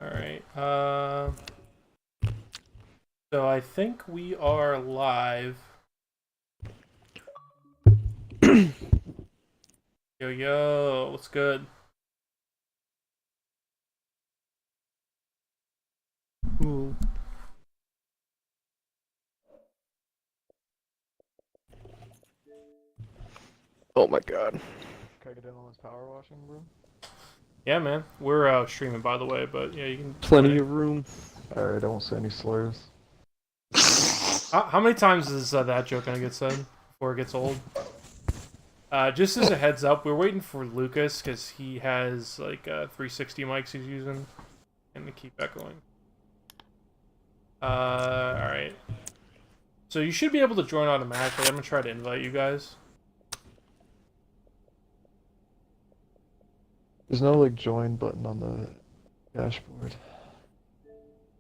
Alright. So I think we are live. Yo, yo, what's good? Ooh. Oh my god. Can I get in on this power washing, bro? Yeah, man. We're streaming, by the way, but yeah, you can. Plenty of room. Alright, I won't say any slurs. How many times is that joke gonna get said before it gets old? Just as a heads up, we're waiting for Lucas because he has like 360 mics he's using, and to keep echoing. All right. So you should be able to join automatically. I'm gonna try to invite you guys. There's no like join button on the dashboard.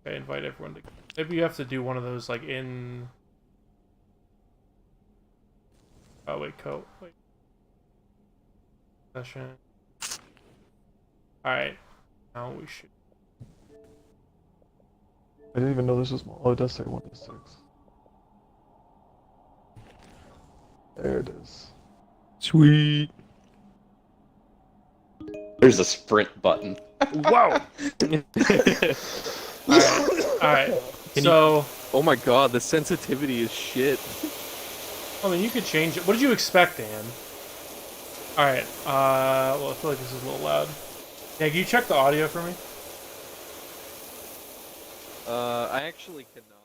Okay, invite everyone to. Maybe you have to do one of those like in. Oh wait, wait. Session. All right. Now we should. I didn't even know this was small. Oh, it does say 1 to 6. There it is. Sweet. There's a sprint button. Wow. All right. So. Oh my god, the sensitivity is shit. I mean, you could change it. What did you expect, Dan? All right. Well, I feel like this is a little loud. Yeah, can you check the audio for me? I actually cannot.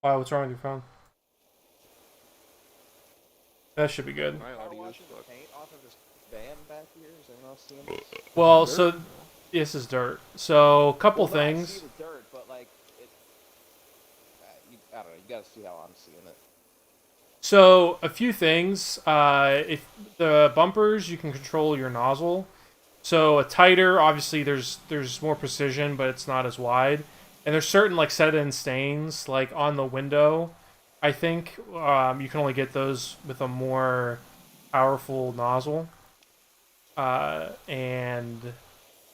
Wow, what's wrong with your phone? That should be good. My audio is fucked. Paint off of this van back here. Is anyone else seeing this? Well, so this is dirt. So, couple Well, no, I things. see the dirt, but like it. I don't know. You gotta see how I'm seeing it. So, a few things. If the bumpers, you can control your nozzle. So, a tighter, obviously, there's more precision, but it's not as wide. And there's certain like set-in stains, like on the window. I think you can only get those with a more powerful nozzle. And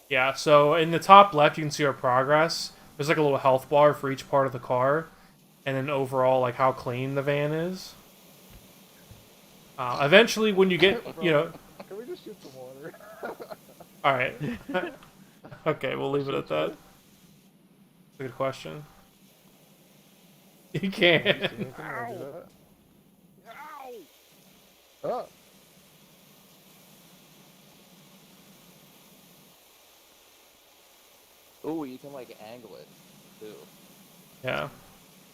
yeah, so in the top left, you can see our progress. There's like a little health bar for each part of the car, and then overall, like how clean the van is. Eventually, when you get, you know, Can we just shoot some water? all right, okay, we'll leave it at that. Good question. You can't. Ah. Ooh, you can like angle it too. Yeah,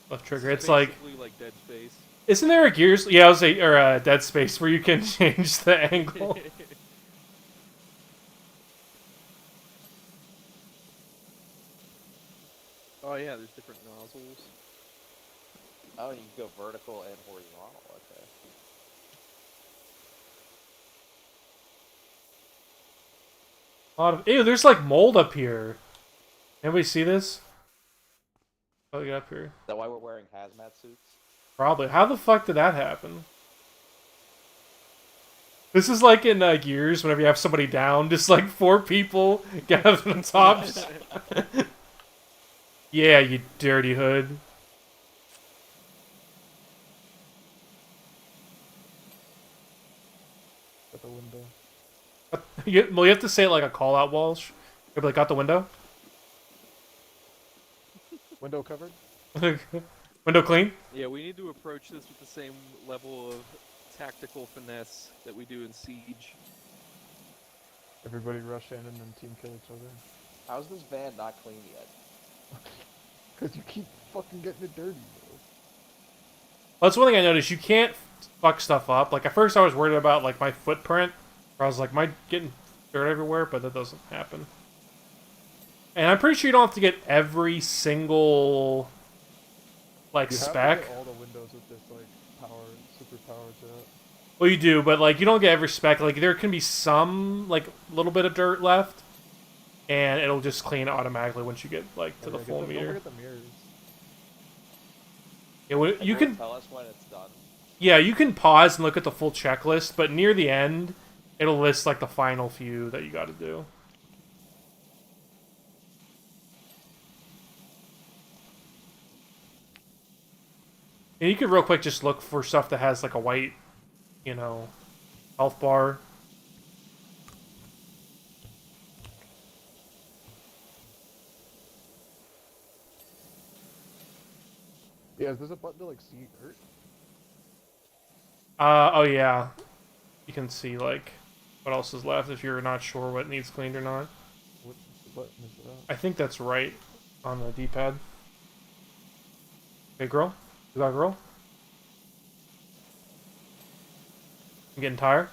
left trigger. It's like, Basically Dead Space. isn't there a Gears? Yeah, I was or Dead Space where you can change the angle. Oh yeah, there's different nozzles. Oh, you can go vertical and horizontal. Okay. A lot of ew. There's like mold up here. Anybody see this? Oh, get up here. Is that why we're wearing hazmat suits? Probably. How the fuck did that happen? This is like in Gears, whenever you have somebody down, just like 4 people get up to the top. Yeah, you dirty hood. At the window. Well, you have to say it like a call out, Walsh. You'll be like, got the window? Window covered? Window clean? Yeah, we need to approach this with the same level of tactical finesse that we do in Siege. Everybody rush in and then team kill each other. How's this van not clean yet? Cause you keep fucking getting it dirty, bro. Well, that's one thing I noticed. You can't fuck stuff up. Like, at first I was worried about, like, my footprint. Where I was like, am I getting dirt everywhere? But that doesn't happen. And I'm pretty sure you don't have to get every single, like, You have to spec. get all the windows with this like power, super power jet. Well, you do, but, like, you don't get every spec. Like, there can be some, like, little bit of dirt left. And it'll just clean automatically once you get, like, to the full Don't meter. forget the mirrors. Yeah, well, you Everyone can... tell us when it's done. Yeah, you can pause and look at the full checklist, but near the end, it'll list, like, the final few that you gotta do. And you could real quick just look for stuff that has like a white, you know, health bar. Yeah, there's a button to like see hurt. Oh yeah. You can see like what else is left if you're not sure what needs cleaned or not. What button is that? I think that's right on the D-pad. Hey, girl? You got a girl? I'm getting tired.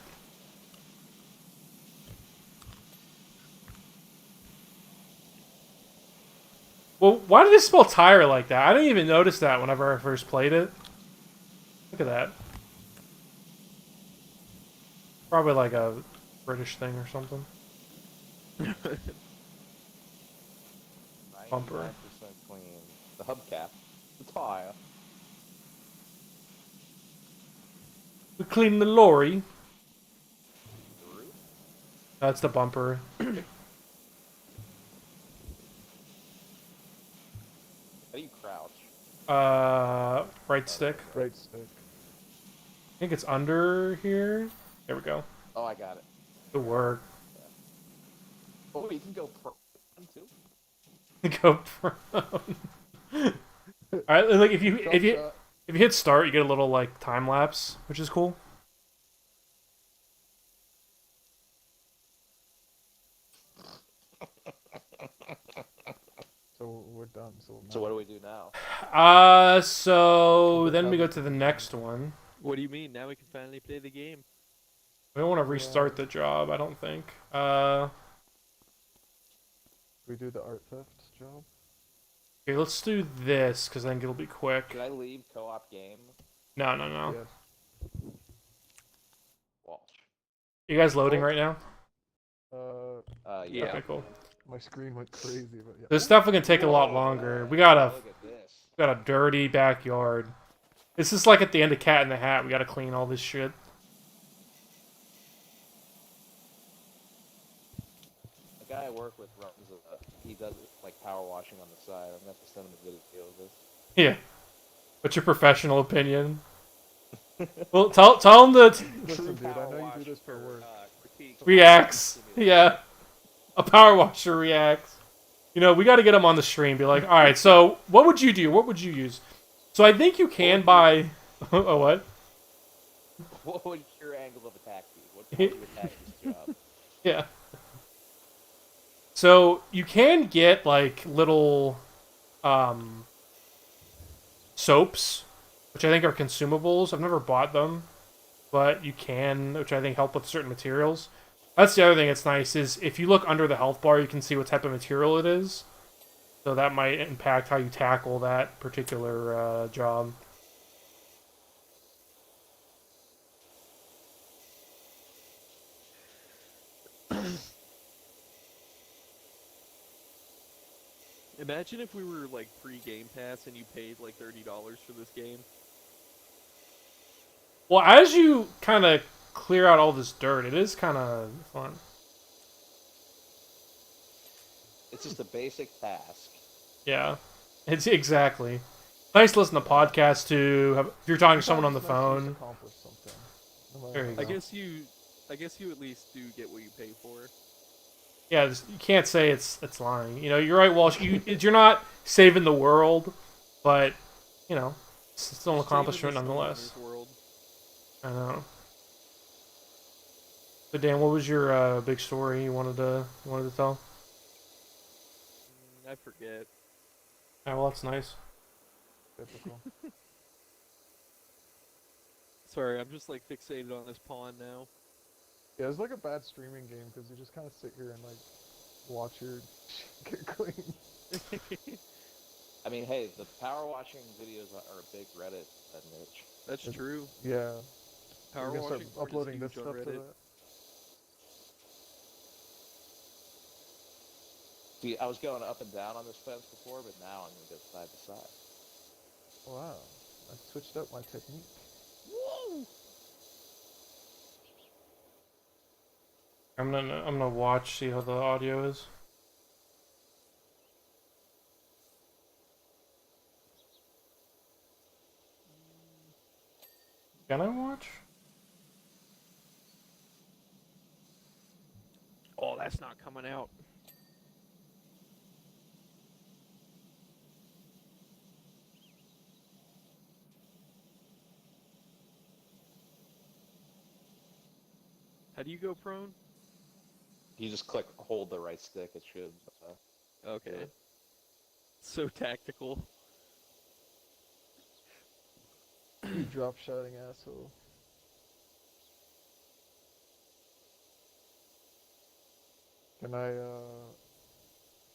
Well, why did it spell tire like that? I didn't even notice that whenever I first played it. Look at that. Probably like a British thing or something. Bumper. 99% clean. The hubcap. The tire. We cleaned the lorry. The roof. That's the bumper. How do you crouch? Right stick. Right stick. I think it's under here. There we go. Oh, I got it. Good work. Oh, you can go pro too. Go prone. Alright, like if you hit start, you get a little like time lapse, which is cool. So we're done. So what do we do now? So then we go to the next one. What do you mean? Now we can finally play the game. We don't want to restart the job, I don't think. We do the art theft job. Okay, let's do this, because I think it'll be quick. Can I leave co-op game? No. Yeah. Walsh. You guys loading right now? Yeah. Okay, cool. My screen went crazy, but yeah. This definitely gonna take a lot longer. We got Look at this. a dirty backyard. This is like at the end of Cat in the Hat. We gotta clean all this shit. The guy I work with runs he does like power washing on the side. I'm gonna have to send him a video of this. Yeah. What's your professional opinion? Well, tell him that Listen, dude, I know you do this for work. reacts. Yeah. A power washer reacts. You know, we got to get him on the stream. Be like, all right, so what would you do? What would you use? So I think you can buy. Oh, what? What would your angle of attack be? What would you attack this job? Yeah. So you can get like little soaps, which I think are consumables. I've never bought them, but you can, which I think help with certain materials. That's the other thing that's nice is if you look under the health bar, you can see what type of material it is. So that might impact how you tackle that particular job. Imagine if we were like pre-Game Pass and you paid like $30 for this game. Well, as you kind of clear out all this dirt, it is kind of fun. It's just a basic task. Yeah, it's exactly. Nice to listen to podcasts too. If you're talking to someone on the Sometimes phone. you just accomplish something. No There matter you how. I guess you at least do get what you pay for. Yeah, you can't say it's lying. You know, you're right, Walsh. You're not saving the world, but you know, it's still an accomplishment Saving the nonetheless. homeowner's world. I know. So Dan, what was your big story you wanted to tell? I forget. Yeah, well, that's nice. Typical. Sorry, I'm just like fixated on this pawn now. Yeah, it's like a bad streaming game because you just kind of sit here and like watch your shit get clean. I mean, hey, the power washing videos are a big Reddit niche. That's true. Yeah. Power We're gonna start washing porn is uploading this huge on stuff to Reddit. that. See, I was going up and down on this fence before, but now I'm gonna go side to side. Wow. I switched up my technique. I'm gonna watch, see how the audio is. Can I watch? Oh, that's not coming out. How do you go prone? You just click hold the right stick. It should. Okay. Yeah. So tactical. You drop shouting asshole. Can I,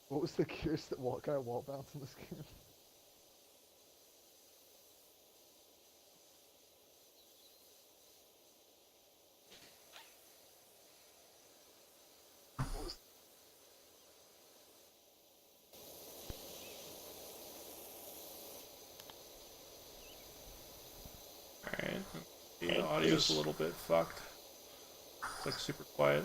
what was the gears that guy wall bounce in this game? Alright. The audio's a little bit fucked. It's like super quiet.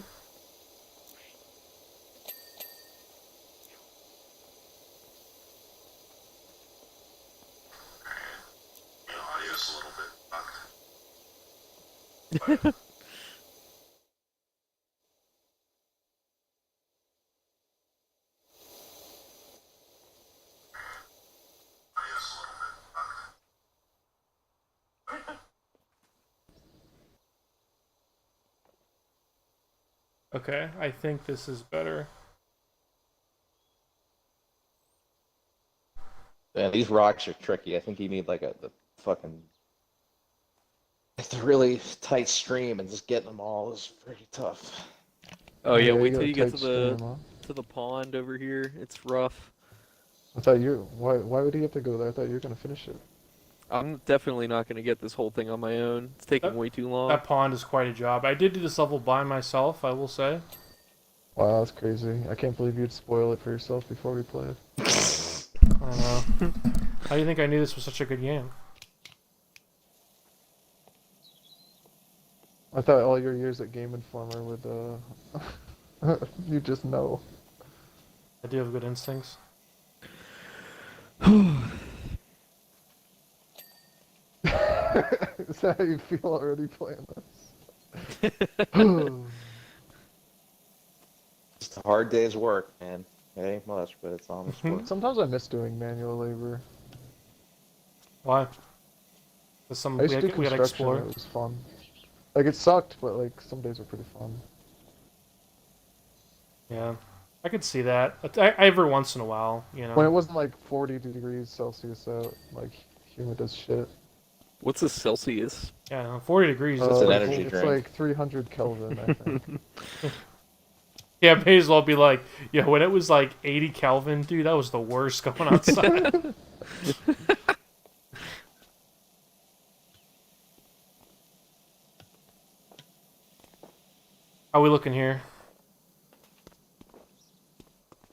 The audio's a little bit fucked. Okay, I think this is better. Yeah, these rocks are tricky. I think you need like the fucking. It's a really tight stream, and just getting them all is pretty tough. Oh yeah, you wait got till a you get tight to stream, huh? the pond over here. It's rough. I thought why would he have to go there? I thought you were gonna finish it. I'm definitely not gonna get this whole thing on my own. It's taking way too long. That pond is quite a job. I did do this level by myself, I will say. Wow, that's crazy. I can't believe you'd spoil it for yourself before we played. I don't know. How do you think I knew this was such a good game? I thought all your years at Game Informer would, you just know. I do have good instincts. Is that how you feel already playing this? It's a hard day's work, man. It ain't much, but it's honest work. Sometimes I miss doing manual labor. Why? There's some I used to do we gotta construction, explore. it was fun. Like, it sucked, but like, some days were pretty fun. Yeah, I could see that. Every once in a while, you know. When it wasn't like 40 degrees Celsius out, like, humid as shit. What's a Celsius? Yeah, 40 degrees. It's an like, energy it's drink. like 300 Kelvin, I think. Yeah, may as well be like, yeah, when it was like 80 Kelvin, dude, that was the worst going outside. How we looking here?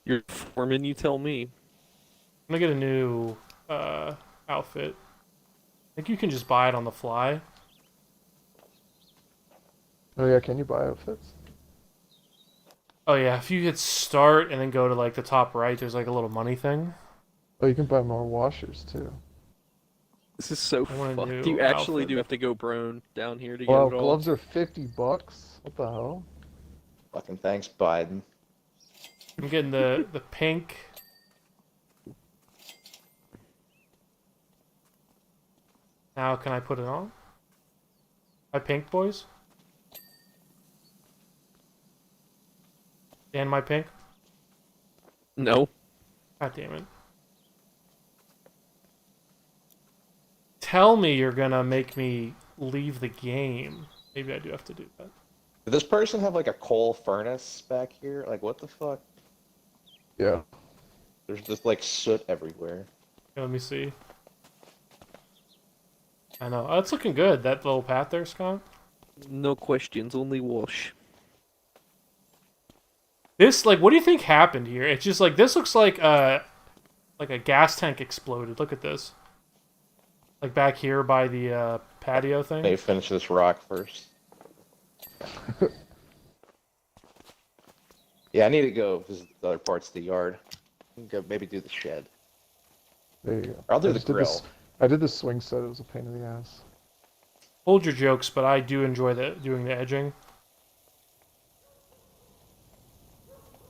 You're foreman, you tell me. I'm gonna get a new outfit. I think you can just buy it on the fly. Oh yeah, can you buy outfits? Oh yeah, if you hit start and then go to like the top right, there's like a little money thing. Oh, you can buy more washers too. This is so I want a fucked. new You actually outfit. do have to go prone down here to get Wow, it all. gloves are $50? What the hell? Fucking thanks, Biden. I'm getting the pink. Now can I put it on? My pink, boys? And my pink? No. God damn it. Tell me you're gonna make me leave the game. Maybe I do have to do that. Did this person have like a coal furnace back here? Like, what the fuck? Yeah. There's just like soot everywhere. Here, let me see. I know. Oh, it's looking good, that little path there, Scott. No questions, only wash. This, like, what do you think happened here? It's just like, this looks like a gas tank exploded. Look at this. Like back here by the patio thing. Maybe finish this rock first. Yeah, I need to go visit the other parts of the yard. Go maybe do the shed. There you go. I'll do I the just did grill. I did the swing set, it was a pain in the ass. Hold your jokes, but I do enjoy doing the edging.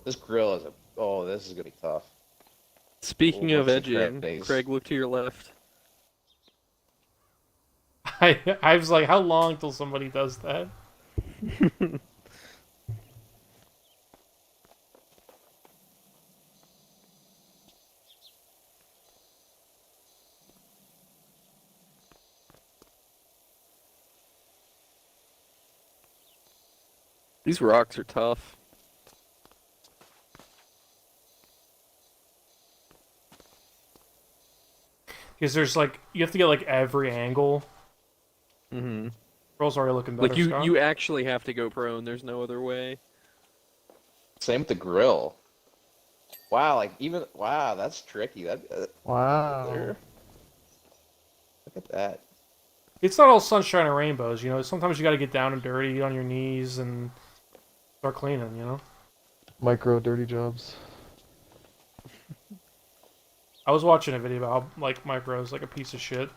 This grill is a. Oh, this is gonna be tough. Speaking Well, of what's the edging, craze? Craig, look to your left. I was like, how long till somebody does that? These rocks are tough. Because there's like you have to get like every angle. Mm-hmm. Girls already looking better. Like you, Scott. you actually have to go prone. There's no other way. Same with the grill. Wow, like even wow, that's tricky. That Wow. there. Look at that. It's not all sunshine and rainbows, you know. Sometimes you got to get down and dirty on your knees and start cleaning, you know. Micro dirty jobs. I was watching a video about how, like Micro's like a piece of shit.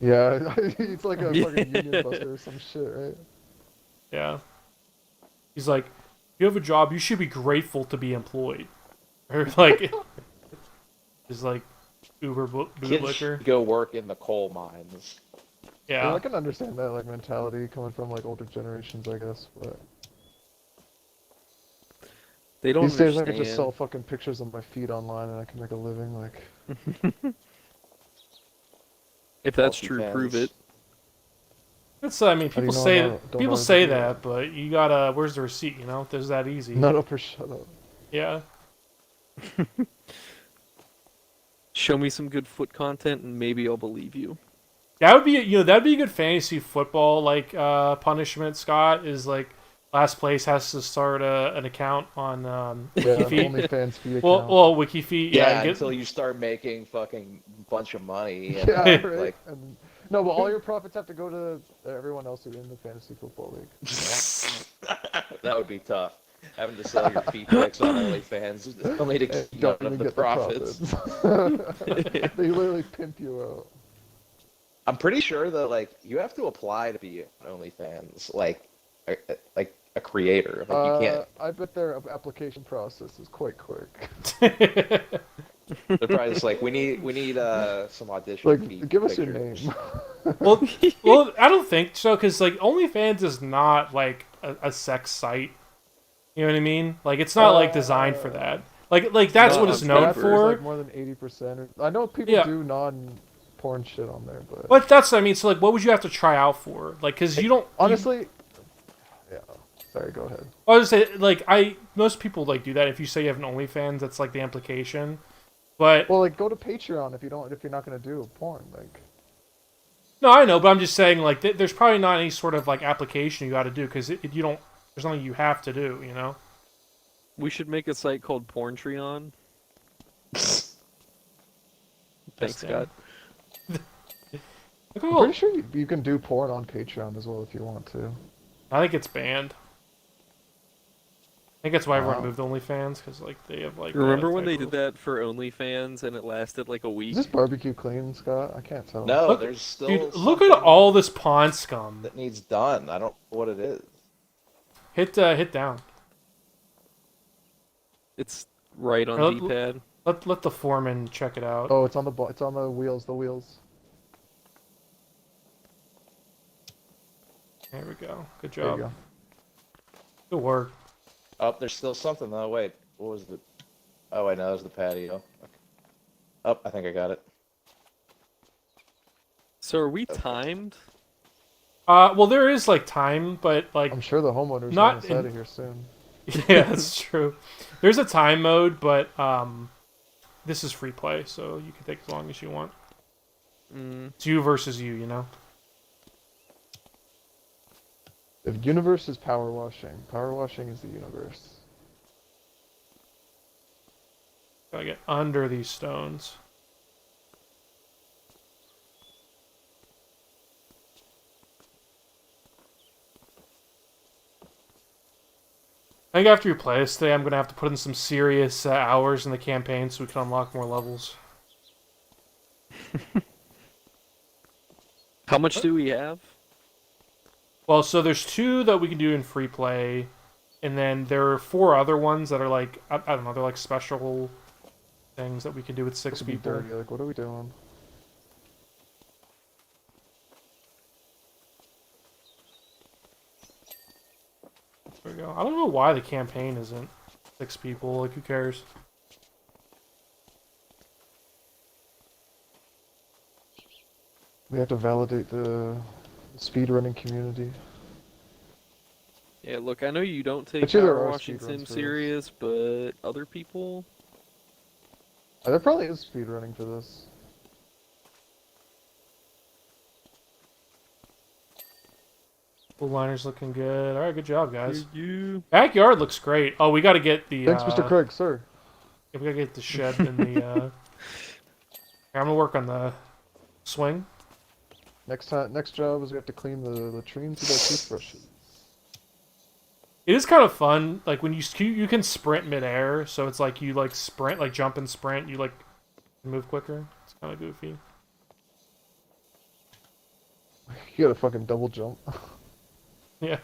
Yeah, it's like a fucking Yeah. union buster or some shit, right? Yeah. He's like, if you have a job, you should be grateful to be employed. Or like, he's like Uber Kids bootlicker. should go work in the coal mines. Yeah, Yeah. I can understand that like mentality coming from like older generations, I guess. But They don't these days, I understand. can just sell fucking pictures of my feet online and I can make a living. Like, If that's Healthy true, fans. prove it. It's I mean How do people you know say I'm not- don't people know say how to do that, but you gotta. Where's the receipt? You know, there's that easy. nut up or shut up. Yeah. Show me some good foot content, and maybe I'll believe you. That would be, you know, that'd be a good fantasy football like punishment. Scott is like last place has to start an account on Yeah, an WikiFeet. OnlyFans fee Well, account. well, WikiFeet. Yeah, Yeah, get, until you start making fucking bunch of money. And, Yeah, right. Like, And, no, but all your profits have to go to everyone else who's in the fantasy football league. that would be tough. Having to sell your feet pics on OnlyFans only to And keep don't none even of the get profits. the profits. They literally pimp you out. I'm pretty sure that like you have to apply to be on OnlyFans, like a creator. Like you can't. I bet their application process is quite quick. They're probably just like we need some audition. Like, feed give us pictures. your name. well, I don't think so because like OnlyFans is not like a sex site. You know what I mean? Like it's not like designed for that. Like that's No, what it's on known paper, for. Like more than 80%. I know people Yeah. do non-porn shit on there, but But that's what I mean. So like, what would you have to try out for? Like, because you don't honestly, yeah. Sorry, go ahead. I was just say like most people like do that if you say you have an OnlyFans. That's like the implication. But Well, like go to Patreon if you're not gonna do porn. Like, no, I know. But I'm just saying like there's probably not any sort of like application you got to do because you don't. There's nothing you have to do. You know. We should make a site called Porntreon. Thanks, Interesting. Scott. Look I'm how- pretty sure you can do porn on Patreon as well if you want to. I think it's banned. I think that's why everyone Wow. moved to OnlyFans because like they have like. Remember when they type did rules. that for OnlyFans and it lasted like a week? Is this barbecue clean, Scott? I can't tell. No, Look- there's still. Dude, look at something all this pawn scum. that needs done. I don't know what it is. Hit down. It's right on Or D-pad. Let the foreman check it out. Oh, it's on it's on the wheels. The wheels. There we go. Good There you job. go. Good work. Oh, there's still something though. Wait, what was the? Oh, wait, no, that was the patio. Okay. Oh, I think I got it. So are we timed? Well, there is like time, but like, I'm sure the homeowners Not are in- inside of here soon. yeah, that's true. There's a time mode, but this is free play, so you can take as long as you want. Mm, It's you versus you, you know. The universe is power washing. Power washing is the universe. Gotta get under these stones. I think after you play this today, I'm gonna have to put in some serious hours in the campaign so we can unlock more levels. how much do we have? Well, so there's 2 that we can do in free play, and then there are 4 other ones that are like I don't know, they're like special things that we can do with 6 To be people. dirty, like, what are we doing? There we go. I don't know why the campaign isn't 6 people. Like, who cares? We have to validate the speedrunning community. Yeah, look, I know you don't take But yeah, there Power are Washing speedruns for Sim this. serious, but other people. There probably is speedrunning for this. Pool liner's looking good. All right, good job, guys. You. Backyard looks great. Oh, we got to get the. Thanks, Mr. Craig, sir. Yeah, we got to get the shed and the. Here, I'm gonna work on the swing. Next job is we have to clean the latrines with our toothbrushes. It is kind of fun, like when you can sprint midair, so it's like you like sprint, like jump and sprint, you like move quicker. It's kind of goofy. You gotta fucking double jump. Yeah.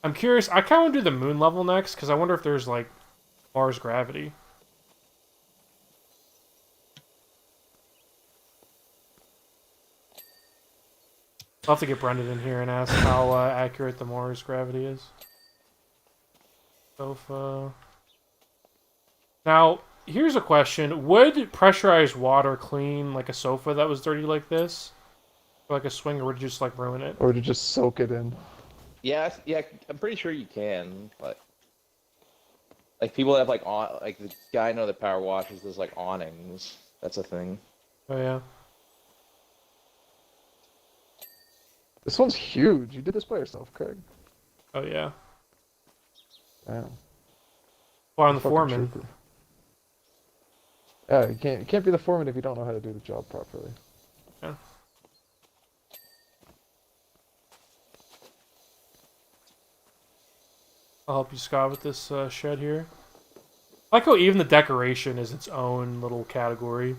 I'm curious. I kind of want to do the moon level next because I wonder if there's like Mars gravity. I'll have to get Brendan in here and ask how accurate the Mars gravity is. Sofa. Now, here's a question. Would pressurized water clean like a sofa that was dirty like this? Or like a swing, or would it just like ruin it? Or to just soak it in. Yeah, yeah, I'm pretty sure you can, but like people have like like the guy I know that power washes, there's like awnings. That's a thing. Oh yeah. This one's huge. You did this by yourself, Craig. Oh yeah. Damn. Well, I'm the Fucking foreman. trooper. Yeah, you can't be the foreman if you don't know how to do the job properly. Yeah. I'll help you, Scott, with this shed here. I like how even the decoration is its own little category.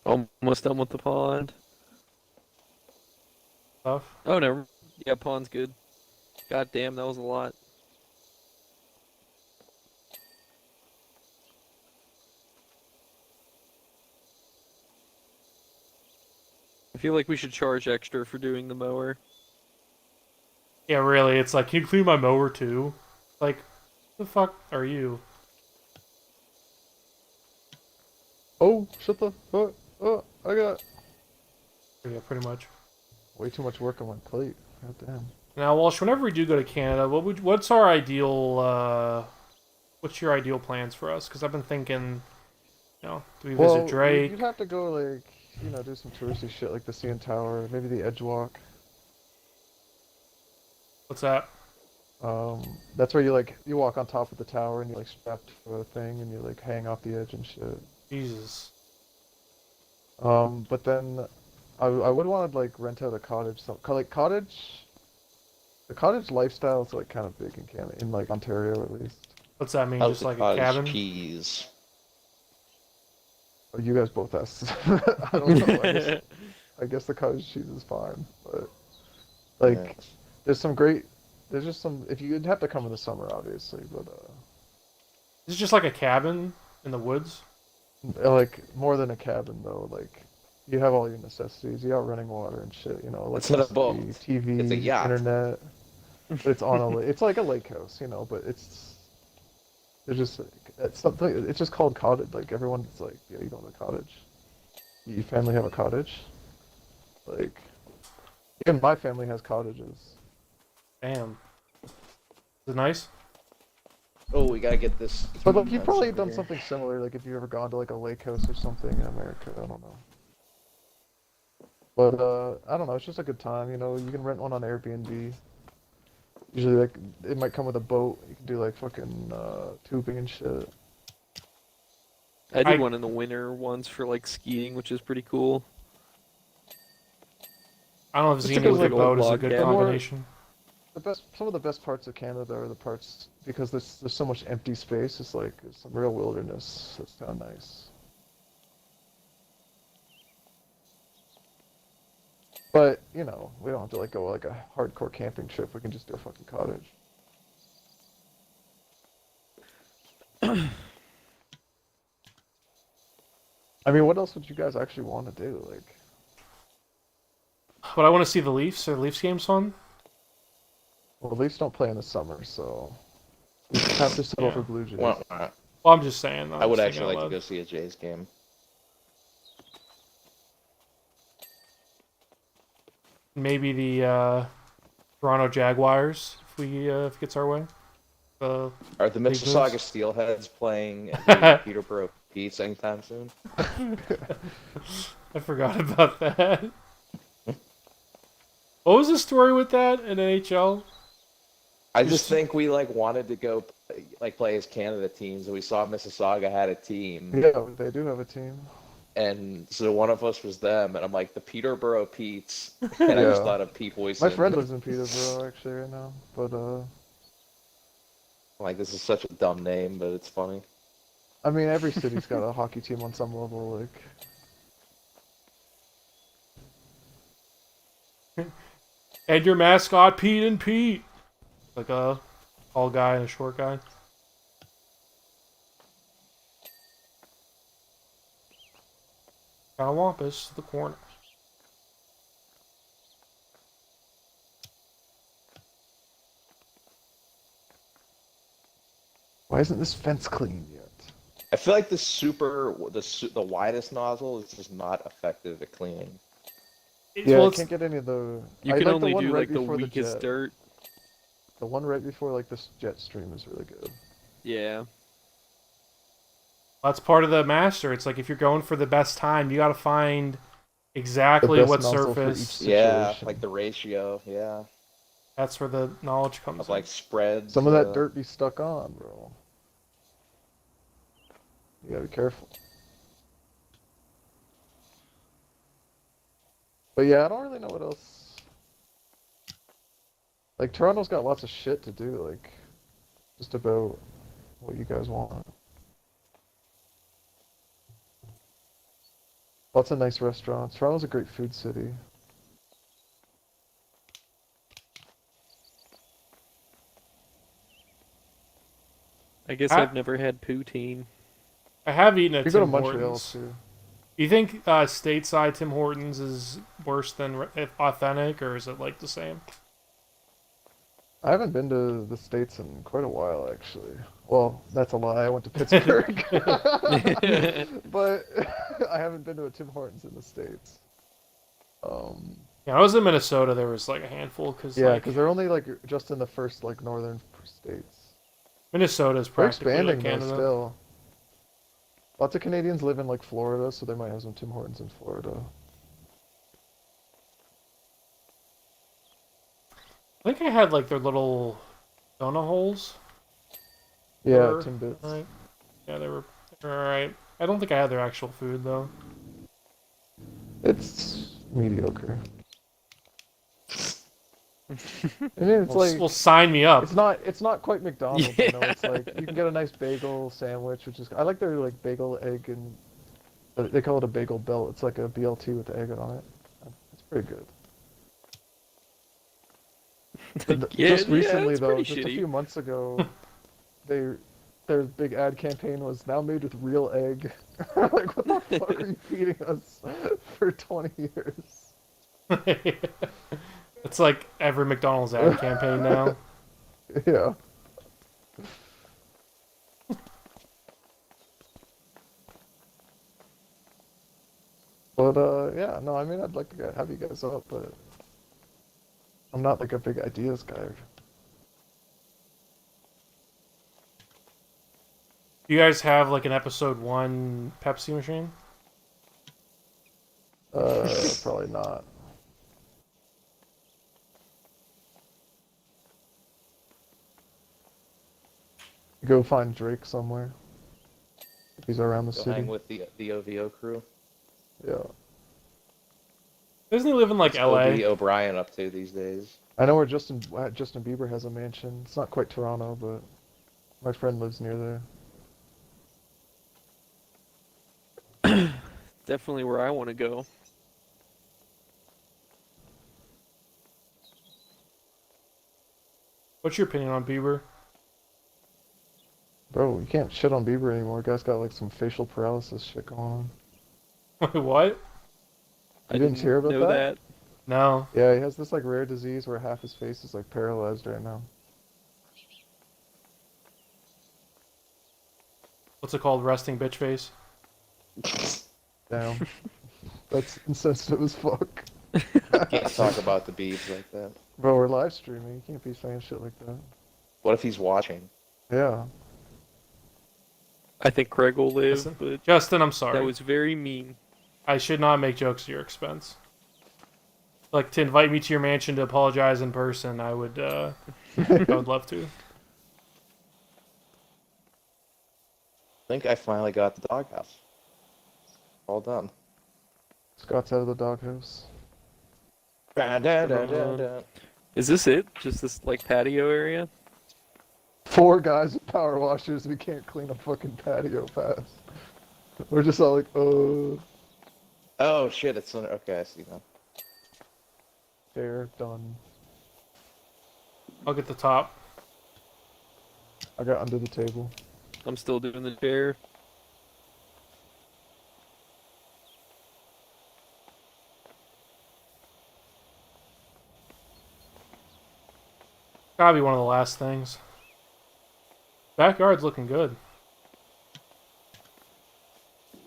Almost done with the pond. Stuff. Oh, no. Yeah, pond's good. God damn, that was a lot. I feel like we should charge extra for doing the mower. Yeah, really. It's like, can you clean my mower too? Like, the fuck are you? Oh, shut the fuck up. I got Yeah, pretty much. way too much work on my plate. God damn. Now, Walsh, whenever we do go to Canada, what's our ideal, what's your ideal plans for us? Because I've been thinking, do we visit Drake? You'd have to go, like, do some touristy shit like the CN Tower, maybe the Edge Walk. What's that? That's where you walk on top of the tower and you like strapped to a thing and you like hang off the edge and shit. Jesus. But then I would want to like rent out a cottage. The cottage lifestyle is like kind of big in Canada, in like Ontario at least. What's that mean? How's Just the like a cottage cabin? cheese? Oh, you guys both asked. I don't know. I guess the cottage cheese is fine, but like Yeah. there's just some. If you'd have to come in the summer, obviously, but Is it just like a cabin in the woods? like more than a cabin though. Like you have all your necessities. You got running water and shit. It's not a boat. TV, It's a yacht. internet. But it's on it's like a lake house, but it's just it's something. It's just called cottage. Like everyone's like, yeah, you own a cottage. Your family have a cottage. Like even my family has cottages. Damn. Is it nice? Oh, we gotta get this. But like you've nuts probably over done here. something similar, like if you've ever gone to like a lake house or something in America, I don't know. But I don't know, it's just a good time, you can rent one on Airbnb. Usually like it might come with a boat, you can do like fucking tubing and shit. I did I- one in the winter once for like skiing, which is pretty cool. I don't know if Just Xenia because, with a like, boat is a log good cabin. combination. Some of the best parts of Canada are the parts because there's so much empty space, it's like there's some real wilderness. It's kinda nice. But you know, we don't have to like go like a hardcore camping trip. We can just do a fucking cottage. I mean, what else would you guys actually want to do? Like, But I want to see the Leafs. Are the Leafs games fun? well, the Leafs don't play in the summer, so we just have to settle Yeah. for Blue Jays. Well, Well, I'm just saying. I would actually like to go see a Jays game. Maybe the Toronto Jaguars if it gets our way. The Are the Big Mississauga moves. Steelheads playing the Peterborough Pete's anytime soon? I forgot about that. What was the story with that in NHL? I just think we like wanted to go like play as Canada teams, and we saw Mississauga had a team, Yeah, they do have a team. and so one of us was them, and I'm like the Peterborough Pete's, and I just Yeah. thought of Pete Boyson. My friend lives in Peterborough actually right now, but Like this is such a dumb name, but it's funny. I mean, every city's got a hockey team on some level. Like, And your mascot, Pete and Pete. Like a tall guy and a short guy. Got a Wampus to the corner. why isn't this fence clean yet? I feel like the widest nozzle is just not effective at cleaning. Yeah, Well, I it's, can't get any of the. You I can like only the one do right like the before weakest jet. dirt. The one right before like this jet stream is really good. Yeah. that's part of the master. It's like if you're going for the best time, you got to find exactly best what nozzle for surface. each Yeah, situation. like the ratio. Yeah, That's where the knowledge comes of in. like spreads. Some of that dirt be stuck on, bro. You gotta be careful. But yeah, I don't really know what else. Like Toronto's got lots of shit to do, like just about what you guys want. Lots of nice restaurants. Toronto's a great food city. I guess I- I've never had poutine. I have eaten at You go to Tim Montreal Hortons. too. Do you think stateside Tim Hortons is worse than authentic, or is it like the same? I haven't been to the States in quite a while, actually. Well, that's a lie. I went to Pittsburgh. But I haven't been to a Tim Hortons in the States. Yeah, I was in Minnesota. There was like a handful because Yeah, like, because they're only like just in the first like northern states. Minnesota's They're practically expanding like though Canada. still. Lots of Canadians live in like Florida, so they might have some Tim Hortons in Florida. I think I had like their little donut holes. Yeah, Or- Timbits. Right. Yeah, they were alright. I don't think I had their actual food though. It's mediocre. I mean, it's Well, like well, sign me up. it's not quite McDonald's. You know, it's like you can get a nice bagel sandwich, which is I like their like bagel egg and they call it a bagel belt. It's like a BLT with egg on it. It's pretty good. But Yeah, just yeah, recently it's though, pretty just a shitty. few months ago, their big ad campaign was now made with real egg. Like, what the fuck are you feeding us for 20 years? It's like every McDonald's ad campaign now. Yeah. But yeah, no, I mean, I'd like to have you guys up, but I'm not like a big ideas guy. Do you guys have like an episode 1 Pepsi machine? Probably not. Go find Drake somewhere. If he's around the Go city. hang with the OVO crew. Yeah. Doesn't he live in like What's LA? Obi O'Brien up to these days? I know where Justin Bieber has a mansion. It's not quite Toronto, but my friend lives near there. Definitely where I want to go. What's your opinion on Bieber? Bro, you can't shit on Bieber anymore. Guy's got like some facial paralysis shit going on. What? I You didn't hear about know that? No. Yeah, he has this like rare disease where half his face is like paralyzed right now. What's it called? Resting bitch face? Damn. That's insensitive as fuck. Can't talk about the beeves like that. Bro, we're live streaming. You can't be saying shit like that. What if he's watching? Yeah. I think Craig will live, Listen, but Justin, I'm sorry. that was very mean. I should not make jokes at your expense. Like, to invite me to your mansion to apologize in person, I would love to. I think I finally got the doghouse. All done. Scott's out of the doghouse. Dun, dun, dun, dun, dun. Is this it? Just this like patio area? 4 guys with power washers. We can't clean a fucking patio fast. We're just all like, Oh shit! It's okay. I see now. there, done. I'll get the top. I got under the table. I'm still doing the chair. Gotta be one of the last things. Backyard's looking good.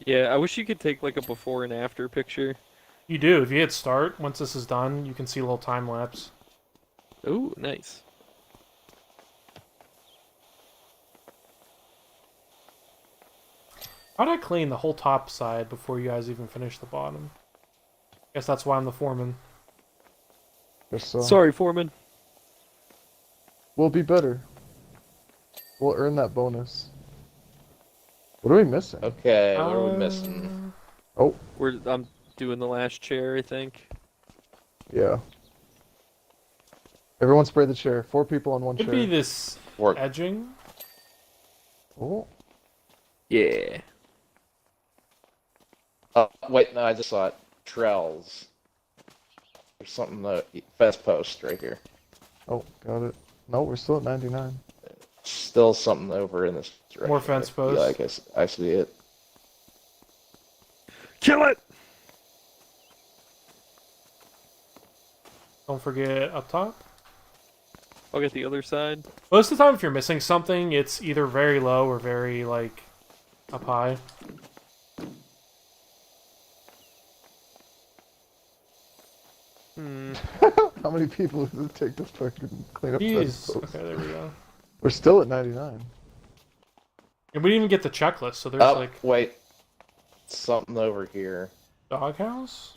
Yeah, I wish you could take like a before and after picture. You do. If you hit start, once this is done, you can see a little time lapse. Ooh, nice. How'd I clean the whole top side before you guys even finish the bottom? Guess that's why I'm the foreman. Just so. Sorry, Foreman. We'll be better. We'll earn that bonus. What are we missing? Okay, what are we missing? Oh, I'm doing the last chair, I think. yeah. Everyone spray the chair. 4 people on one Could chair. be this Work. edging. Oh, Yeah. Oh, wait, no, I just saw it. Trells. There's something, fence post right here. oh, got it. No, we're still at 99. Still something over in this direction. More fence I feel posts. like I see it. Kill it! Don't forget up top. I'll get the other side. Most of the time, if you're missing something, it's either very low or very, like, up high. Hmm. How many people does it take to fucking clean up fence Jeez. posts? Okay, there we go. We're still at 99. And we didn't even get the checklist, so there's, Oh, like, wait. Something over here. doghouse?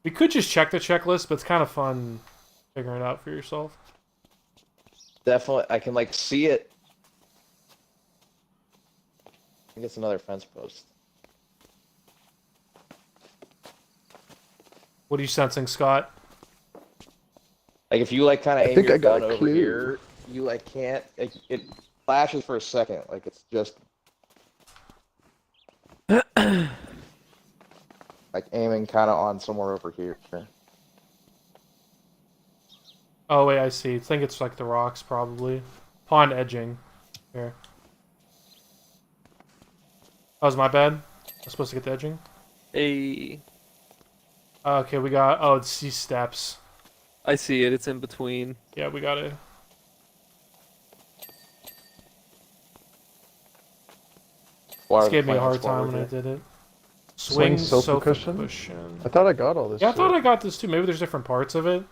We could just check the checklist, but it's kind of fun figuring it out for yourself. Definitely, I can, like, see it. I think it's another fence post. What are you sensing, Scott? Like, if you, like, kind of I aim think your I got gun a over clue. here, you, like, can't... It flashes for a second. Like, it's just... like, aiming kind of on somewhere over here. Oh, wait, I see. I think it's, like, the rocks, probably. Pond edging. Here. That was my bad. I was supposed to get the edging. Hey, Okay, we got... Oh, it's these steps. I see it. It's in between. Yeah, we got it. This gave me a hard time when I did it. Swing sofa cushion. I thought I got all this Yeah, I shit. thought I got this too. Maybe there's different parts of it.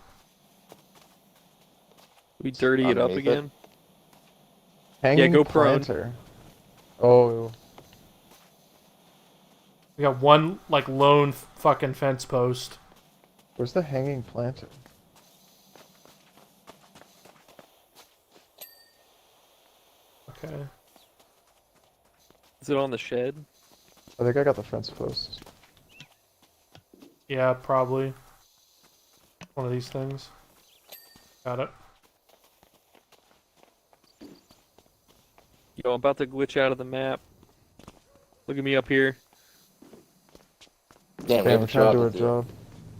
We dirty it up Underneath it. again. Hanging go prone. planter. Oh, We got one, like, lone fucking fence post. where's the hanging planter? Okay. Is it on the shed? I think I got the fence post. Yeah, probably. One of these things. Got it. Yo, I'm about to glitch out of the map. Look at me up here. Damn, Damn, we're trying to do our job.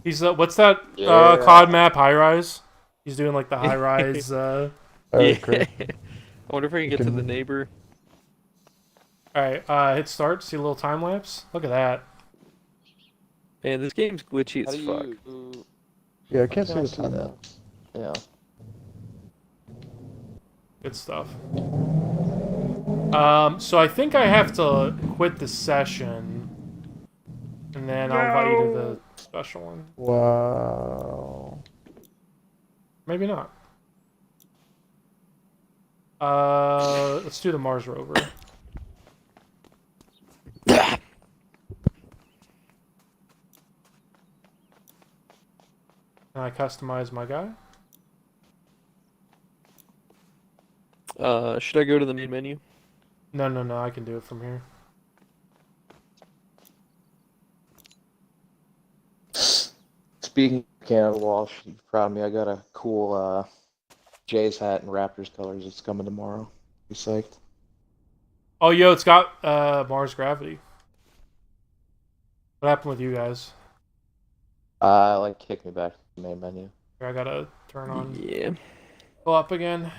He's what's that Yeah. COD map? High rise. He's doing like the high rise. Alright, Yeah. great. I wonder if I can get to the neighbor. All right, hit start. See a little time lapse. Look at that. Man, this game's glitchy How as do fuck. you? Yeah, I can't see Can I the see time that? lapse. Yeah. Good stuff. So I think I have to quit the session, and then I'll invite you to the special one. Wow. Maybe not. Let's do the Mars rover. Can I customize my guy? Should I go to the main menu? No, I can do it from here. Speaking of Canada Walsh, you proud of me. I got a cool Jays hat in Raptors colors. It's coming tomorrow. Be psyched. Oh, yo, it's got Mars gravity. What happened with you guys? Like kick me back to the main menu. Here, I gotta turn on Yeah. pull up again.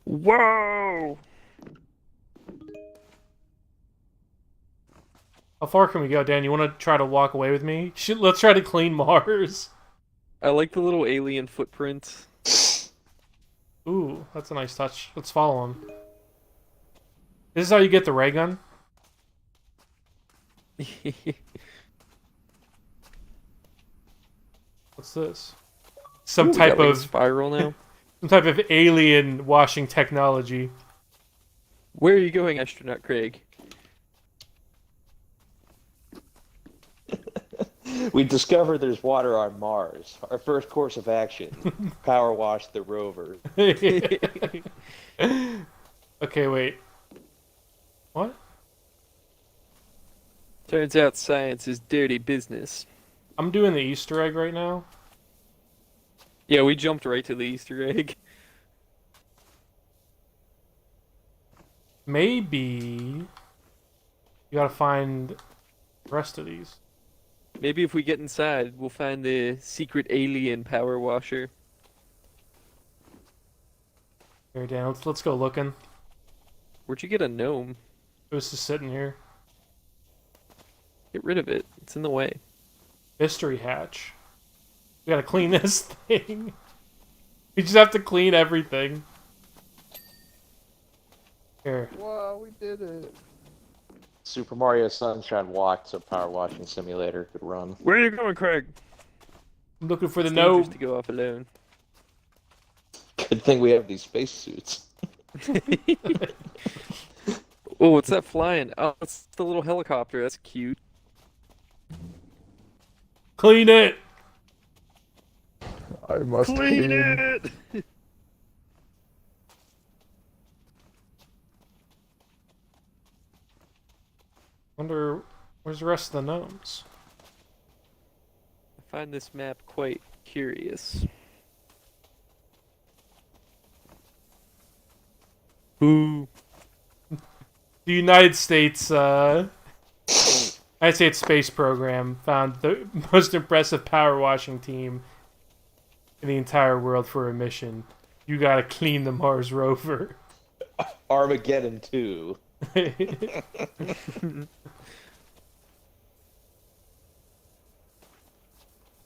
Whoa! How far can we go, Dan? You want to try to walk away with me? Let's try to clean Mars. I like the little alien footprint. Ooh, that's a nice touch. Let's follow him. This is how you get the ray gun? What's this? Some Ooh, we type got, like, a of spiral now. some type of alien washing technology. Where are you going, astronaut Craig? We discovered there's water on Mars. Our first course of action: power wash the rover. Okay, wait. What? Turns out science is dirty business. I'm doing the Easter egg right now. Yeah, we jumped right to the Easter egg. Maybe you gotta find the rest of these. Maybe if we get inside, we'll find the secret alien power washer. Here, Dan, let's go looking. Where'd you get a gnome? It was just sitting here. Get rid of it. It's in the way. Mystery hatch. We gotta clean this thing. We just have to clean everything. Here. Wow, we did it. Super Mario Sunshine walked so Power Washing Simulator could run. Where are you going, Craig? I'm looking for the It's dangerous node. to go off alone. Good thing we have these spacesuits. Oh, what's that flying? Oh, it's the little helicopter. That's cute. Clean it! I must clean. it! Wonder where's the rest of the gnomes? I find this map quite curious. Ooh. The United States Space Program found the most impressive power washing team in the entire world for a mission. You gotta clean the Mars rover. Armageddon 2.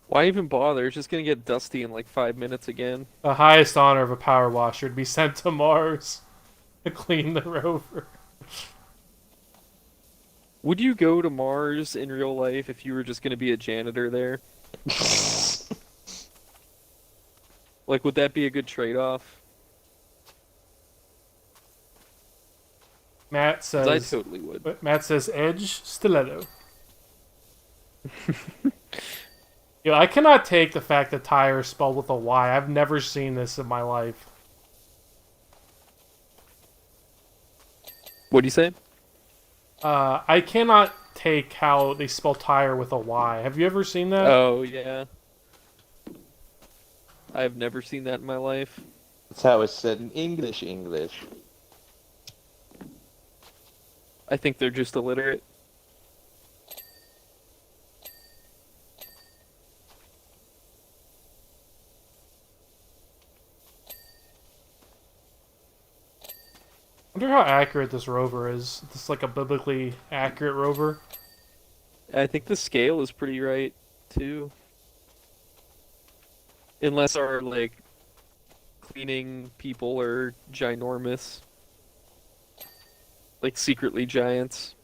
Why even bother? It's just gonna get dusty in like 5 minutes again. The highest honor of a power washer to be sent to Mars to clean the rover. Would you go to Mars in real life if you were just gonna be a janitor there? Like, would that be a good trade-off? Matt 'Cause says. I totally would. But Matt says edge stiletto. Yo, I cannot take the fact that tire is spelled with a Y. I've never seen this in my life. What'd you say? I cannot take how they spell tire with a Y. Have you ever seen that? Oh, yeah. I've never seen that in my life. That's how it's said in English. English. I think they're just illiterate. I wonder how accurate this rover is. This is like a biblically accurate rover. I think the scale is pretty right, too. Unless our, like, cleaning people are ginormous. Like, secretly giants.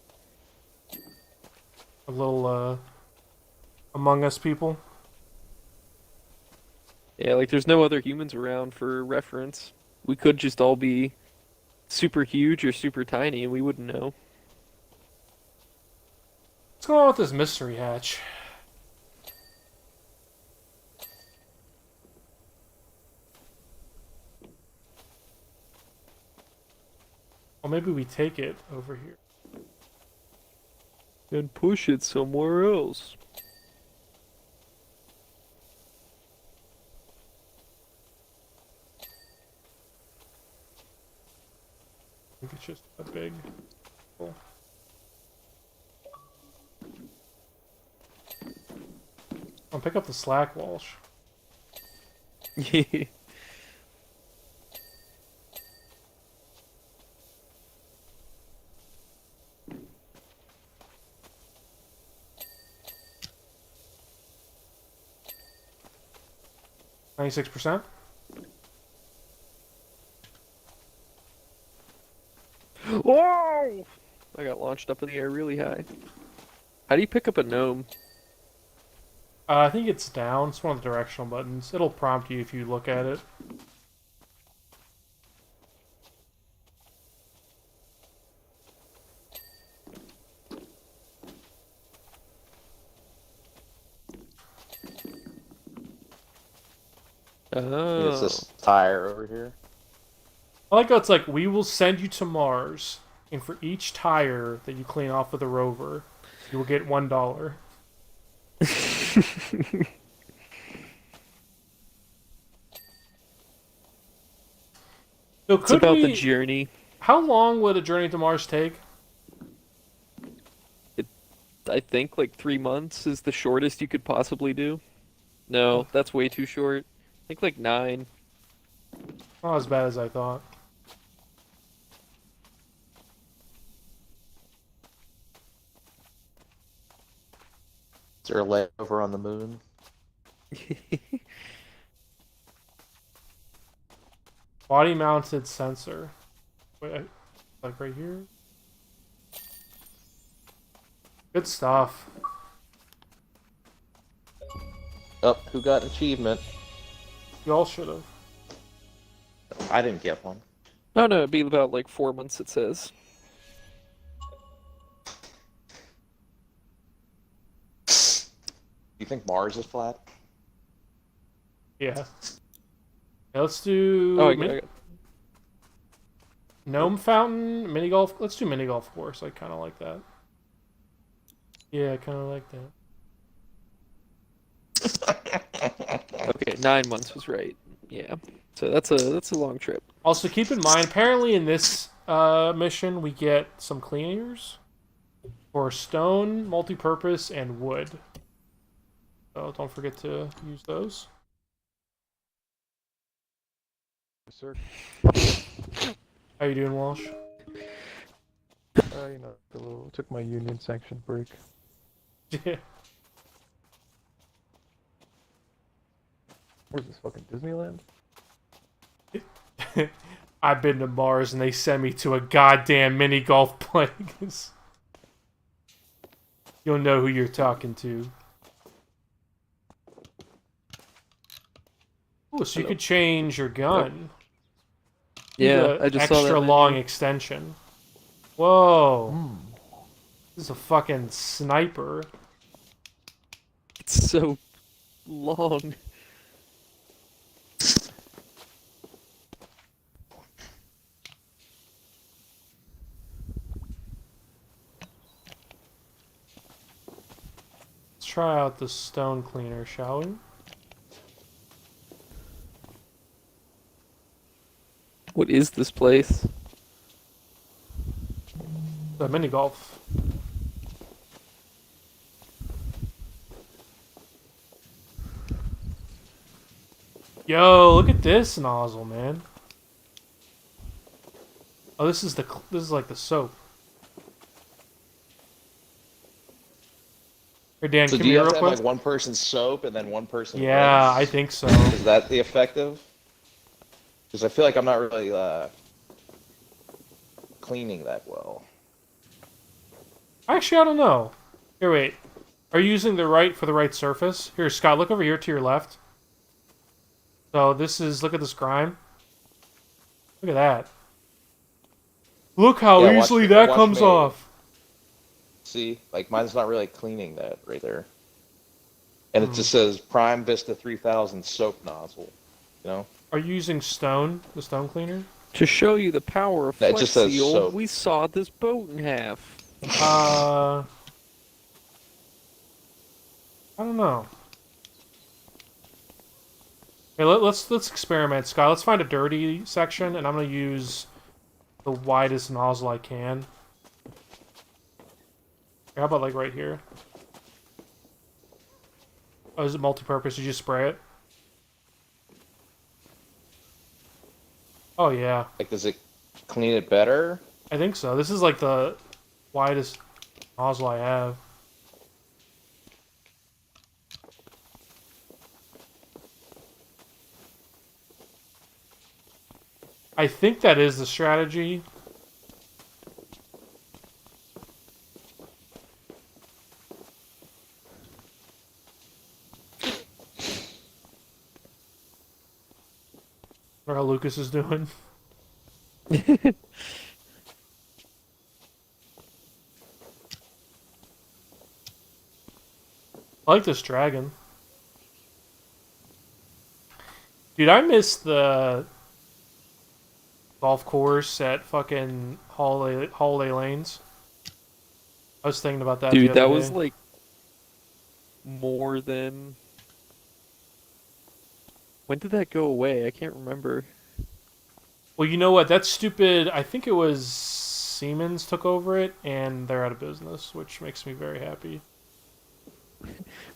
A little Among Us people. Yeah, like, there's no other humans around for reference. We could just all be super huge or super tiny, and we wouldn't know. What's going on with this mystery hatch? Well, maybe we take it over here. And push it somewhere else. I think it's just a big. Cool. I'll pick up the slack, Walsh. %. Whoa! I got launched up in the air really high. How do you pick up a gnome? I think it's down. It's one of the directional buttons. It'll prompt you if you look at it. Oh. It's this tire over here. I like how it's like, we will send you to Mars, and for each tire that you clean off with a rover, you will get $1. So It's could about we, the journey. how long would a journey to Mars take? I think like 3 months is the shortest you could possibly do. No, that's way too short. I think like 9. Not as bad as I thought. Is there a layover on the moon? Body mounted sensor. Wait, like right here? Good stuff. Oh, who got an achievement? You all should have. I didn't get one. No, no, it'd be about like 4 months, it says. You think Mars is flat? Yeah. Yeah, let's do Oh, I got gnome fountain, mini golf. Let's do mini golf course. I kind of like that. Yeah, I kind of like that. okay, 9 months was right. Yeah. So that's a long trip. Also, keep in mind, apparently in this mission, we get some cleaners for stone, multi-purpose, and wood. So don't forget to use those. Yes, sir. How you doing, Walsh? You know, a little, took my union sanction break. Yeah. Where's this fucking Disneyland? I've been to Mars and they sent me to a goddamn mini golf place. You'll know who you're talking to. Oh, so you could change your gun. Yeah, The I just saw that extra menu. long extension. Whoa. Hmm. This is a fucking sniper. It's so long. Let's try out the stone cleaner, shall we? What is this place? The mini golf. Yo, look at this nozzle, man. Oh, this is like the soap. Here, Dan, So come do you here have real to have quick. like one person soap and then one person Yeah, I rinse? think so. Is that the effective? Because I feel like I'm not really cleaning that well. Actually, I don't know. Here, wait. Are you using the right surface? Here, Scott, look over here to your left. So look at this grime. Look at that. Look how Yeah, easily watch that watch comes me. off. See, like mine's not really cleaning that right there. And it Hmm. just says Prime Vista 3000 soap nozzle. You know? Are you using stone, the stone cleaner? To show you the power of That Flex just says Seal, soap. we sawed this boat in half. I don't know. Okay, let's experiment, Scott. Let's find a dirty section, and I'm gonna use the widest nozzle I can. How about like right here? Oh, is it multi-purpose? Did you spray it? Oh yeah, Like, does it clean it better? I think so. This is like the widest nozzle I have. I think that is the strategy. Or how Lucas is doing. I like this dragon. Dude, I miss the golf course at fucking Holiday Lanes. I was thinking about that the Dude, other that day. was like more than. When did that go away? I can't remember. Well, you know what? That's stupid. I think it was Siemens took over it, and they're out of business, which makes me very happy.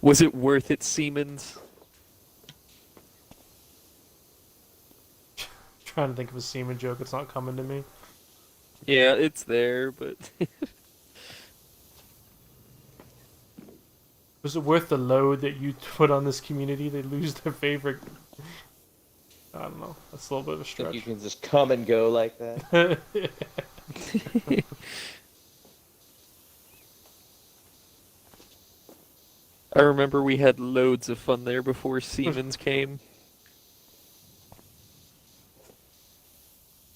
Was it worth it, Siemens? Trying to think of a Siemens joke. It's not coming to me. Yeah, it's there, but Was it worth the load that you put on this community? They lose their favorite. I don't know. That's a little bit of a Think you stretch. can just come and go like that? I remember we had loads of fun there before Siemens came.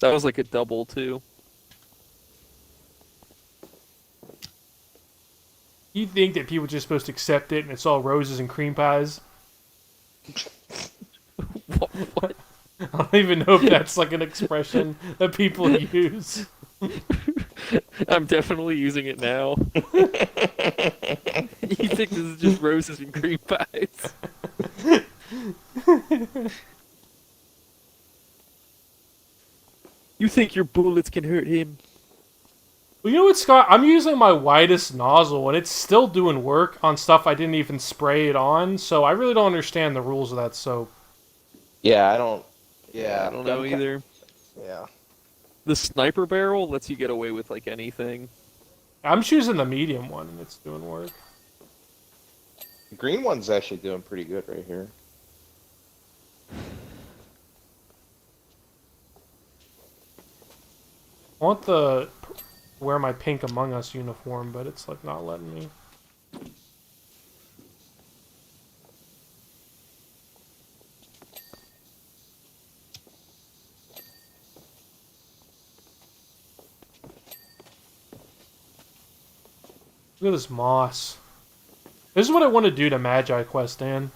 That was like a double too. You think that people are just supposed to accept it and it's all roses and cream pies? What? I don't even know if that's like an expression that people use. I'm definitely using it now. You think this is just roses and cream pies? You think your bullets can hurt him? Well, you know what, Scott? I'm using my widest nozzle, and it's still doing work on stuff I didn't even spray it on, so I really don't understand the rules of that soap. Yeah, I don't. Yeah, I don't know either. Yeah. The sniper barrel lets you get away with like anything. I'm choosing the medium one, and it's doing work. The green one's actually doing pretty good right here. I want to wear my pink Among Us uniform, but it's like not letting me. Look at this moss. This is what I want to do to Magi Quest, Dan.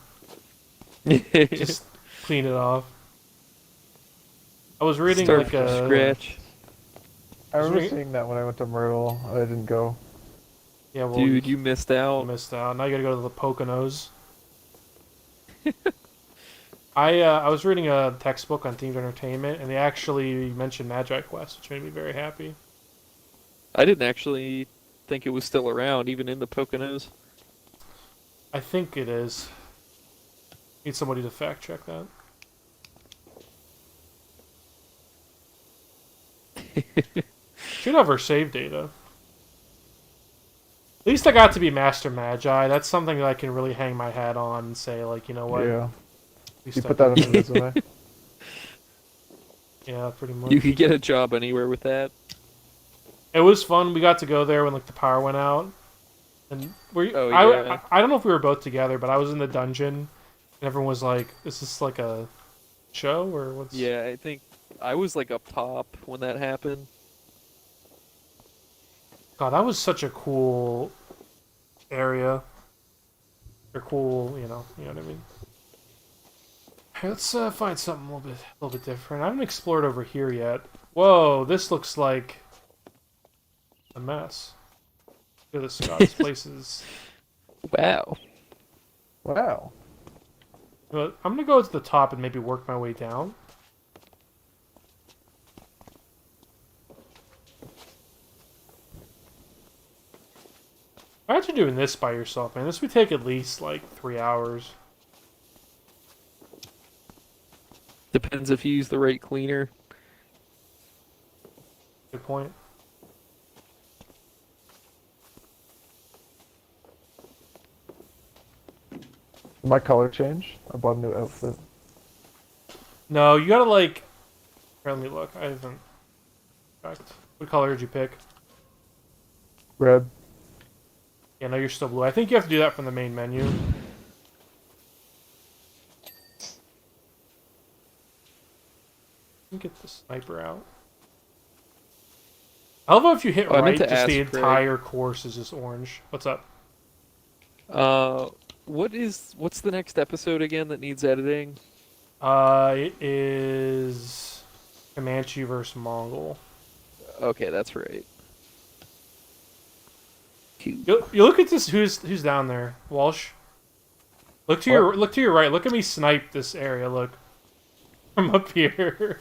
Just clean it off. I was reading Start like from a scratch. I remember Sweet. seeing that when I went to Myrtle. I didn't go. Yeah, well, Dude, you missed you out. missed out. Now you gotta go to the Poconos. I was reading a textbook on themed entertainment, and they actually mentioned Magi Quest, which made me very happy. I didn't actually think it was still around, even in the Poconos. I think it is. Need somebody to fact check that. Should have her save data. At least I got to be Master Magi. That's something that I can really hang my hat on and say, like, you know what? Yeah. At least You I put that on did- the resume. Yeah, pretty much. You could get a job anywhere with that. It was fun. We got to go there when like the power went out, and Oh, I, yeah. I don't know if we were both together, but I was in the dungeon, and everyone was like, "Is this like a show or what's?" Yeah, I think I was like up top when that happened. God, that was such a cool area. Or cool, you know what I mean. Hey, let's find something a little bit different. I haven't explored over here yet. Whoa, this looks like a mess. Look at this, God, this place is. Wow. Wow. But I'm gonna go to the top and maybe work my way down. Imagine doing this by yourself, man. This would take at least like 3 hours. Depends if you use the right cleaner. Good point. Did my color change? I bought a new outfit. No, you gotta like. Here, let me look. I haven't checked. What color did you pick? Red. Yeah, no, you're still blue. I think you have to do that from the main menu. Let me get the sniper out. I love how if you hit Oh, I meant right, to just the ask Craig. entire course is just orange. What's up? What's the next episode again that needs editing? It is Comanche versus Mongol. Okay, that's right. Cute. You look at this. Who's down there? Walsh. Look to your right. Look at me snipe this area. Look, from up here.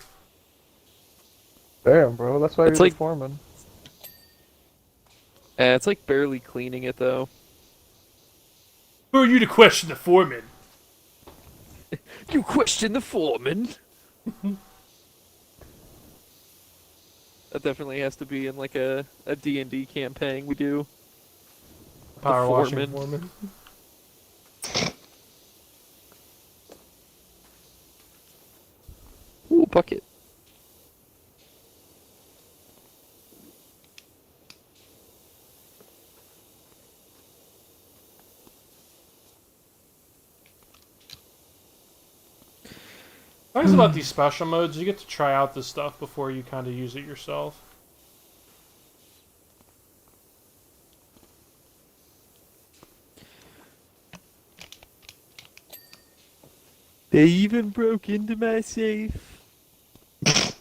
Damn, bro. That's why It's you're like- the foreman. It's like barely cleaning it though. Who are you to question the foreman? You question the foreman. That definitely has to be in like a D&D campaign we do. Power washing foreman. foreman. Ooh, bucket. Nice about these special modes, you get to try out this stuff before you kind of use it yourself. They even broke into my safe. I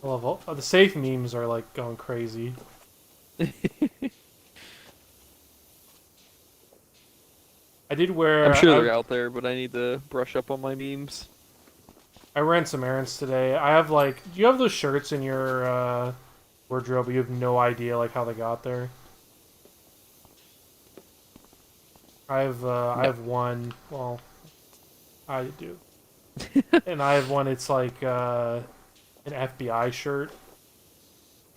love the safe memes are like going crazy. I did wear. I'm sure I, they're out there, but I need to brush up on my memes. I ran some errands today. I have like, do you have those shirts in your wardrobe? But you have no idea like how they got there. I have one. Well, I do, and I have one. It's like an FBI shirt,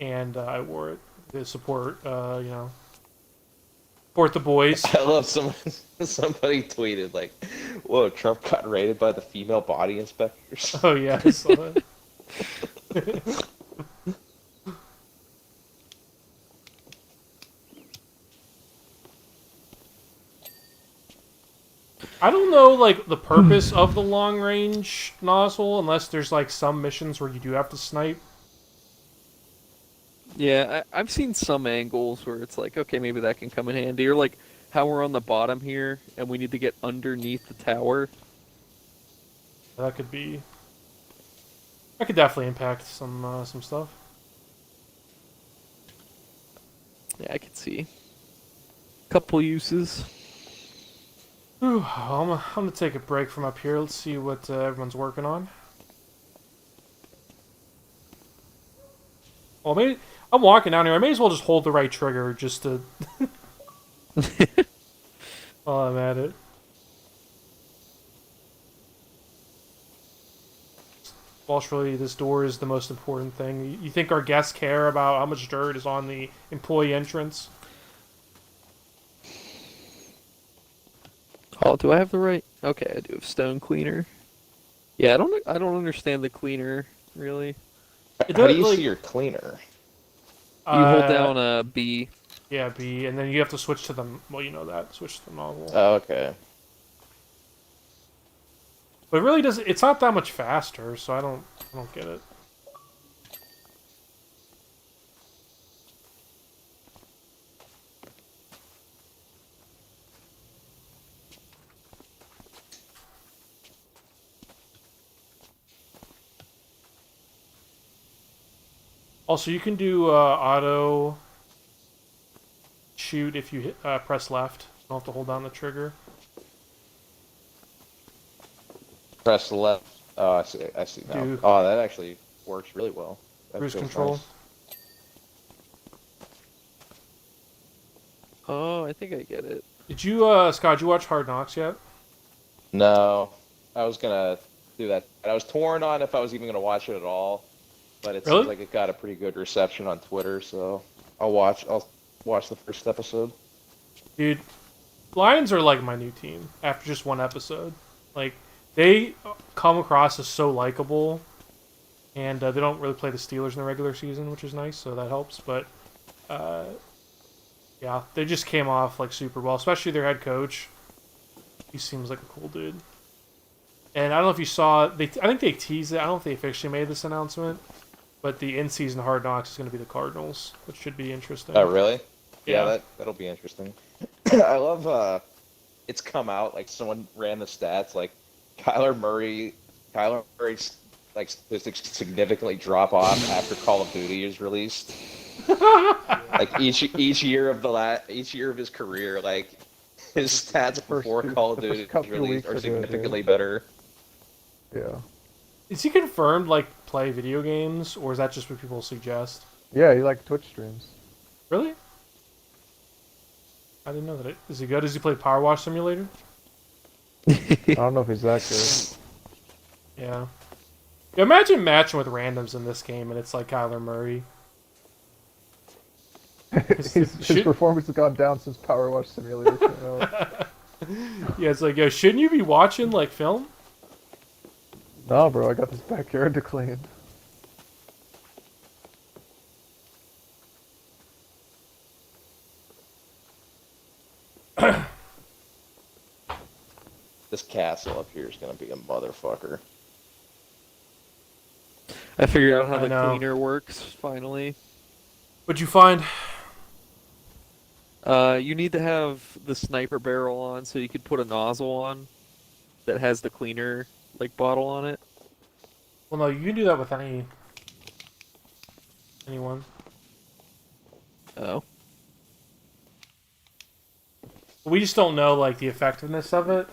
and I wore it to support. Support the boys. I love somebody tweeted like, "Whoa, Trump got raided by the female body inspectors." Oh yeah, I saw that. I don't know like the purpose of the long range nozzle unless there's like some missions where you do have to snipe. Yeah, I've seen some angles where it's like, okay, maybe that can come in handy. Or like how we're on the bottom here and we need to get underneath the tower. That could be. That could definitely impact some stuff. Yeah, I could see. Couple uses. Whew, I'm gonna take a break from up here. Let's see what everyone's working on. Well, maybe I'm walking down here. I may as well just hold the right trigger just to while I'm at it. Walsh, really, this door is the most important thing. You think our guests care about how much dirt is on the employee entrance? Oh, do I have the right? Okay, I do have stone cleaner. Yeah, I don't understand the cleaner really. It How do does, you like, see your cleaner? You hold down B. Yeah, B, and then you have to switch to the. Well, you know that. Switch to the novel. Oh, okay. But it really does. It's not that much faster, so I don't get it. Also, you can do auto shoot if you press left. You don't have to hold down the trigger. Press left. Oh, I see. I see now. Do- Oh, that actually works really well. That Cruise feels control. nice. Oh, I think I get it. Did you, Scott? Did you watch Hard Knocks yet? No, I was gonna do that. I was torn on if I was even gonna watch it at all, but it Really? seems like it got a pretty good reception on Twitter, so I'll watch. I'll watch the first episode. Dude, Lions are like my new team after just one episode. Like, they come across as so likable, and they don't really play the Steelers in the regular season, which is nice, so that helps. But, yeah, they just came off like super well, especially their head coach. He seems like a cool dude. And I don't know if you saw, I think they teased it. I don't know if they officially made this announcement, but the in-season Hard Knocks is going to be the Cardinals, which should be interesting. Oh, really? Yeah. Yeah, that'll be interesting. I love. It's come out like someone ran the stats like Kyler Murray's like statistics significantly drop off after Call of Duty is released. Like each year of his career, like his stats before Call of the first Duty couple is released weeks are are good, yeah. significantly better. Yeah. Is he confirmed, like, play video games, or is that just what people suggest? Yeah, you like Twitch streams. Really? I didn't know that. Is he good? Does he play Power Wash Simulator? I don't know if he's that good. Yeah. Yeah, imagine matching with randoms in this game, and it's like Kyler Murray. his Should- performance has gone down since Power Wash Simulator came out. Yeah, it's like, yo, shouldn't you be watching, like, film? Nah, bro, I got this backyard to clean. This castle up here is gonna be a motherfucker. I figured out how I the know. cleaner works finally. What'd you find? You need to have the sniper barrel on so you could put a nozzle on that has the cleaner like bottle on it. Well, no, you can do that with anyone. Oh. We just don't know, like, the effectiveness of it.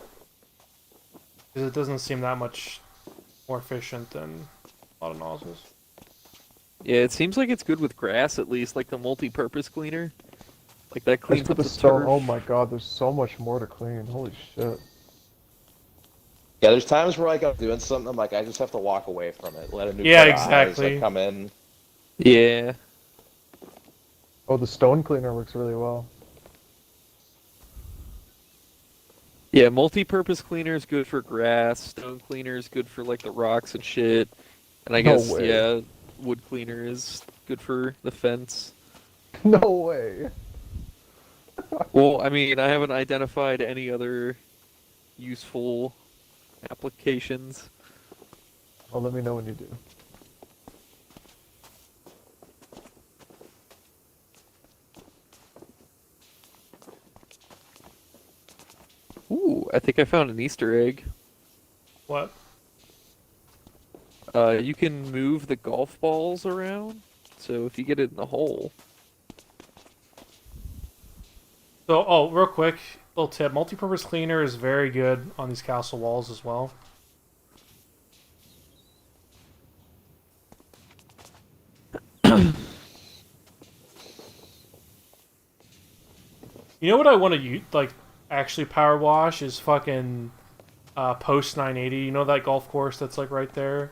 Because it doesn't seem that much more efficient than a lot of nozzles. Yeah, it seems like it's good with grass at least, like the multi-purpose cleaner. Like that I just cleans put up the the stone. turf. Oh my god, there's so much more to clean. Holy shit. Yeah, there's times where like I'm doing something, I'm like I just have to walk away from it, let a new Yeah, pair of eyes, exactly. like, come in. Yeah. Oh, the stone cleaner works really well. Yeah, multi-purpose cleaner is good for grass. Stone cleaner is good for like the rocks and shit. And I No guess way. yeah, wood cleaner is good for the fence. No way. Well, I mean, I haven't identified any other useful applications. Well, let me know when you do. Ooh, I think I found an Easter egg. What? You can move the golf balls around. So if you get it in the hole. So, oh, real quick, little tip: multi-purpose cleaner is very good on these castle walls as well. You know what I want to use, like, actually power wash is fucking post 980. You know that golf course that's like right there,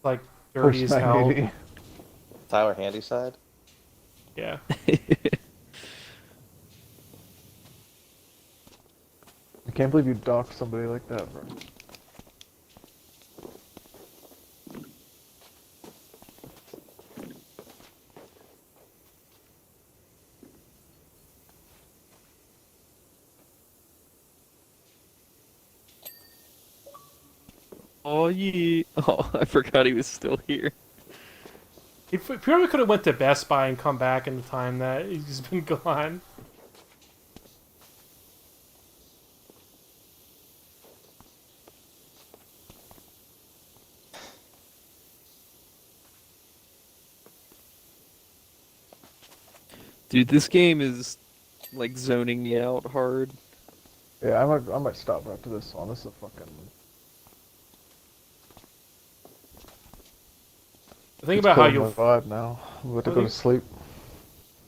like dirty Post as hell. 980. Tyler Handyside. Yeah. I can't believe you doxed somebody like that, bro. Oh yeah. Oh, I forgot he was still here. He probably could have went to Best Buy and come back in the time that he's been gone. Dude, this game is like zoning me out hard. Yeah, I might stop after this one. This is a fucking. Think it's about how killing you'll my vibe now. I'm about to go to sleep.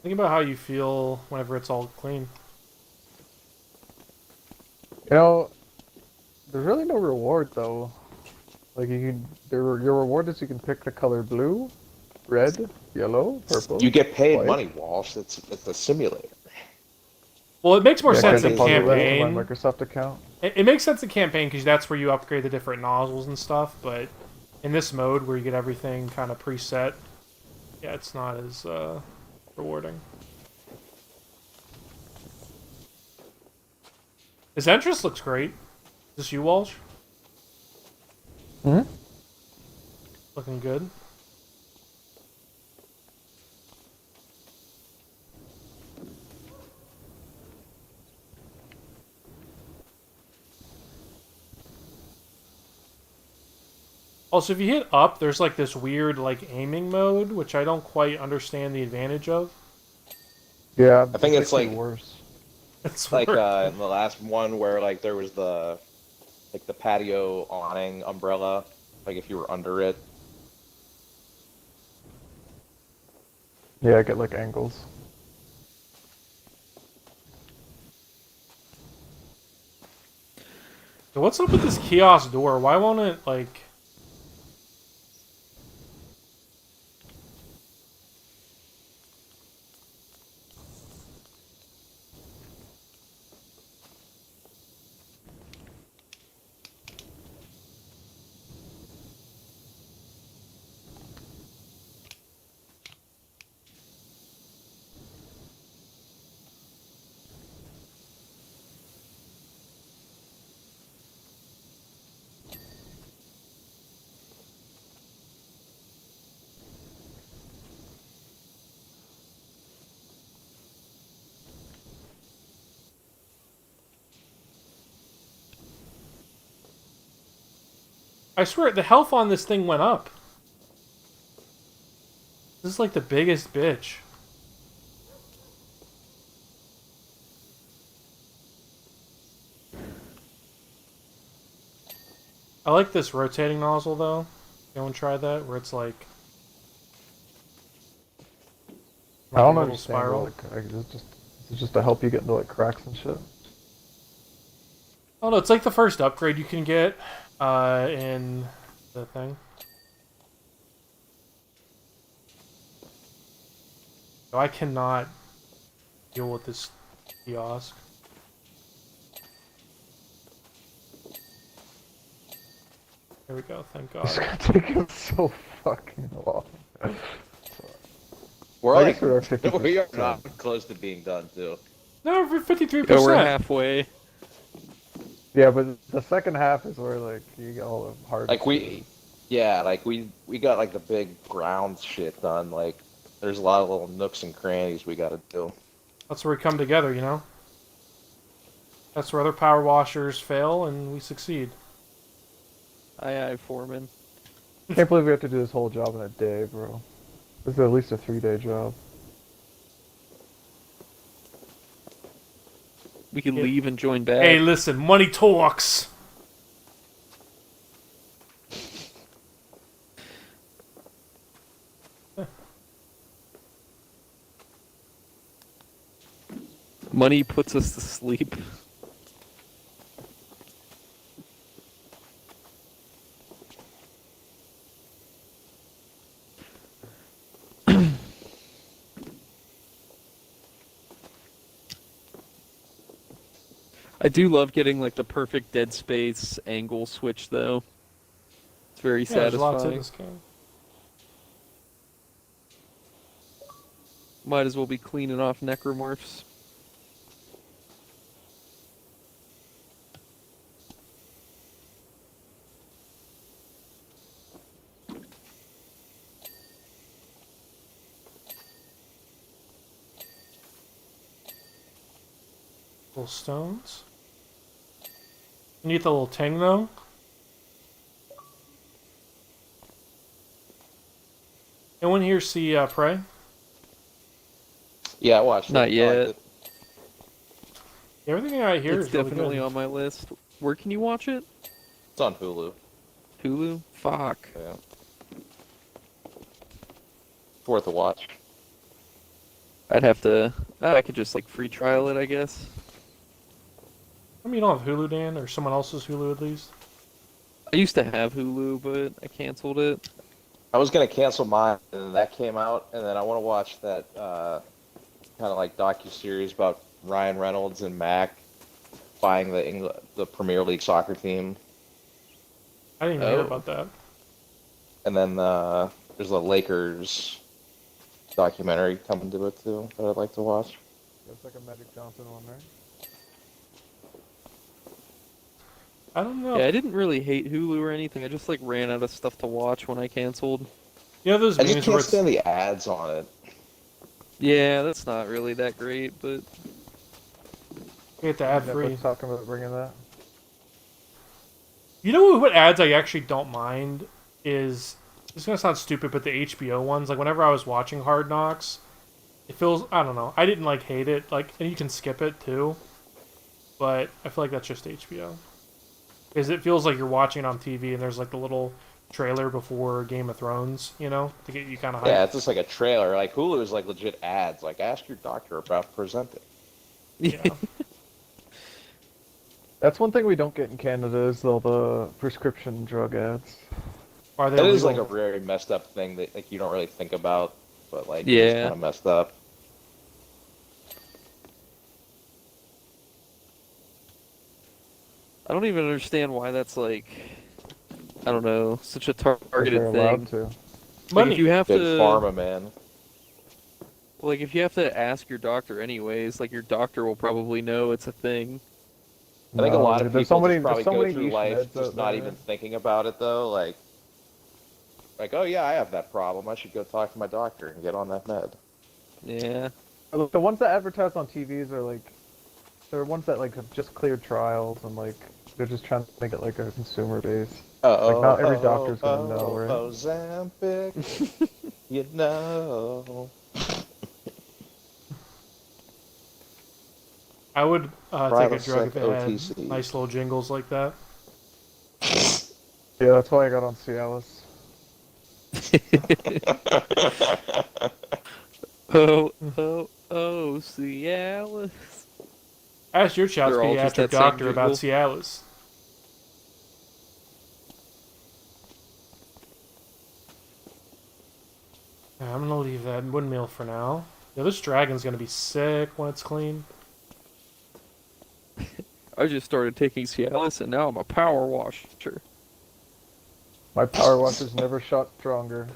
think about how you feel whenever it's all clean. You know, there's really no reward though. Like you can, your reward is you can pick the color blue, red, yellow, purple. You get paid white. money, Walsh. It's a simulator. Well, it makes more Yeah, sense can I in deposit that into campaign. my Microsoft account. It makes sense in campaign because that's where you upgrade the different nozzles and stuff. But in this mode where you get everything kind of preset, yeah, it's not as rewarding. His entrance looks great. Is this you, Walsh? Hmm. Looking good. Also, if you hit up, there's like this weird like aiming mode, which I don't quite understand the advantage of. Yeah, I think it's actually like- worse. It's Like weird. in the last one where like there was the patio awning umbrella. Like if you were under it. Yeah, I get like angles. So what's up with this kiosk door? Why won't it like? I swear, the health on this thing went up. This is like the biggest bitch. I like this rotating nozzle though. You want to try that? Where it's like I don't a little understand. spiral. Like, it's just to help you get into like cracks and shit. Oh no, it's like the first upgrade you can get in the thing. So I cannot deal with this kiosk. There we go, thank It's God. gonna take him so fucking long. We're I like guess we're at 50%. we are not close to being done too. No, we're 53%. Yeah, we're halfway. Yeah, but the second half is where like you get all the hard. Like we got like the big ground shit done. Like there's a lot of little nooks and crannies we gotta do. That's where we come together, you know? That's where other power washers fail and we succeed. Aye, Foreman. Can't believe we have to do this whole job in a day, bro. This is at least a 3-day job. We can Yeah. leave and join back. Hey, listen, money talks. Money puts us to sleep. I do love getting like the perfect Dead Space angle switch though. It's very Yeah, there's a lot to satisfying. this game. Might as well be cleaning off necromorphs. Little stones. You need the little ting though. Anyone here see Prey? Yeah, I watched it. Not I liked yet. it. Everything I hear It's is really definitely good. on my list. Where can you watch it? It's on Hulu. Hulu? Fuck. Yeah. It's worth a watch. I'd have to. I could just like free trial it, I guess. I mean, you don't have Hulu, Dan, or someone else's Hulu at least. I used to have Hulu, but I canceled it. I was gonna cancel mine, and then that came out, and then I want to watch that kind of like docu-series about Ryan Reynolds and Mac buying the Premier League soccer team, I didn't even hear Oh. about that. and then there's a Lakers documentary coming to it too that I'd like to watch. It's like a Magic Johnson one, right? I don't know. Yeah, I didn't really hate Hulu or anything. I just like ran out of stuff to watch when I canceled. You know those I memes just where can't it's stand the ads on it. Yeah, that's not really that great, but you get the ad free. Netflix talking about bringing that. You know what ads I actually don't mind is, it's gonna sound stupid, but the HBO ones. Like whenever I was watching Hard Knocks, it feels, I don't know. I didn't like hate it. Like, and you can skip it too, but I feel like that's just HBO. Because it feels like you're watching it on TV and there's like the little trailer before Game of Thrones, you know, to get you kind of hyped. Yeah, it's just like a trailer. Like Hulu is like legit ads. Like ask your doctor about presenting. Yeah. That's one thing we don't get in Canada is all the prescription drug ads. Are they That is like illegal? a very messed up thing that like you don't really think about, but like Yeah. it's kind of messed up. I don't even understand why that's like, I don't know, such a If targeted they're thing. allowed to. Like Money. if you have Big to, pharma, man. like if you have to ask your doctor anyways, like your doctor will probably know it's a thing. I think a No, lot of there's people so many, just probably there's so go many through niche life meds just out not there. even thinking about it though. Like, oh yeah, I have that problem. I should go talk to my doctor and get on that med. Yeah. The ones that advertise on TVs are like, they're ones that like have just cleared trials and like they're just trying to make it like a consumer base. Like, not every doctor's gonna know, right? Ozempic, you know. I would take a Private drug if it had OTC. nice little jingles like that. Yeah, that's why I got on Cialis. Oh, Cialis. Ask your child's They're all just pediatric that same doctor about jingle. Cialis. Yeah, I'm gonna leave that windmill for now. Yeah, this dragon's gonna be sick when it's clean. I just started taking Cialis and now I'm a power washer. My power washer's never shot stronger.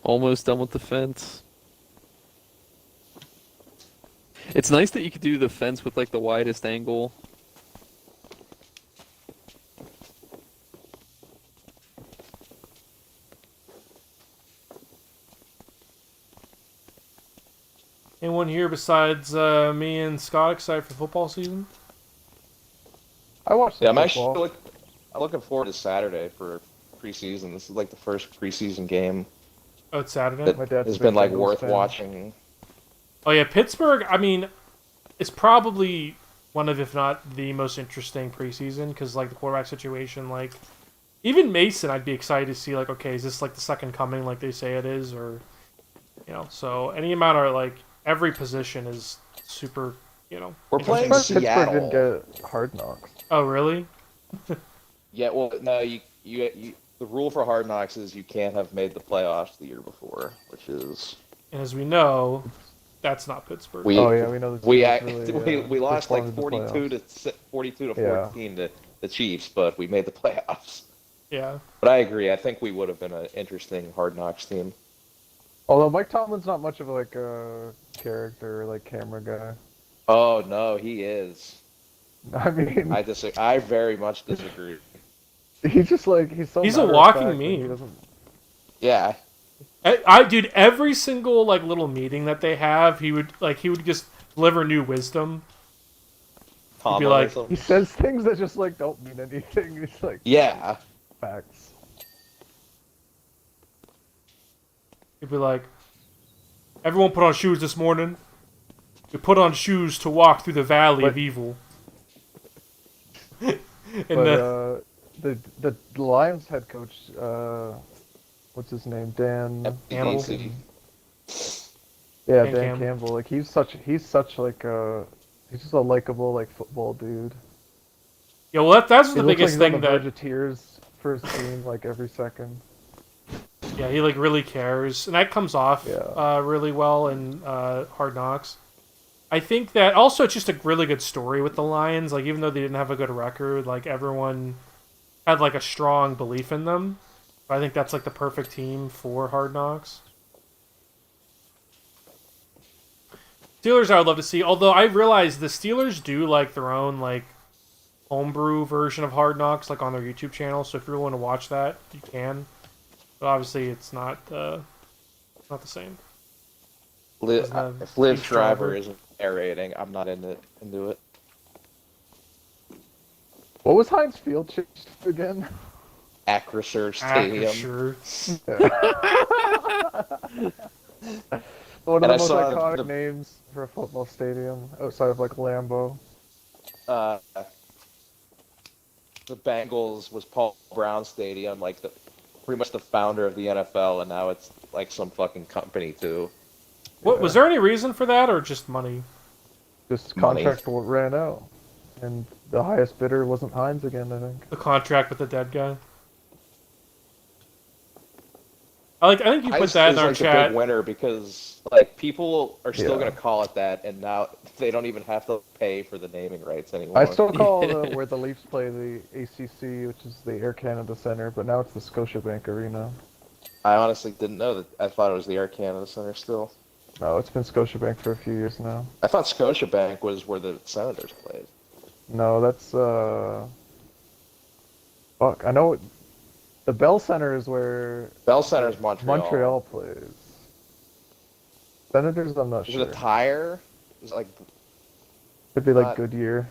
Almost done with the fence. It's nice that you could do the fence with like the widest angle. Anyone here besides me and Scott excited for football season? I watched Yeah, some I'm football. I'm looking forward to Saturday for preseason. This is like the first preseason game Oh, it's Saturday. that My dad's has a been big like Bengals worth fan. watching. Oh yeah, Pittsburgh. I mean, it's probably one of, if not the most interesting preseason because like the quarterback situation, like even Mason, I'd be excited to see like, okay, is this like the second coming like they say it is, or so any amount of like every position is super, We're I'm playing surprised Pittsburgh didn't Seattle. get Hard Knocks. Oh really? Yeah, well, no, you. The rule for Hard Knocks is you can't have made the playoffs the year before, which is And as we know, that's not Pittsburgh. we Oh yeah, we know the we Steelers act, really, we lost like performed in the 42 playoffs. to 42 to Yeah. 14 to the Chiefs, but we made the playoffs. Yeah. But I agree. I think we would have been an interesting Hard Knocks team. Although Mike Tomlin's not much of like a character, like camera guy. Oh no, he is. I mean, I disagree. I very much disagree. he's just like he's so. He's a matter of walking fact, like, he meme. doesn't. Yeah, Dude, every single like little meeting that they have, he would just deliver new wisdom. Tom be like- He says things that just like don't mean anything. He's like Yeah, facts. He'd be like, "Everyone put on shoes this morning. We put on shoes to walk through the valley of But- evil." and But the Lions head coach, what's his name? Dan. Campbell. FDC. Yeah, Dan Dan Campbell. Campbell. Like he's such like a he's just a likable like football dude. yeah, well, that's He the looks biggest like he's thing on the that verge of tears for his team like every second. yeah he like really cares, and that comes off Yeah. really well in Hard Knocks. I think that also it's just a really good story with the Lions. Like even though they didn't have a good record, like everyone had like a strong belief in them. I think that's like the perfect team for Hard Knocks. Steelers I would love to see, although I realize the Steelers do like their own like homebrew version of Hard Knocks like on their YouTube channel, so if you want to watch that, you can. But obviously it's not the same. Doesn't have If Liv Steve Driver Driver. isn't narrating, I'm not into it. What was Heinz Field changed to again? Acrisure Stadium. Sure. One of And the I most saw iconic the- names for a football stadium outside of like Lambeau. The Bengals was Paul Brown Stadium, like pretty much the founder of the NFL, and now it's like some fucking company too. What was there any reason for that, or just money? Just Money. contract ran out, and the highest bidder wasn't Heinz again. I think. The contract with the dead guy. I think you put Ice that is in our like the chat. big winner because like people are still Yeah. gonna call it that, and now they don't even have to pay for the naming rights anymore. I still call where the Leafs play the ACC, which is the Air Canada Center, but now it's the Scotiabank Arena. I honestly didn't know that. I thought it was the Air Canada Center still. No, it's been Scotiabank for a few years now. I thought Scotiabank was where the Senators played. No, that's fuck. I know. The Bell Center is where Bell Center's Montreal. Montreal plays. Senators, I'm not Is sure. it a tire? Is it like Could be like not- Goodyear.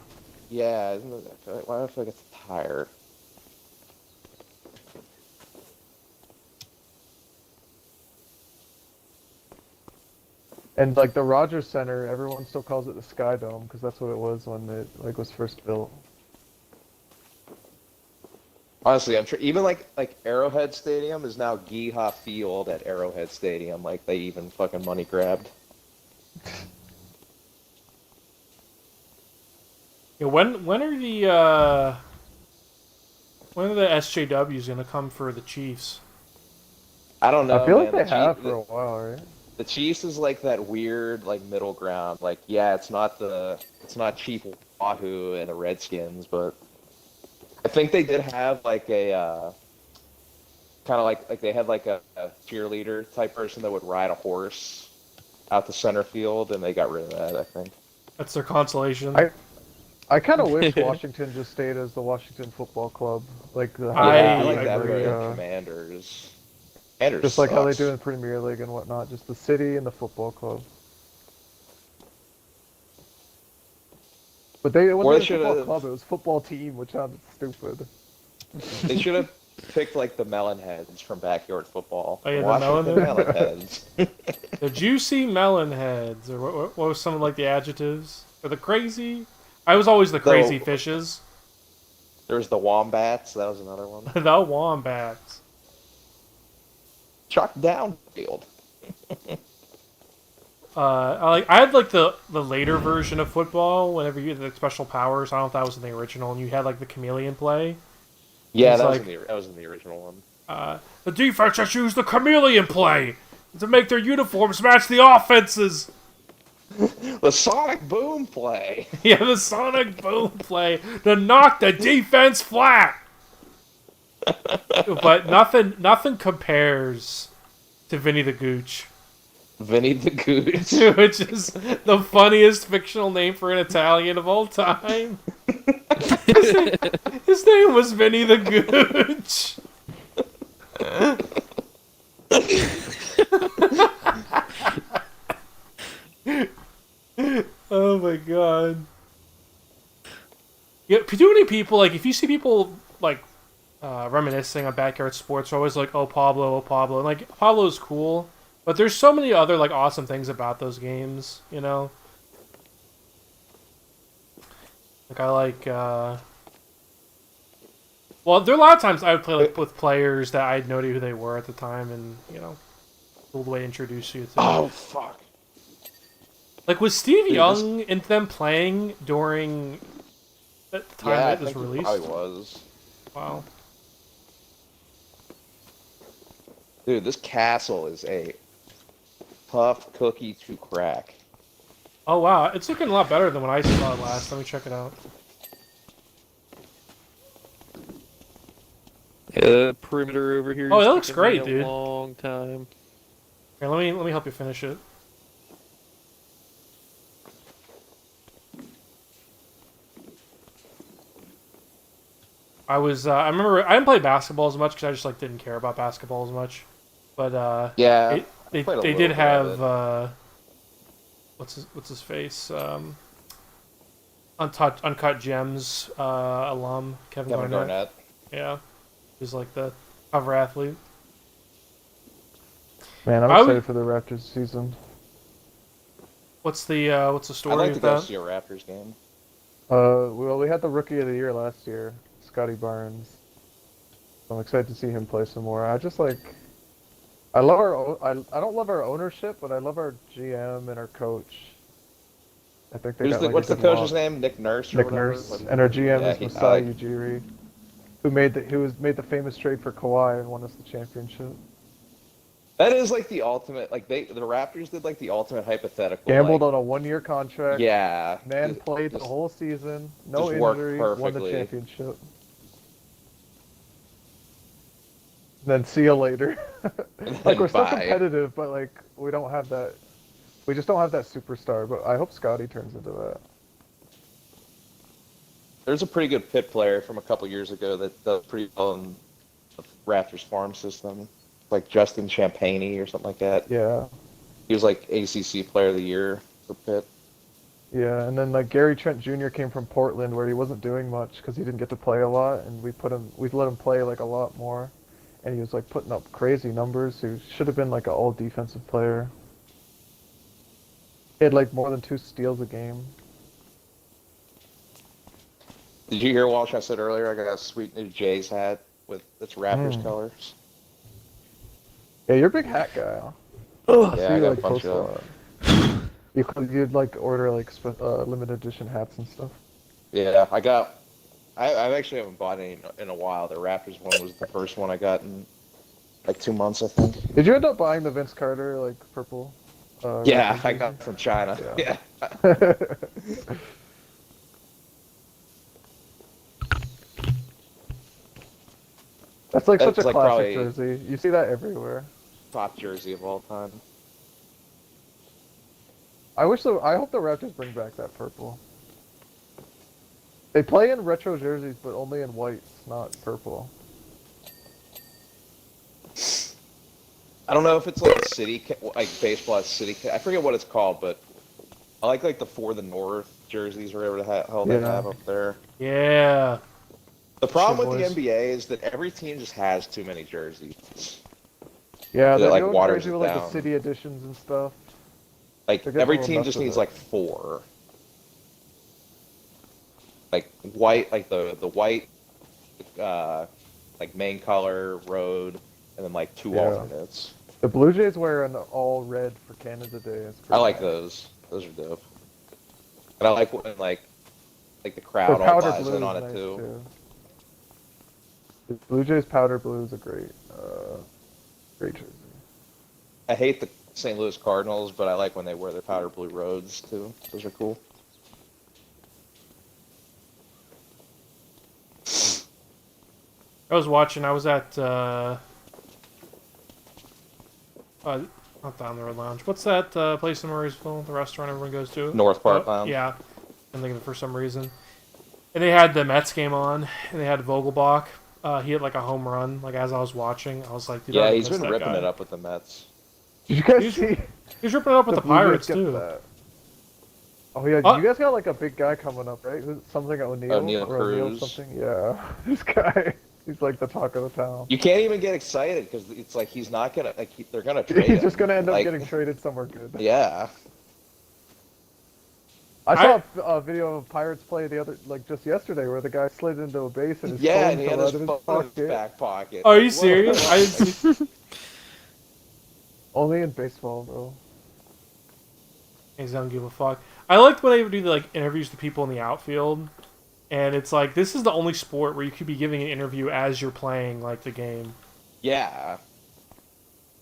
yeah? Isn't it? Why do I feel like it's a tire? And like the Rogers Center, everyone still calls it the Sky Dome because that's what it was when it like was first built. Honestly, I'm sure even like Arrowhead Stadium is now Geehaw Field at Arrowhead Stadium. Like they even fucking money grabbed. Yeah, when are the SJWs gonna come for the Chiefs? I don't know. I feel like man. they The have Chief- for a while, right? The Chiefs is like that weird like middle ground. Like yeah, it's not cheap Wahoo and the Redskins, but I think they did have like a kind of like they had like a cheerleader type person that would ride a horse out to center field, and they got rid of that. I think. That's their consolation. I kind of wish Washington just stayed as the Washington Football Club, like the I- Yeah, I like that every, better than Commanders. Commanders just like how they sucks. do in Premier League and whatnot, just the city and the football club. But it Or wasn't they a football should've- club; it was football team, which sounded stupid. They should have picked like the melon heads from Backyard Football. Oh, yeah, the Washington melon melon heads. The juicy melon heads, or what was some of like the adjectives? Or the crazy? I was always the crazy fishes. There was the wombats. That was another one. The wombats. Chuck Downfield. I had like the later version of football. Whenever you had the special powers, I don't know if that was in the original, and you had like the chameleon play. Yeah, It's that, like- that was in the original one. The defense just used the chameleon play to make their uniforms match the offenses. The Sonic Boom play. Yeah, the sonic boom play to knock the defense flat. But nothing compares to Vinny the Gooch, Vinny the Gooch. which is the funniest fictional name for an Italian of all time. His name was Vinny the Gooch. Oh my god. Yeah, too many people, like, if you see people, like, reminiscing on backyard sports, are always like, oh Pablo. And, like, Pablo's cool, but there's so many other, like, awesome things about those games, you know? Like, I like, well, there are a lot of times I would play, like, with players that I had no idea who they were at the time, and, you know, cool way to introduce you to Oh fuck. Like, was Steve Dude, Young and them playing during the time Yeah, I that it was think it released? probably was. Wow. Dude, this castle is a tough cookie to crack. Oh, wow. It's looking a lot better than when I saw it last. Let me check it out. Yeah, the perimeter over here. Oh, is that looks taking great, me dude. a long time. Here, let me help you finish it. I remember, I didn't play basketball as much because I just, like, didn't care about basketball as much. But, Yeah. they played a did little bit of have, it. what's his face? Uncut Gems alum, Kevin Kevin Garnett. Garnett. Yeah. He's like the cover athlete. Man, I'm I would- excited for the Raptors season. What's the I'd story like to with go that? see a Raptors game. Well, we had the Rookie of the Year last year, Scotty Barnes. I'm excited to see him play some more. I just like, I love I don't love our ownership, but I love our GM and our coach. I think they got like What's a the good coach's lock. name? Nick Nurse or Nick whatever? Nurse, Like- and our GM Yeah, is I Masai like- Ujiri, who made the famous trade for Kawhi and won us the championship. That is like the ultimate. Like the Raptors did like the ultimate hypothetical. Gambled like, on a 1-year contract. Yeah. Man Just- played the just- whole season, no just worked injury, won the perfectly. championship. Then see you later. Like we're still Bye. competitive, but like we don't have that. We just don't have that superstar. But I hope Scotty turns into that. There's a pretty good pit player from a couple years ago that does pretty well in the Raptors farm system, like Justin Champagny or something like that. Yeah, He was like ACC Player of the Year for Pitt. yeah. And then like Gary Trent Jr. came from Portland, where he wasn't doing much because he didn't get to play a lot, and we let him play like a lot more, and he was like putting up crazy numbers. He should have been like an all defensive player. He had like more than 2 steals a game. Did you hear Walsh? I said earlier I got a sweet new Jays hat with its Raptors colors. Yeah, you're a big hat guy. Huh? Yeah, So I you got a like bunch post a of. lot. You'd like order like limited edition hats and stuff. Yeah, I actually haven't bought any in a while. The Raptors one was the first one I got in like 2 months, I think. Did you end up buying the Vince Carter like purple? Yeah, Raptors I jersey? got it from China. Yeah. Yeah. That's like such That's a like classic probably- jersey. You see that everywhere. Top jersey of all time. I hope the Raptors bring back that purple. They play in retro jerseys, but only in whites, not purple. I don't know if it's like a like baseball has city. I forget what it's called, but I like the For the North jerseys or whatever the hell they Yeah. have up there. Yeah. The problem Shit, with boys. the NBA is that every team just has too many jerseys. Yeah, That, they're like, going waters crazy it with like the down. city editions and stuff. Like They're getting a every little team nuts just with needs it. like 4. Like white, like the white, like main color, road, and then like 2 Yeah. alternates. The Blue Jays wear an all red for Canada Day. It's I pretty like nice. those. Those are dope. And I like when like the The crowd all powder buys blue in is on it nice too. The Blue Jays powder blue is a great jersey. I hate the St. Louis Cardinals, but I like when they wear their powder blue roads too. Those are cool. I was watching. I was at not Down the Road Lounge. What's that place in Murraysville? The restaurant everyone goes to? North Park Lounge. Yeah, I'm thinking for some reason. And they had the Mets game on, and they had Vogelbach. He hit like a home run. Like as I was watching, I was like, dude, I Yeah, really he's miss been that ripping guy. it up with the Mets. Did you guys He's- see He's ripping it up with the, Blue Jays Pirates get too. that? Oh yeah, you guys got like a big guy coming up, right? Who's something O'Neill O'Neill or O'Neill Cruz. something? Yeah, this guy. He's like the talk of the town. You can't even get excited because it's like he's not gonna like they're gonna trade He's him. just gonna end up Like, getting traded somewhere good. Yeah. I saw a video of Pirates play just yesterday where the guy slid into a base and his Yeah, phone and he fell had out his of phone his in his pocket. back pocket. Oh, are you Like, what? serious? I didn't see. Only in baseball, bro. He don't give a fuck. I liked when they would do like interviews with people in the outfield, and it's like this is the only sport where you could be giving an interview as you're playing like the game. Yeah.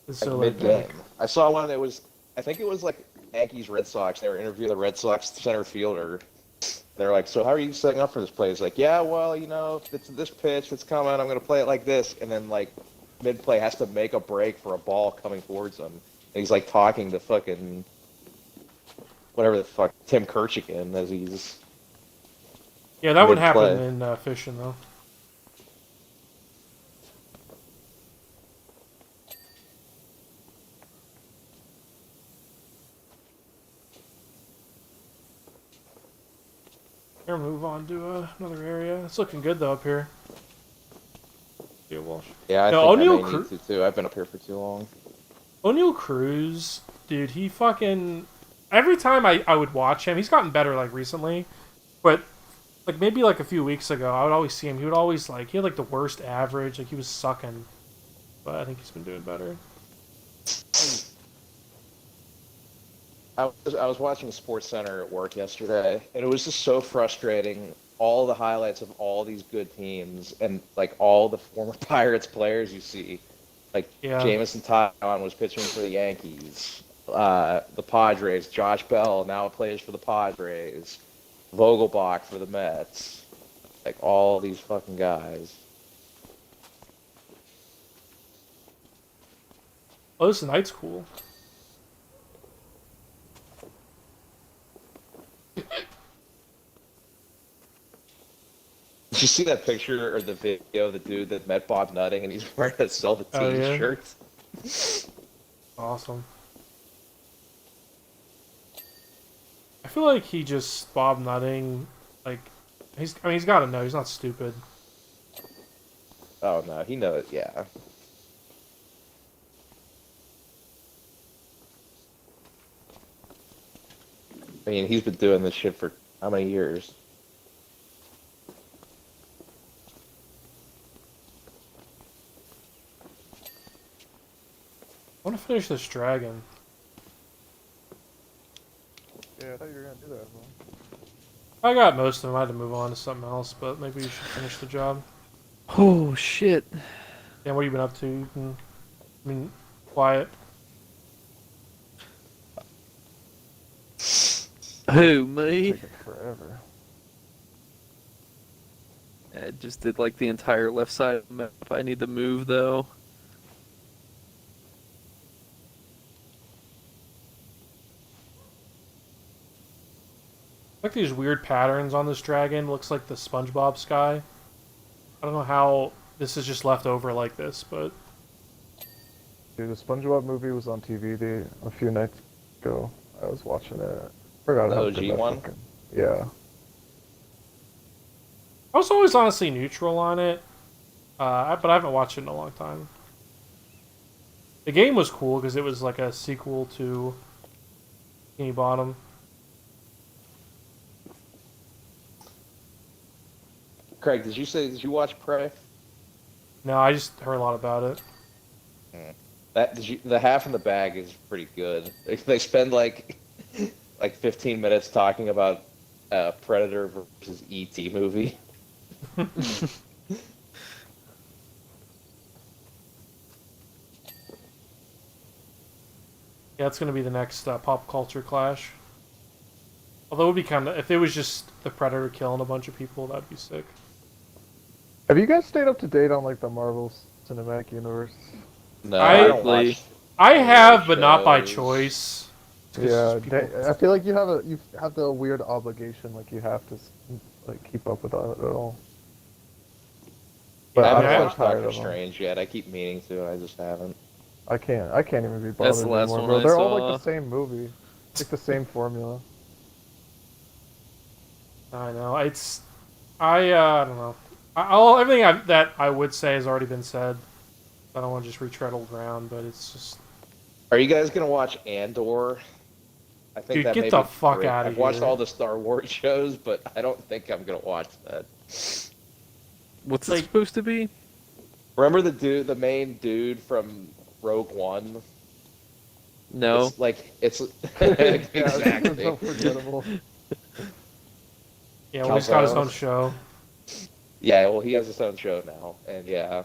It's Like so mid like game. I saw one that was I think it was like Yankees Red Sox. They were interviewing the Red Sox center fielder. They're like, so how are you setting up for this play? He's like, yeah, well, you know, if it's this pitch that's coming, I'm gonna play it like this, and then like mid play has to make a break for a ball coming towards him. And he's like talking to fucking whatever the fuck Tim Kurchigan as he's yeah, that would mid-play. happen in fishing though. Here, move on to another area. It's looking good though up here. Yeah, Walsh. yeah. I No, think O'Neal I may Cru- need to too. I've been up here for too long. O'Neill Cruz, dude, he fucking every time I would watch him, he's gotten better like recently, but like maybe like a few weeks ago, I would always see him. He would always like he had like the worst average, like he was sucking. But I think he's been doing better. I was watching Sports Center at work yesterday, and it was just so frustrating. All the highlights of all these good teams, and like all the former Pirates players you see, like Yeah. Jameson Taillon was pitching for the Yankees, the Padres. Josh Bell now plays for the Padres. Vogelbach for the Mets. Like all these fucking guys. Oh, this night's cool. Did you see that picture or the video of the dude that met Bob Nutting and he's wearing a Sell the Oh, Team yeah? shirt? Awesome. I feel like he just Bob Nutting, like he's got to know he's not stupid. Oh no, he knows. Yeah. I mean, he's been doing this shit for how many years? I want to finish this dragon. Yeah, I thought you were gonna do that, bro. I got most of them. I had to move on to something else, but maybe you should finish the job. Oh shit. Dan, what have you been up to? I mean, quiet. Who, me? Taking forever. I just did like the entire left side of the map. I need to move though. Like these weird patterns on this dragon. Looks like the SpongeBob sky. I don't know how this is just left over like this, but Dude, the SpongeBob movie was on TV a few nights ago. I was watching it. Forgot The how OG good that one? fucking- Yeah. I was always honestly neutral on it, but I haven't watched it in a long time. The game was cool because it was like a sequel to Bikini Bottom. Craig, did you watch Prey? No, I just heard a lot about it. The half in the bag is pretty good. They spend like 15 minutes talking about Predator versus E.T. movie. Yeah, it's gonna be the next pop culture clash. Although it would be kind of if it was just the Predator killing a bunch of people, that'd be sick. Have you guys stayed up to date on like the Marvel Cinematic Universe? No, I- I don't watch. I have, but not by shows. choice. It's Yeah, just people- I feel like you have the weird obligation, like you have to like keep up with it all. But I I'm haven't so watched tired Doctor of them. Strange yet. I keep meaning to, and I just haven't. I can't even be bothered That's the last anymore, one bro. I They're all saw. like the same movie, like the same formula. I know I don't know. Everything that I would say has already been said. I don't want to just retread old ground, but it's just Are you guys gonna watch Andor? I think Dude, that get may the be fuck great. outta I've watched here. all the Star Wars shows, but I don't think I'm gonna watch that. What's it Like- supposed to be? Remember the main dude from Rogue One? No. It's like it's Yeah, it's exactly. so forgettable. yeah. Well, he's got his own Calzones. show. Yeah, well, he has his own show now, and yeah,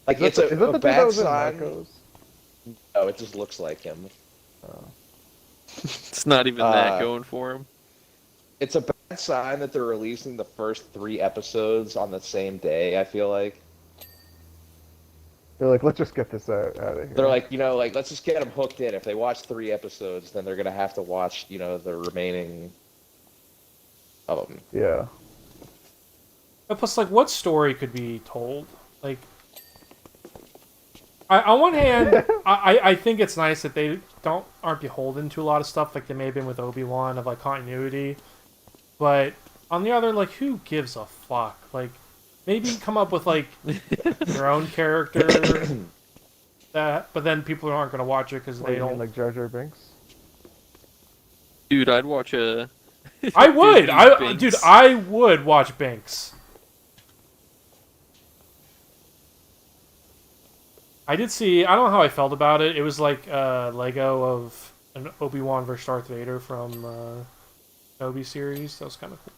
like Is it's that the dude that bad was in sign. Narcos? Oh, it just looks like him. It's not even that Uh, going for him. It's a bad sign that they're releasing the first 3 episodes on the same day. I feel like They're like, let's just get this out of here. they're like, like let's just get them hooked in. If they watch 3 episodes, then they're gonna have to watch, the remaining of them. yeah. And plus, like, what story could be told? Like, on one hand, I think it's nice that they aren't beholden to a lot of stuff like they may have been with Obi-Wan of like continuity. But on the other, like, who gives a fuck? Like, maybe come up with like your own character but then people aren't gonna watch it because What, they you mean, don't. like Jar Jar Binks. Dude, I'd watch a. I would, Disney dude, Binks. I would watch Binks. I did see. I don't know how I felt about it. It was like Lego of an Obi-Wan versus Darth Vader from Kenobi series. That was kind of cool.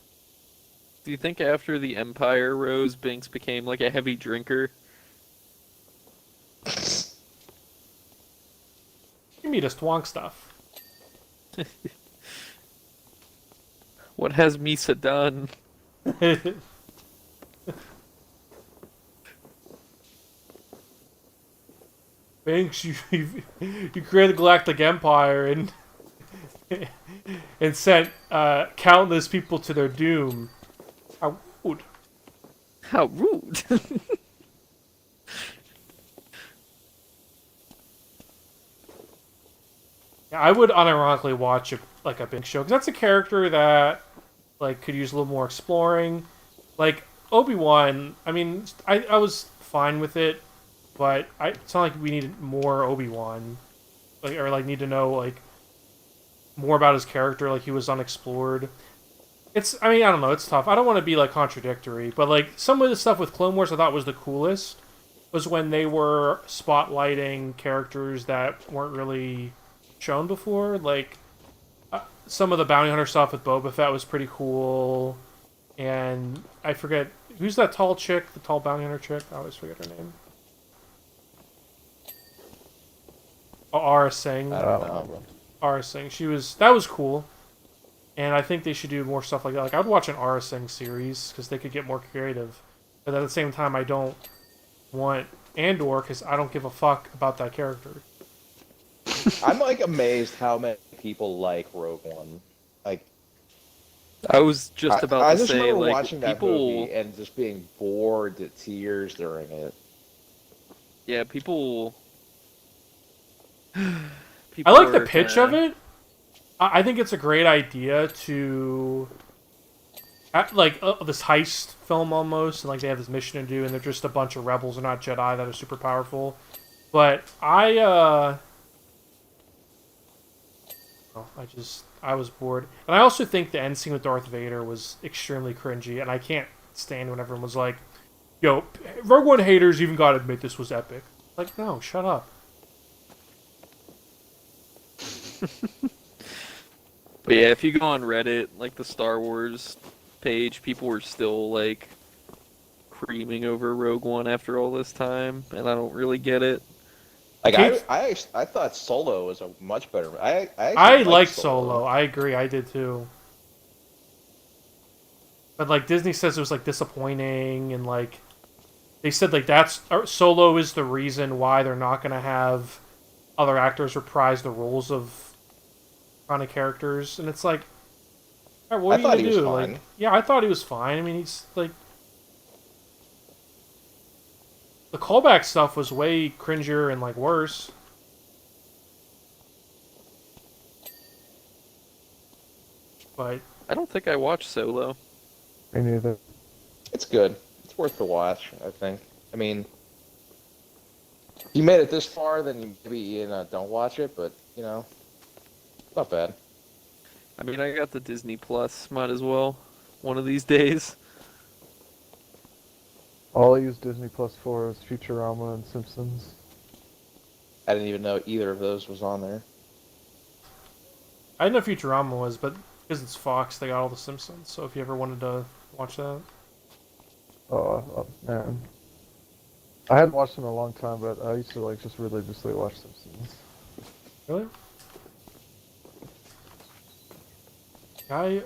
Do you think after the Empire rose, Binks became like a heavy drinker? Give me just Twonk stuff. What has Misa done? Binks, you created the Galactic Empire and and sent countless people to their doom. How rude. How rude! Yeah, I would unironically watch a Binks show because that's a character that like could use a little more exploring. Like Obi-Wan, I mean, I was fine with it, but it's not like we needed more Obi-Wan, like or like need to know like more about his character. Like he was unexplored. I mean, I don't know. It's tough. I don't want to be like contradictory, but like some of the stuff with Clone Wars I thought was the coolest was when they were spotlighting characters that weren't really shown before. Like some of the bounty hunter stuff with Boba Fett was pretty cool, and I forget who's that tall chick, the tall bounty hunter chick. I always forget her name. Oh, Ara Singh. I don't know. Ara Singh. That was cool, and I think they should do more stuff like that. Like I'd watch an Ara Singh series because they could get more creative, but at the same time, I don't want Andor because I don't give a fuck about that character. I'm like amazed how many people like Rogue One. Like I was just about I to just say, remember like, watching that people. movie and just being bored to tears during it. Yeah, people. I people like the are pitch kinda- of it. I think it's a great idea to this heist film almost, and like they have this mission to do, and they're just a bunch of rebels, they're not Jedi that are super powerful. But I was bored, and I also think the end scene with Darth Vader was extremely cringy, and I can't stand when everyone was like, "Yo, Rogue One haters even gotta admit this was epic." Like, no, shut up. But yeah, if you go on Reddit, like the Star Wars page, people were still like creaming over Rogue One after all this time, and I don't really get it. Like Kate- I thought Solo was a much better. I I like Solo. I agree. I did too. But like Disney says it was like disappointing, and like they said like Solo is the reason why they're not gonna have other actors reprise the roles of iconic characters, and it's like, all right, what I are you thought gonna he was do? fine. Like, yeah, I thought he was fine. I mean, he's like, the callback stuff was way cringier and like worse. But I don't think I watched Solo. Me neither. It's good. It's worth the watch. I think. I mean, you made it this far, then you maybe don't watch it, but not bad. I mean, I got the Disney Plus. Might as well. One of these days. All I use Disney Plus for is Futurama and Simpsons. I didn't even know either of those was on there. I didn't know Futurama was, but because it's Fox, they got all the Simpsons. So if you ever wanted to watch that, Oh, man. I hadn't watched them in a long time, but I used to like just religiously watch Simpsons. really, I'm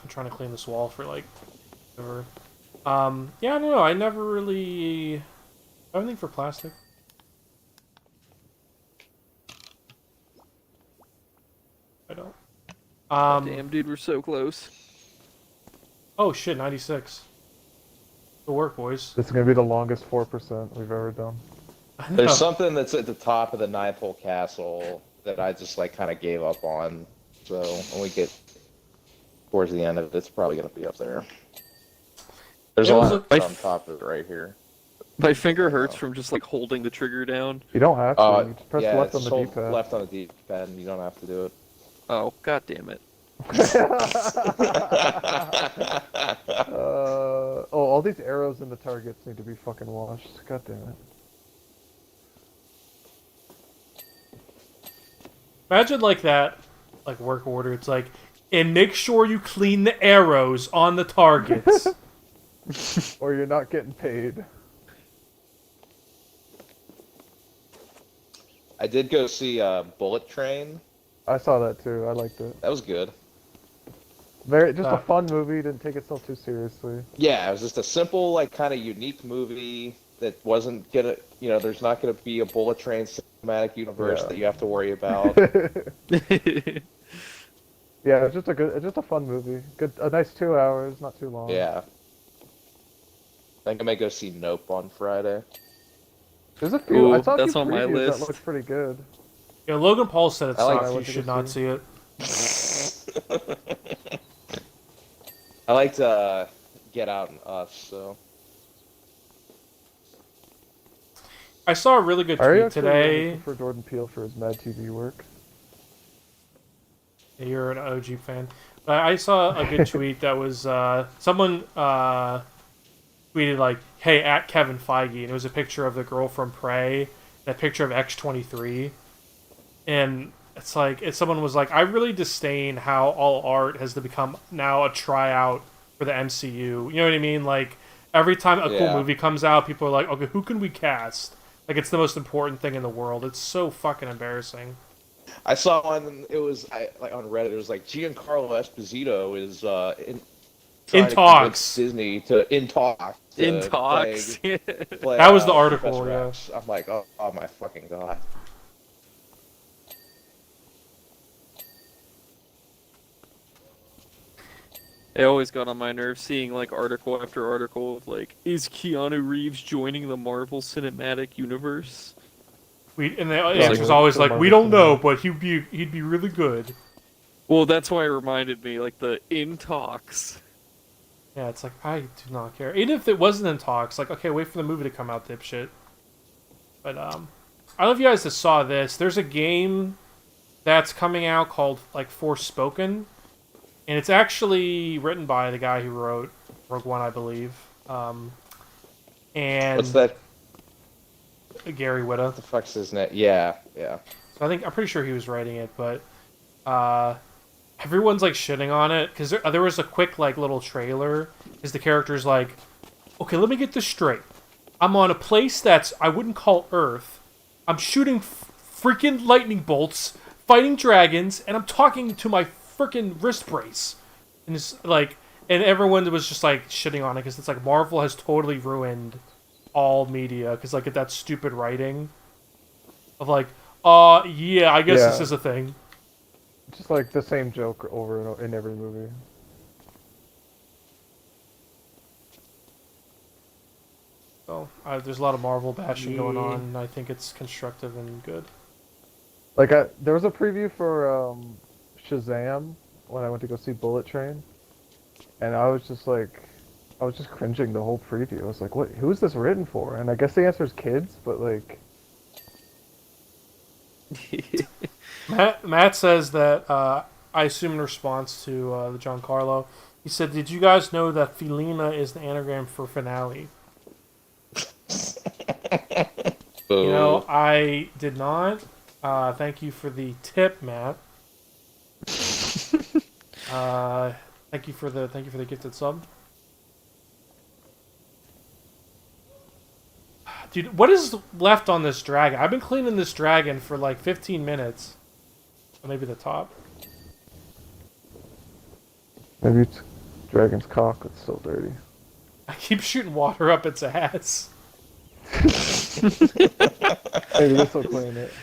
trying to clean this wall for like ever. Yeah, I don't know. I never really have anything for plastic. I don't. Damn, dude, we're so close. Oh shit, 96. Good work, boys. This is gonna be the longest 4% we've ever done. I know. There's something that's at the top of the Ninth Hole Castle that I just like kind of gave up on. So when we get towards the end of it, it's probably gonna be up there. There's It a was lot on top of it right here. My finger hurts from just like holding the trigger down. You don't have to. You just press yeah, left on it's the hold D-pad. left on the D-pad, and you don't have to do it. Oh, god damn it. All these arrows in the targets need to be fucking washed. God damn it. Imagine like that, like work order. It's like, and make sure you clean the arrows on the targets. Or you're not getting paid. I did go see Bullet Train. I saw that too. I liked it. That was good. Just a fun movie. Didn't take itself too seriously. Yeah, it was just a simple, like, kind of unique movie that wasn't gonna, there's not gonna be a Bullet Train cinematic universe Yeah. that you have to worry about. Yeah, it's just a fun movie. A nice 2 hours, not too long. Yeah. I think I may go see Nope on Friday. There's a few. I Ooh, saw a that's few on my previews list. that looked pretty good. Yeah, Logan Paul said it I like- sucks. I You went to should go not see see it. I liked Get Out and Us, so. I saw a really good I tweet actually today. prefer Jordan Peele for his Mad TV work. Yeah, you're an OG fan. But I saw a good tweet that was someone tweeted like, "Hey, at Kevin Feige," and it was a picture of the girl from Prey, and a picture of X-23, and it's like someone was like, "I really disdain how all art has to become now a tryout for the MCU." You know what I mean? Like every time a cool Yeah. movie comes out, people are like, "Okay, who can we cast?" Like it's the most important thing in the world. It's so fucking embarrassing. I saw one, it was like on Reddit, it was like Giancarlo Esposito is trying to talks. convince Disney to in talks. to In talks. play, That was the article, Professor yeah. X. I'm like, oh my fucking god. It always got on my nerves seeing like article after article of like, is Keanu Reeves joining the Marvel Cinematic Universe? And the Yeah, answer's like, always the like, "We Marvel don't know, Cinematic. but he'd be really good." Well, that's why it reminded me, like the in talks. Yeah, it's like, I do not care. Even if it wasn't in talks, like, okay, wait for the movie to come out, dipshit. But, I don't know if you guys just saw this. There's a game that's coming out called, like, Forspoken. And it's actually written by the guy who wrote Rogue One, I believe. And What's that? Gary Whitta. What the fuck's his name? Yeah, yeah. So I'm pretty sure he was writing it, but everyone's like shitting on it because there was a quick like little trailer. Because the character's like, okay, let me get this straight. I'm on a place that's I wouldn't call Earth. I'm shooting freaking lightning bolts, fighting dragons, and I'm talking to my freaking wrist brace. And it's like, and everyone was just like shitting on it because it's like Marvel has totally ruined all media because like that stupid writing of like, yeah, I guess this Yeah. is a thing. Just like the same joke over and over in every movie. So there's a lot of Marvel bashing going on, and I think it's constructive and good. Like there was a preview for Shazam when I went to go see Bullet Train, and I was just like, I was just cringing the whole preview. I was like, what? Who is this written for? And I guess the answer is kids, but like, Matt says that I assume in response to the Giancarlo, he said, "Did you guys know that Felina is the anagram for finale?" Boo. You know, I did not. Thank you for the tip, Matt. Thank you for the gifted sub. Dude, what is left on this dragon? I've been cleaning this dragon for like 15 minutes. Or maybe the top. maybe it's Dragon's cock that's still dirty. I keep shooting water up its ass. Maybe this will clean it.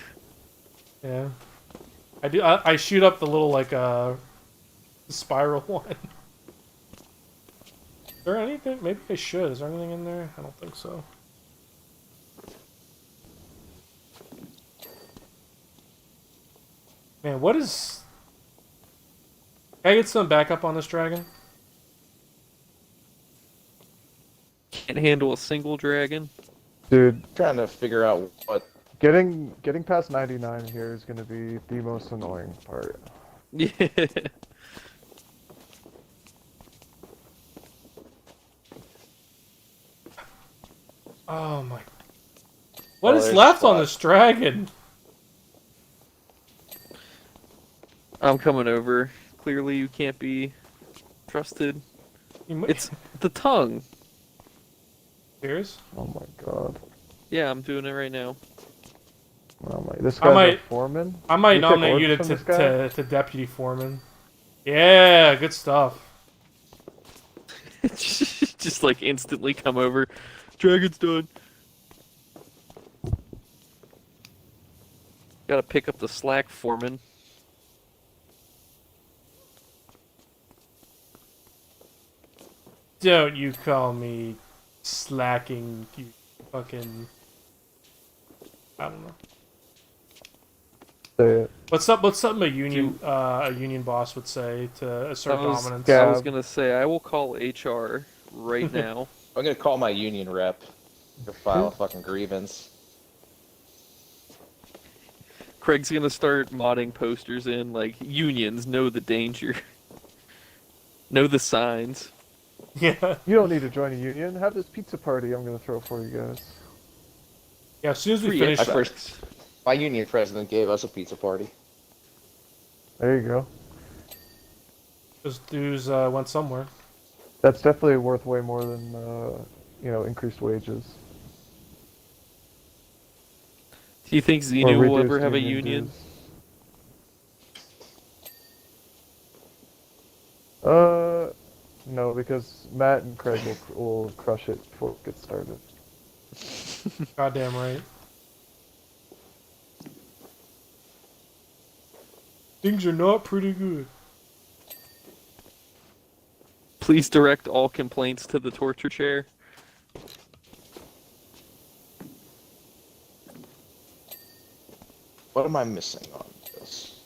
Yeah. I do. I shoot up the little like spiral one. Is there anything? Maybe I should. Is there anything in there? I don't think so. Man, what is? Can I get some backup on this dragon? Can't handle a single dragon. Dude, Trying to figure out what. getting past 99 here is gonna be the most annoying part. Yeah. Oh my! What Oh, is there's left on Spot. this dragon? I'm coming over. Clearly, you can't be trusted. It's the tongue. Cheers. Oh my god. Yeah, I'm doing it right now. Oh my. This I guy's might- a foreman. I might You took nominate you orders from this guy? to deputy foreman. Yeah, good stuff. Just like instantly come over. Dragon's done. Gotta pick up the slack, foreman. Don't you call me slacking, you fucking... I don't know. Say it. What's something a union boss would say to assert I was- dominance? Yeah. I was gonna say I will call HR right now. I'm gonna call my union rep to file a fucking grievance. Craig's gonna start modding posters in like unions know the danger, know the signs. Yeah. You don't need to join a union. Have this pizza party I'm gonna throw for you guys. Yeah, as soon as we Free finish... I Xbox. first- My union president gave us a pizza party. There you go. Those dudes went somewhere. That's definitely worth way more than increased wages. Do you think Or Xenu will ever reduced have a union? dues. No, because Matt and Craig will crush it before it gets started. Goddamn right. Things are not pretty good. Please direct all complaints to the torture chair. What am I missing on this?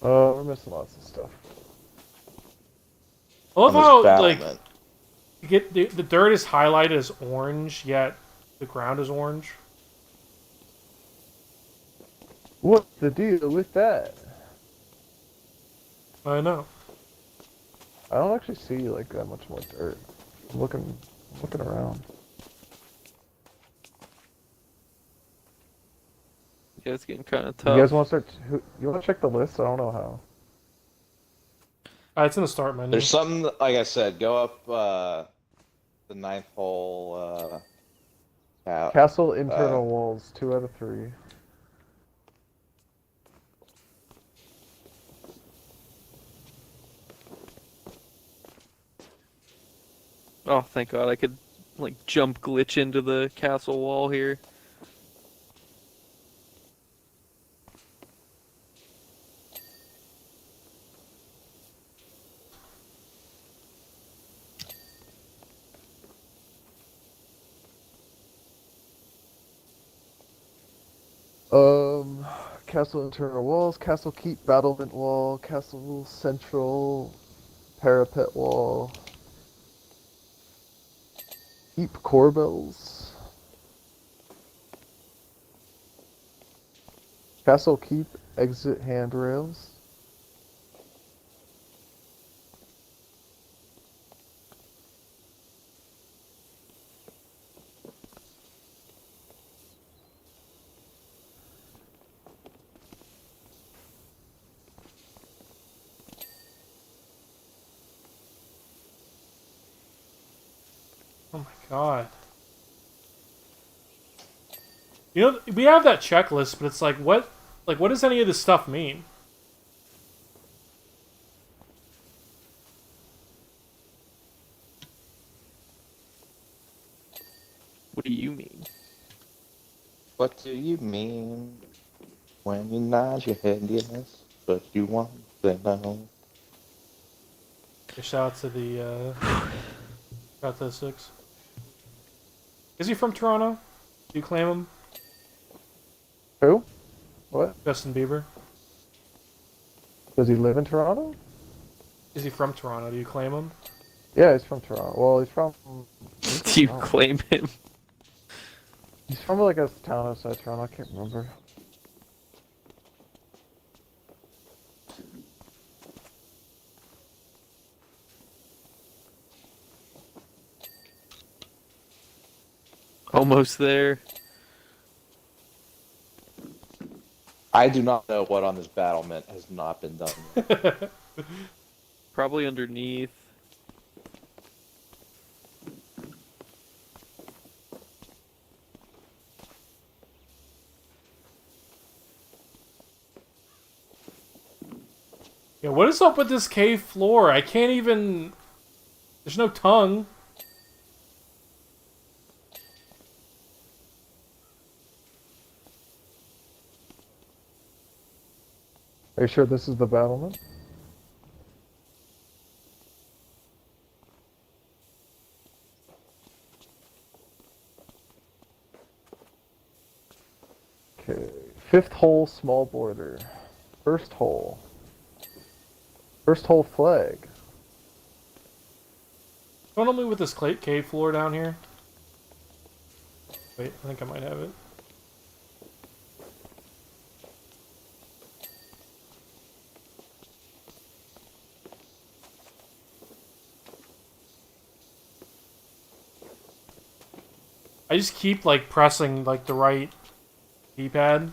We're missing lots of stuff. I love on this how like battlement. you get the dirt is highlighted as orange, yet the ground is orange. What's the deal with that? I know. I don't actually see like that much more dirt. I'm looking around. Yeah, it's getting kind of You guys tough. want to start? You want to check the list? I don't know how. It's in the start menu. There's something like I said. Go up the ninth hole. Castle internal walls, 2 out of 3. Oh, thank God, I could like jump glitch into the castle wall here. Castle internal walls, castle keep battlement wall, castle central parapet wall, keep corbels, castle keep exit handrails. Oh my god. You know, we have that checklist, but it's like what does any of this stuff mean? What do you mean? What do you mean when you nod your head yes, but you want to know? Okay, shout out to the shout out to the 6. Is he from Toronto? Do you claim him? Who? What? Justin Bieber? Does he live in Toronto? Is he from Toronto? Do you claim him? Yeah, he's from Toronto. Well, he's from. Do you Oh. claim him? He's from like a town outside Toronto. I can't remember. Almost there. I do not know what on this battlement has not been done yet. Probably underneath. Yeah, what is up with this cave floor? I can't even... There's no tongue. Are you sure this is the battlement? Okay. 5th hole, small border. 1st hole. 1st hole flag. Don't help me with this cave floor down here. Wait, I think I might have it. I just keep like pressing like the right D-pad.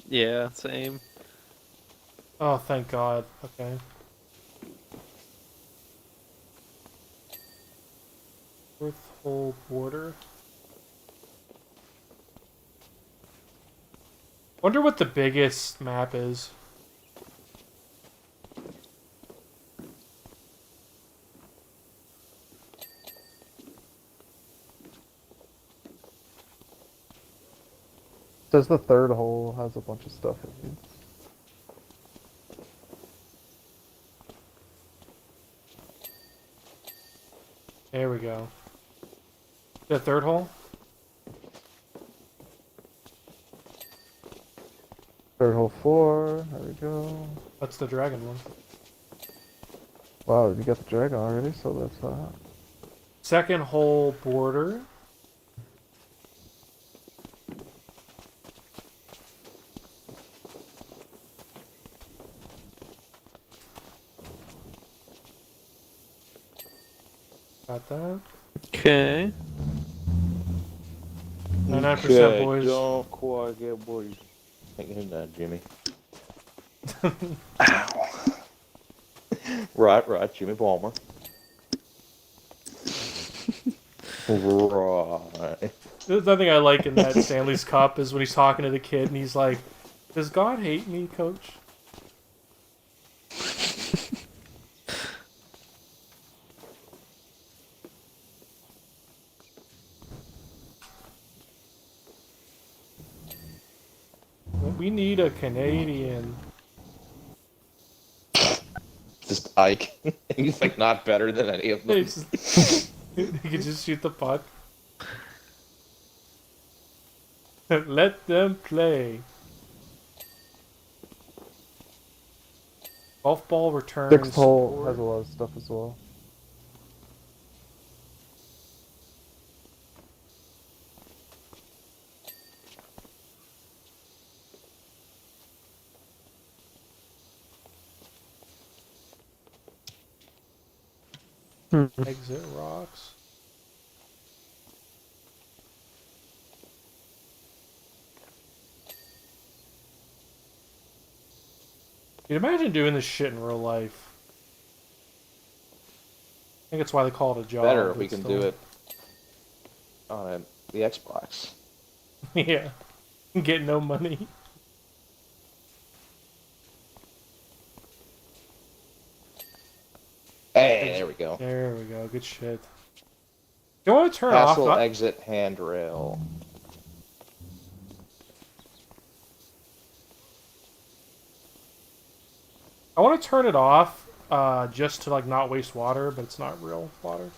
Yeah, same. Oh, thank God. Okay. Fourth hole border. Wonder what the biggest map is. Says the 3rd hole has a bunch of stuff in it. There we go. The 3rd hole? 3rd hole 4. There we go. That's the dragon one. Wow, you got the dragon already, so that's Second hole border. Got that. Okay. 99% boys. Don't quite get boys. Ain't him that, Jimmy. Right, Jimmy Palmer. Right. The other thing I like in that Stanley's Cup is when he's talking to the kid and he's like, "Does God hate me, coach?" We need a Canadian. Just Ike. He's like not better than any of them. He can just shoot the puck. Let them play. Golf ball returns. sixth hole forward. has a lot of stuff as well. Exit rocks. You'd imagine doing this shit in real life. I think that's why they call it a job. Better if we but can still. do it on the Xbox. Yeah. Get no money. Hey, there we go. There we go. Good shit. You want to turn Castle off? exit handrail. I want to turn it off, just to like not waste water, but it's not real water.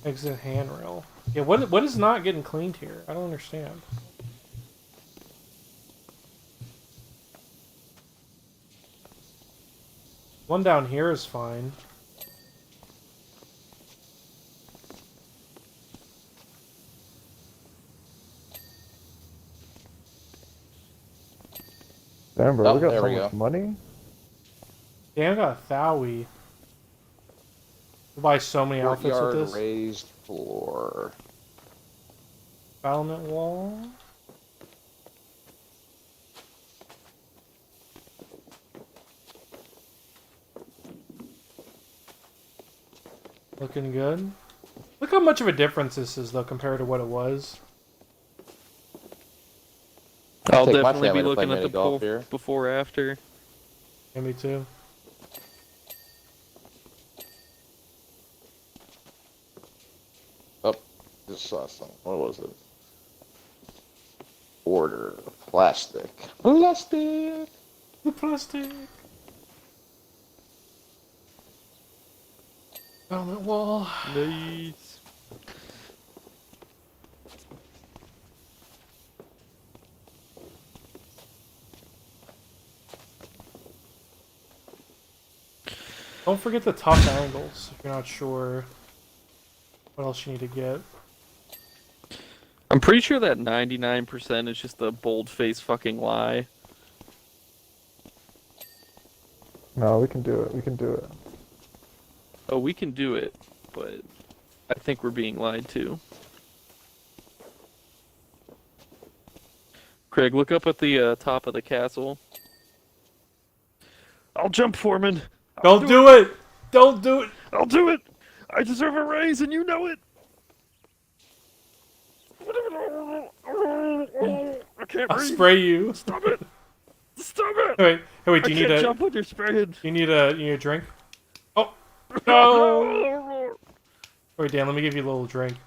Exit handrail. Yeah, what is not getting cleaned here? I don't understand. One down here is fine. Damn, bro, Oh, we got there so we much go. money. Damn, I got a Thowie. We'll buy so many outfits with Courtyard this. raised floor. Battlement wall. Looking good. Look how much of a difference this is, though, compared to what it was. I'll Take my definitely be family to play looking at the mini-golf here. before after. Yeah, me too. Oh, just saw something. What was it? Order plastic. Plastic. The plastic. Battlement wall. Nice. Don't forget the tough angles if you're not sure what else you need to get. I'm pretty sure that 99% is just a bold-faced fucking lie. No, we can do it. We can do it. Oh, we can do it, but I think we're being lied to. Craig, look up at the top of the castle. I'll jump, Foreman. Don't do it! Don't do it! I'll do it! I deserve a raise, and you know it! I can't I'll breathe. spray you. Stop it! Stop it! Wait, I do you can't need jump when you're spraying. you need a drink? Oh, no! Wait, Dan, let me give you a little drink.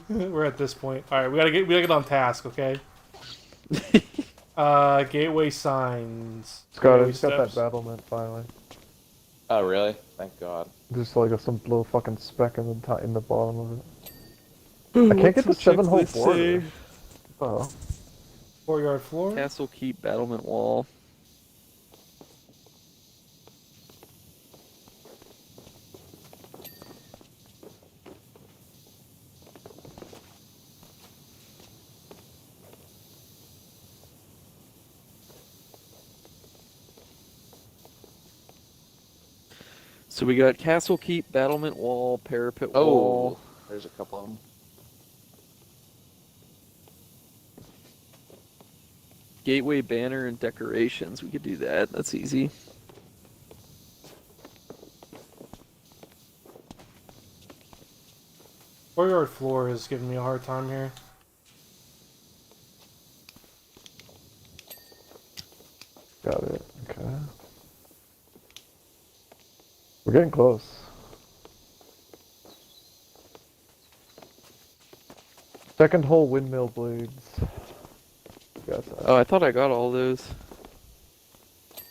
We're at this point. All right, we gotta get on task, okay? Gateway signs. Scott, I Gateway just got that steps. battlement finally. Oh, really? Thank God. Just like some little fucking speck in the bottom of it. I can't get the 7-hole border. Oh, Courtyard floor. Castle Keep Battlement Wall. So we got Castle Keep, Battlement Wall, Parapet Wall. Oh, there's a couple of them. Gateway banner and decorations. We could do that. That's easy. Courtyard floor is giving me a hard time here. got it. Okay. We're getting close. Second hole windmill blades. Got that. Oh, I thought I got all those.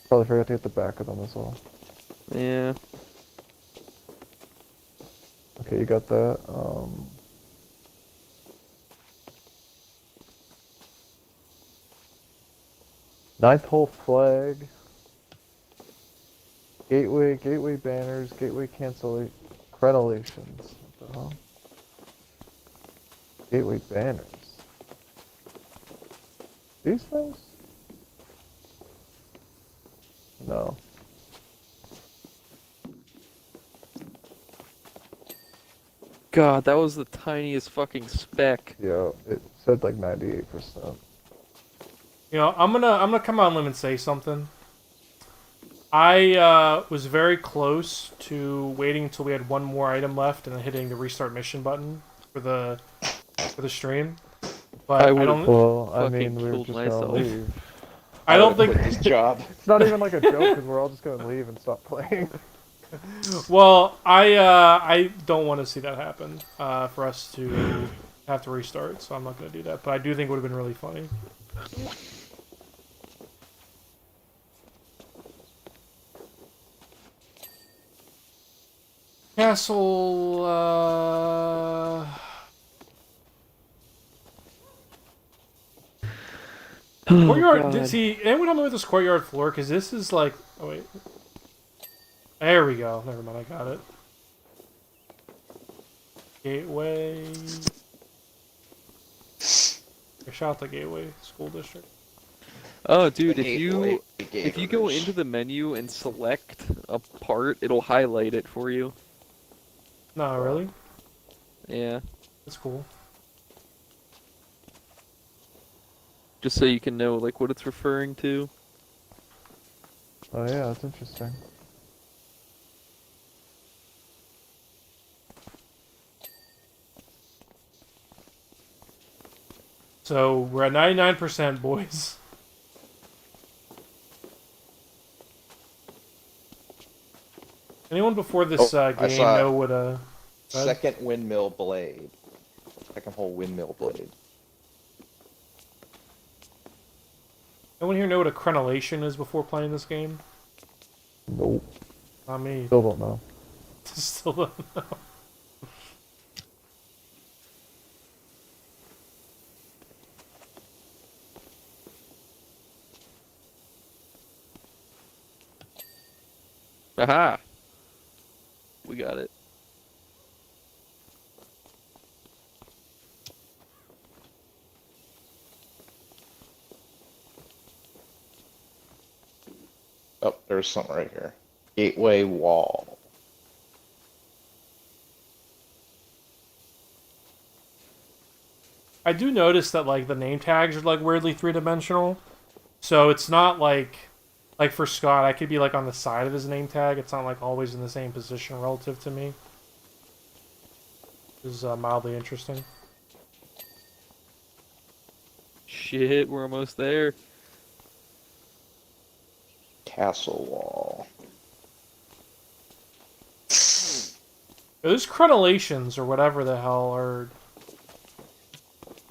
Probably forgot to hit the back of them as well. Yeah. Okay, you got that. Ninth hole flag. Gateway banners, gateway crenellations. What the hell? Gateway banners. These things? No. God, that was the tiniest fucking speck. Yeah, it said like 98%. You know, I'm gonna come out on a limb and say something. I was very close to waiting until we had one more item left and then hitting the restart mission button for the stream. But I I would've don't. Well, I Fucking mean, we were killed just myself. gonna leave. I don't Quit think. this job. It's not even like a joke, because we're all just gonna leave and stop playing. Well, I don't want to see that happen. For us to have to restart, so I'm not gonna do that. But I do think it would have been really funny. Castle. Oh, Courtyard. God. See, anyone help me with this courtyard floor? Because this is like. Oh wait. There we go. Never mind. I got it. Gateway. Shout out to Gateway School District. Oh, dude, The if you go Gators. into the menu and select a part, it'll highlight it for you. No, really? Yeah, That's cool. just so you can know like what it's referring to. Oh yeah, that's interesting. So we're at 99%, boys. Anyone before this Oh, I game saw it. know what Go ahead. Second windmill blade. Second hole windmill blade. Anyone here know what a crenellation is before playing this game? Nope. Not me. Still don't know. Still don't know. Aha! We got it. Oh, there's something right here. Gateway wall. I do notice that like the name tags are like weirdly three-dimensional. So it's not like for Scott, I could be like on the side of his name tag. It's not like always in the same position relative to me. This is mildly interesting. Shit, we're almost there. Castle wall. Those crenellations or whatever the hell are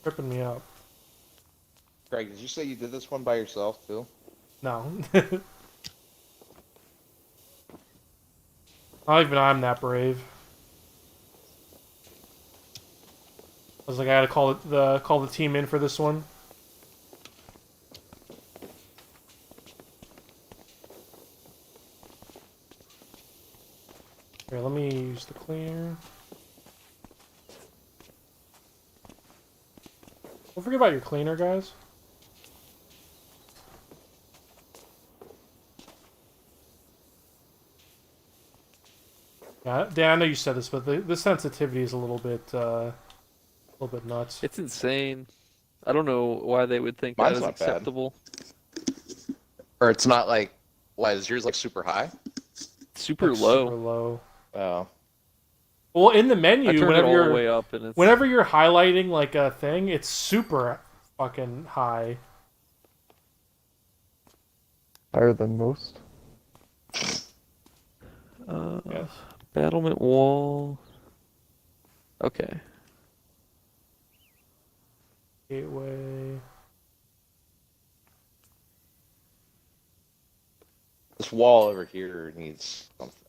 tripping me up. Greg, did you say you did this one by yourself too? No. Not even I'm that brave. I was like, I gotta call the team in for this one. Here, let me use the cleaner. Don't forget about your cleaner, guys. Yeah, Dan, I know you said this, but the sensitivity is a little bit nuts. It's insane. I don't know why they would think Mine's that is not bad. acceptable. Or it's not like, why is yours like super high? Super Like, low. Super low. Oh. Well, in the I menu, turned it whenever all the you're way up, and it's whenever you're highlighting like a thing, it's super fucking high. Higher than most. Yes. battlement wall. Okay. Gateway. This wall over here needs something.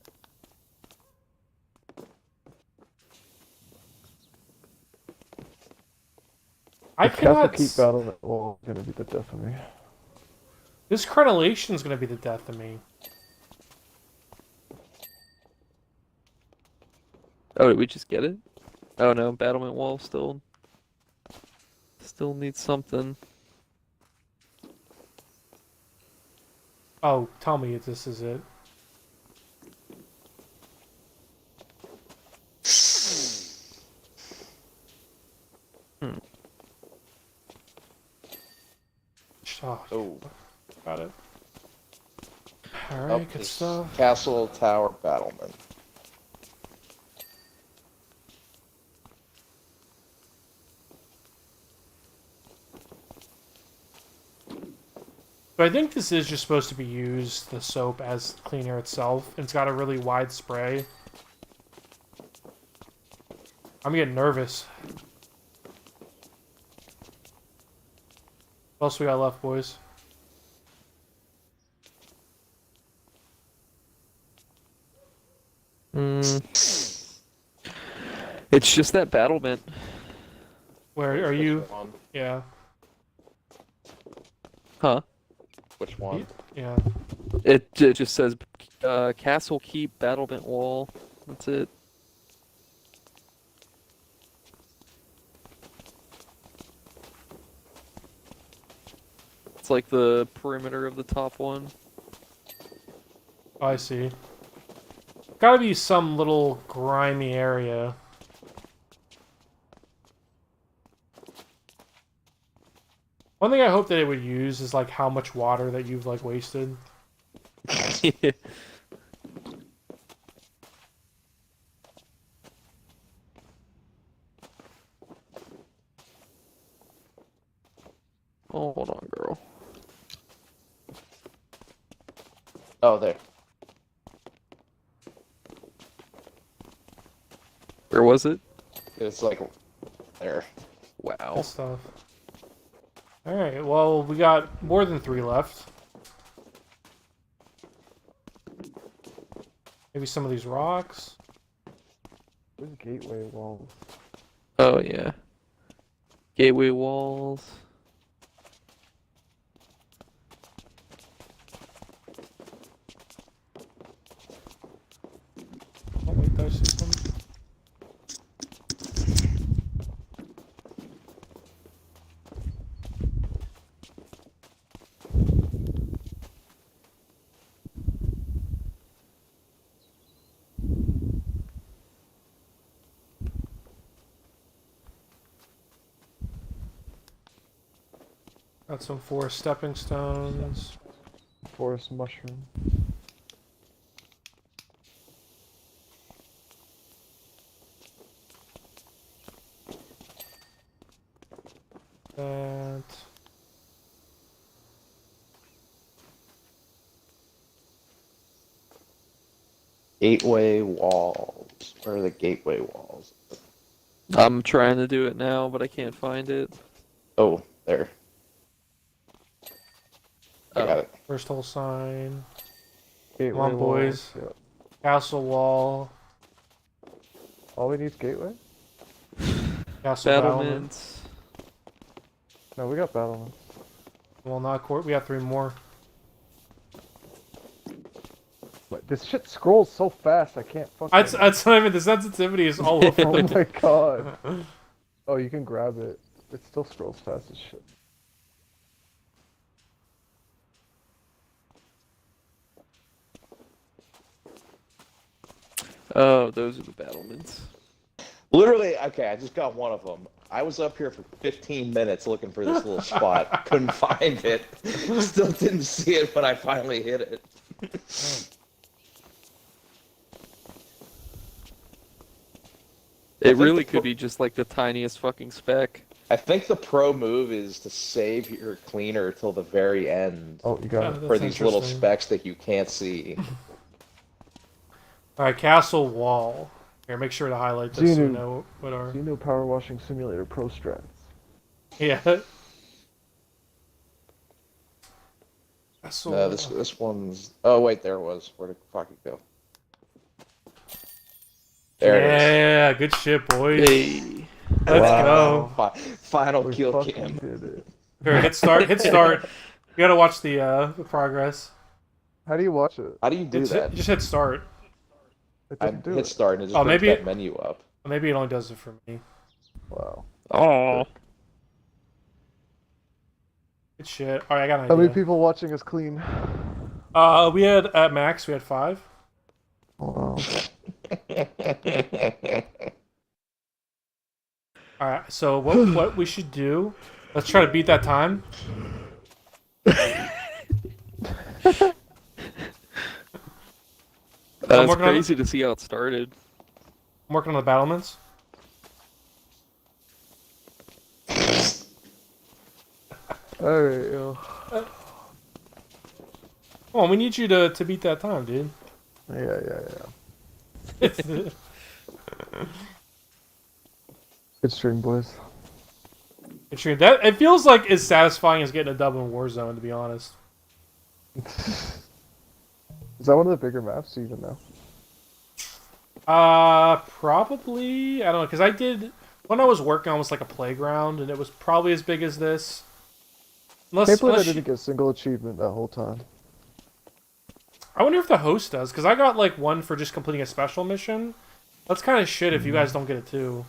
I The Castle cannot. Keep Battlement Wall is gonna be the death of me. This crenellation is gonna be the death of me. Oh, did we just get it? Oh no, battlement wall still needs something. Oh, tell me if this is it. Oh, Oh. got it. All Oh, right, good this stuff. Castle Tower Battlement. But I think this is just supposed to be used, the soap, as cleaner itself. And it's got a really wide spray. I'm getting nervous. What else we got left, boys? It's just that battlement. Where are you? Which one? Yeah. Huh? Which one? Yeah. It just says Castle Keep battlement wall. That's it. It's like the perimeter of the top one. Oh, I see. Gotta be some little grimy area. One thing I hope that it would use is like how much water that you've like wasted. Oh, hold on, girl. Oh, there. Where was it? It's like there. Wow. Good stuff. Alright, well, we got more than 3 left. Maybe some of these rocks. Where's Gateway Walls? Oh yeah. Gateway walls. Oh, wait, did I see some? Got some 4 stepping stones. Forest Mushroom. That. Gateway walls. Where are the gateway walls? I'm trying to do it now, but I can't find it. Oh, there. I got Oh. it. First whole sign. Gateway on, boys. walls, Yeah. Castle wall. All we need is gateway. Castle battlement. Battlements. No, we got battlements. Well, not court. We have 3 more. But this shit scrolls so fast. I can't fucking. That's not even the sensitivity is all over. Oh my god. Oh, you can grab it. It still scrolls fast as shit. Oh, those are the battlements. Literally, okay, I just got one of them. I was up here for 15 minutes looking for this little spot. Couldn't find it. Still didn't see it when I finally hit it. It really could be just like the tiniest fucking speck. I think the pro move is to save your cleaner till the very end Oh, you got it. That's for these little interesting. specks that you can't see. All right, castle wall. Here, make sure to highlight this so we Xenu. know what our. Xeno Power Washing Simulator Pro Strats. Yeah. Castle. No, this one's. Oh wait, there it was. Where the fuck it go? There it is. Yeah, good shit, boys. Hey. Let's Wow. go. Final We kill fucking cam. did it. Here, hit start. Hit start. You gotta watch the progress. How do you watch it? How do you do that? Just hit start. It I doesn't do hit it. start and it just Oh, brings maybe- that menu up. Maybe it only does it for me. Wow. Oh. Good shit. All right, I got an How many idea. people watching us clean? We had at max we had 5. Wow. All right. So what we should do? Let's try to beat that time. That's working on crazy to see how it started. I'm working on the battlements. Alright, yo. Come on, we need you to beat that time, dude. Yeah. Good stream, boys. It's true. That it feels like as satisfying as getting a dub in Warzone, to be honest. Is that one of the bigger maps? Do you even know? Probably. I don't know, because I did when I was working on was like a playground, and it was probably as big as this. Can't believe I unless didn't get a single achievement that whole time. I wonder if the host does, because I got like one for just completing a special mission. That's kind of shit if you guys don't get it too.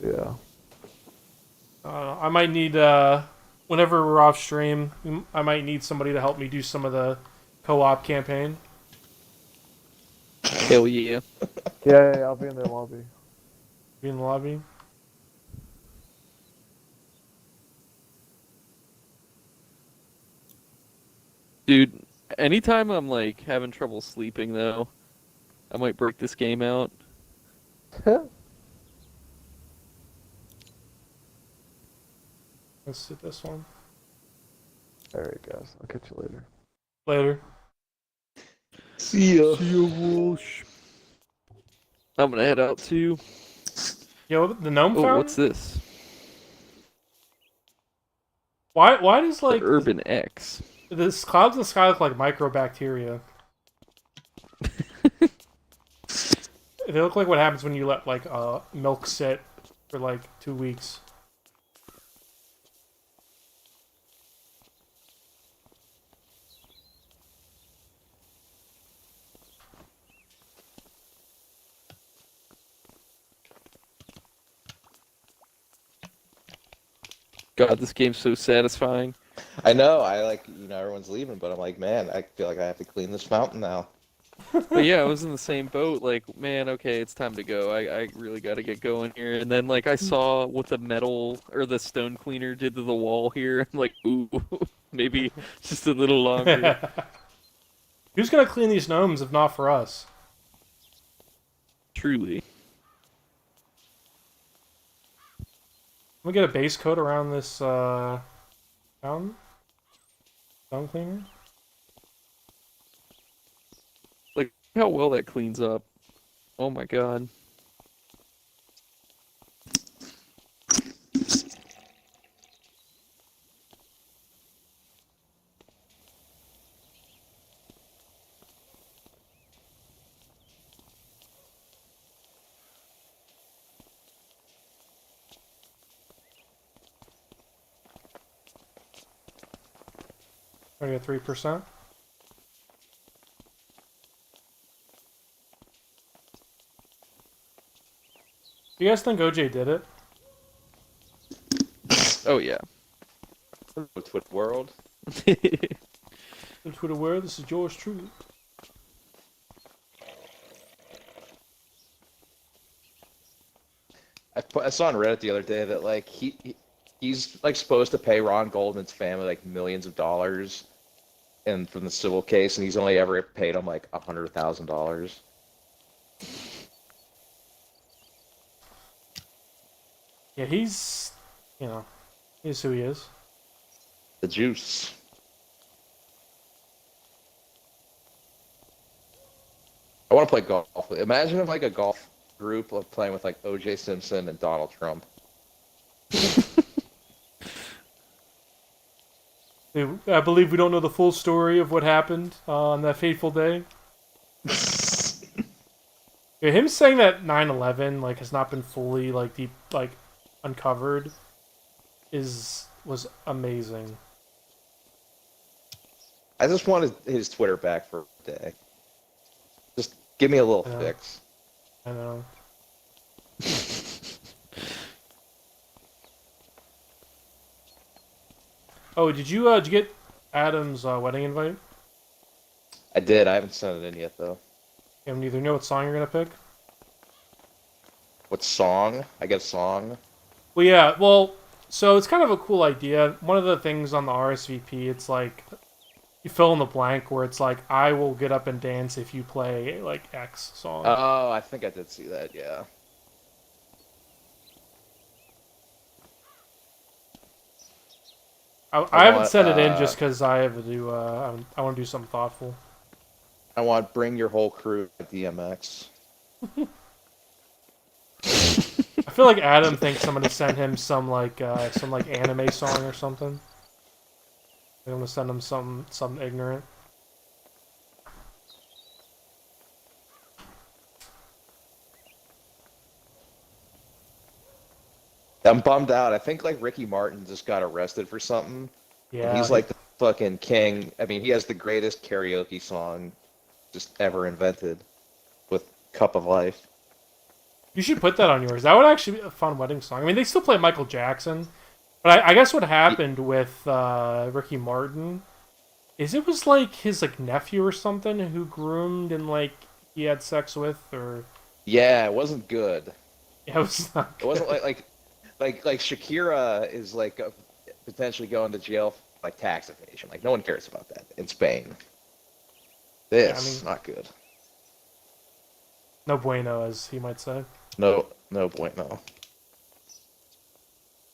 Yeah. I might need whenever we're off stream, I might need somebody to help me do some of the co-op campaign. Hell yeah. Yeah, I'll be in their lobby. Be in the lobby. Dude, anytime I'm like having trouble sleeping though, I might break this game out. Let's hit this one Alright, guys. I'll catch you later. later. See ya. See you, Walsh. I'm gonna head out too. Yo, the gnome Oh, fountain. what's this? Why does The like Urban X. this clouds in the sky look like microbacteria? They look like what happens when you let like milk sit for like 2 weeks. God, this game's so satisfying. I know. I like, everyone's leaving, but I'm like, man, I feel like I have to clean this fountain now. But yeah, I was in the same boat. Like, man, okay, it's time to go. I really got to get going here. And then, like, I saw what the metal or the stone cleaner did to the wall here. I'm like, ooh, maybe just a little longer. Who's gonna clean these gnomes if not for us? Truly. Can we get a base coat around this fountain? Stone cleaner? Look how well that cleans up. Oh my god. I get 3%. Do you guys think OJ did it? Oh yeah. Twitter world. The Twitter world, this is yours truly. I saw on Reddit the other day that like he's like supposed to pay Ron Goldman's family like millions of dollars, and from the civil case, and he's only ever paid him like $100,000. Yeah, he's who he is. The juice. I want to play golf. Imagine if like a golf group of playing with like O.J. Simpson and Donald Trump. Dude, I believe we don't know the full story of what happened on that fateful day. Yeah, him saying that 9/11 like has not been fully like deep like uncovered was amazing. I just wanted his Twitter back for a day. Just give me a little Yeah. fix. I know. Oh, did you get Adam's wedding invite? I did. I haven't sent it in yet though. You neither know what song you're gonna pick. What song? I get a song. Well, yeah. Well, so it's kind of a cool idea. One of the things on the RSVP, it's like you fill in the blank where it's like I will get up and dance if you play like X song. Oh, I think I did see that. Yeah. I haven't want, sent it in just because I have to do. I want to do something thoughtful. I want bring your whole crew to DMX. I feel like Adam thinks I'm gonna send him some like anime song or something. I'm gonna send him something ignorant. I'm bummed out. I think like Ricky Martin just got arrested for something. Yeah, He's like the fucking king. I mean, he has the greatest karaoke song just ever invented with Cup of Life. you should put that on yours. That would actually be a fun wedding song. I mean, they still play Michael Jackson, but I guess what happened with Ricky Martin is it was like his like nephew or something who groomed and like he had sex with, or Yeah, it wasn't good. yeah, it was not It wasn't good. like Shakira is like potentially going to jail for like tax evasion. Like no one cares about that in Spain. This not good. No bueno, as he might say. No, no bueno.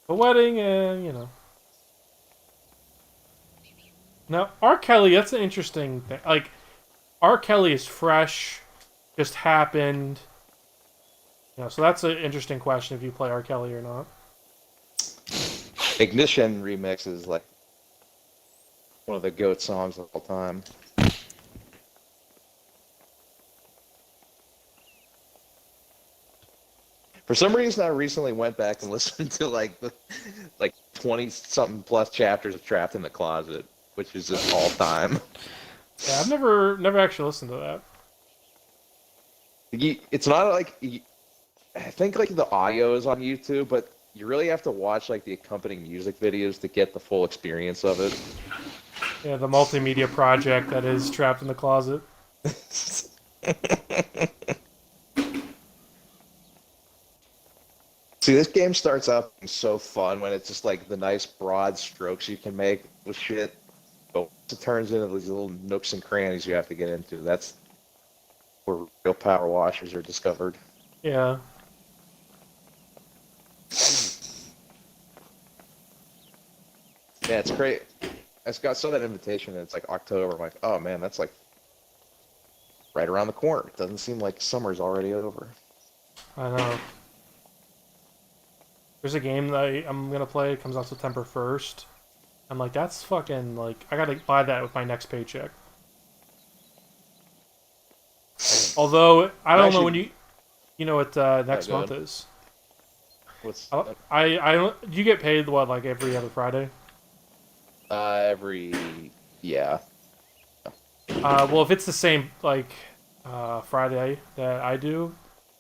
The wedding, Now, R. Kelly, that's an interesting thing. Like, R. Kelly is fresh, just happened. So that's an interesting question if you play R. Kelly or not. Ignition remix is like one of the GOAT songs of all time. For some reason, I recently went back and listened to like the 20-something plus chapters of Trapped in the Closet, which is just all time. Yeah, I've never actually listened to that. It's not like I think like the audio is on YouTube, but you really have to watch like the accompanying music videos to get the full experience of it. Yeah, the multimedia project that is Trapped in the Closet. See, this game starts out being so fun when it's just like the nice broad strokes you can make with shit. But once it turns into these little nooks and crannies you have to get into, that's where real power washers are discovered. Yeah. Yeah, it's great. Saw that invitation and it's like October. I'm like, oh man, that's like right around the corner. It doesn't seem like summer's already over. I know. There's a game that I'm gonna play. It comes out September 1st. I'm like, that's fucking like I gotta buy that with my next paycheck. Although I don't know when you know what next month is. What's I don't. You get paid what like every other Friday? every Yeah. Well, if it's the same like Friday that I do,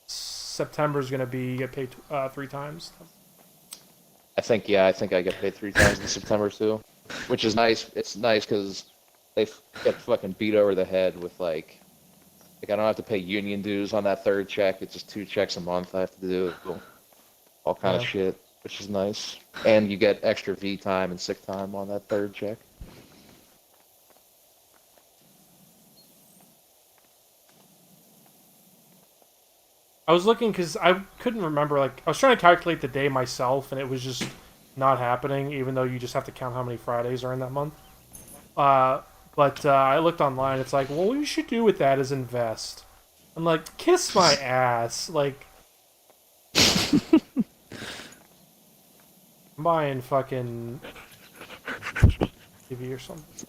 September's gonna be get paid 3 times. I think I get paid 3 times in September too, which is nice. It's nice because get fucking beat over the head with like I don't have to pay union dues on that third check. It's just 2 checks a month I have to do, all kind of Yeah. shit, which is nice. And you get extra V time and sick time on that third check. I was looking because I couldn't remember. Like I was trying to calculate the day myself, and it was just not happening. Even though you just have to count how many Fridays are in that month. But I looked online. It's like, well, what you should do with that is invest. I'm like, kiss my ass. Like, I'm buying fucking TV or something.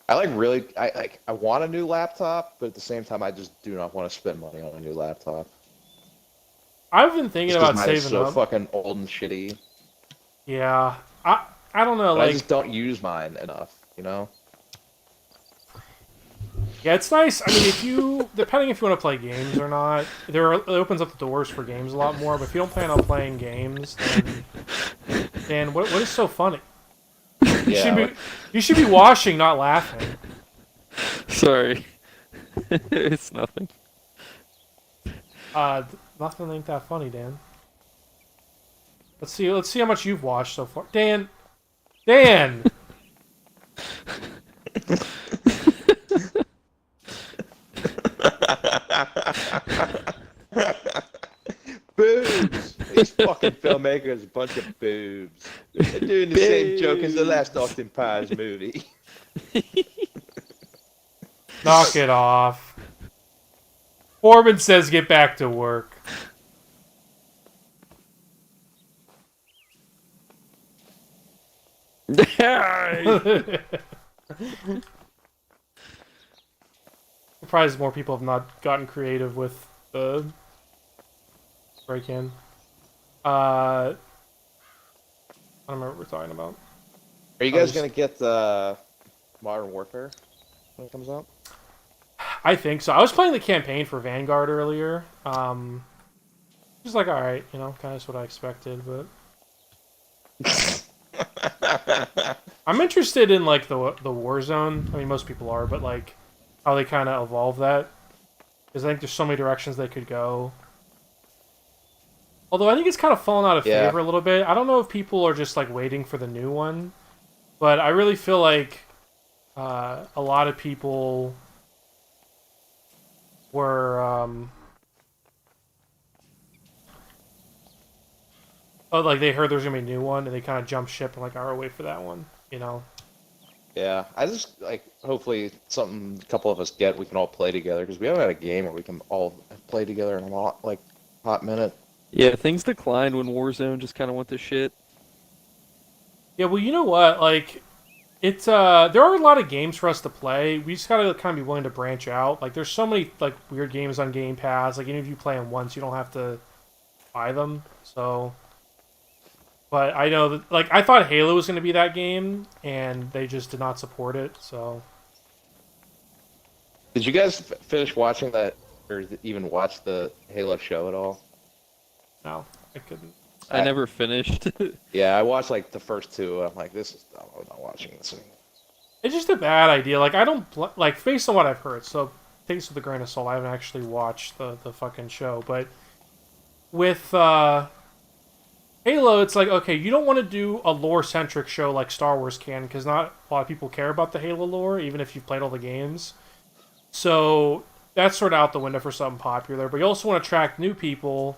I want a new laptop, but at the same time I just do not want to spend money on a new laptop. I've been thinking Just 'cause about mine is saving so up. fucking old and shitty. Yeah, I don't know. But I Like, just don't use mine enough, you know? yeah, it's nice. I mean, if you depending if you want to play games or not, it opens up the doors for games a lot more. But if you don't plan on playing games, then what is so funny? You Yeah, should be like- you should be watching, not laughing. Sorry. It's nothing. Nothing ain't that funny, Dan. Let's see how much you've watched so far, Dan. Dan. Boobs! These fucking filmmakers, a bunch of boobs. They're doing the same joke as the last Austin Powers movie. Knock it off. Corbin says get back to work. Surprised more people have not gotten creative with the break-in. I don't remember what we're talking about. Are you I guys was- gonna get Modern Warfare when it comes out? I think so. I was playing the campaign for Vanguard earlier. Just like, all right, kind of what I expected, but I'm interested in like the Warzone. I mean, most people are, but like how they kind of evolve that, because I think there's so many directions they could go. Although I think it's kind of fallen out of Yeah. favor a little bit. I don't know if people are just like waiting for the new one, but I really feel like a lot of people were like they heard there's gonna be a new one and they kind of jumped ship and like, all right, wait for that one, Yeah, I just hopefully something a couple of us get we can all play together because we haven't had a game where we can all play together in a hot minute. Yeah, things declined when Warzone just kind of went to shit. Yeah, well, you know what? Like, it's there are a lot of games for us to play. We just gotta kind of be willing to branch out. Like, there's so many like weird games on Game Pass. Like, even if you play them once, you don't have to buy them. So, but I know that like I thought Halo was gonna be that game, and they just did not support it. So, Did you guys finish watching that or even watch the Halo show at all? no, I couldn't. I never finished. Yeah, I watched like the first two. I'm like, I'm not watching this anymore. It's just a bad idea. Like, I don't like based on what I've heard. So, take this with a grain of salt. I haven't actually watched the fucking show, but with Halo, it's like, okay, you don't want to do a lore-centric show like Star Wars can, because not a lot of people care about the Halo lore, even if you've played all the games. So that's sort of out the window for something popular. But you also want to attract new people,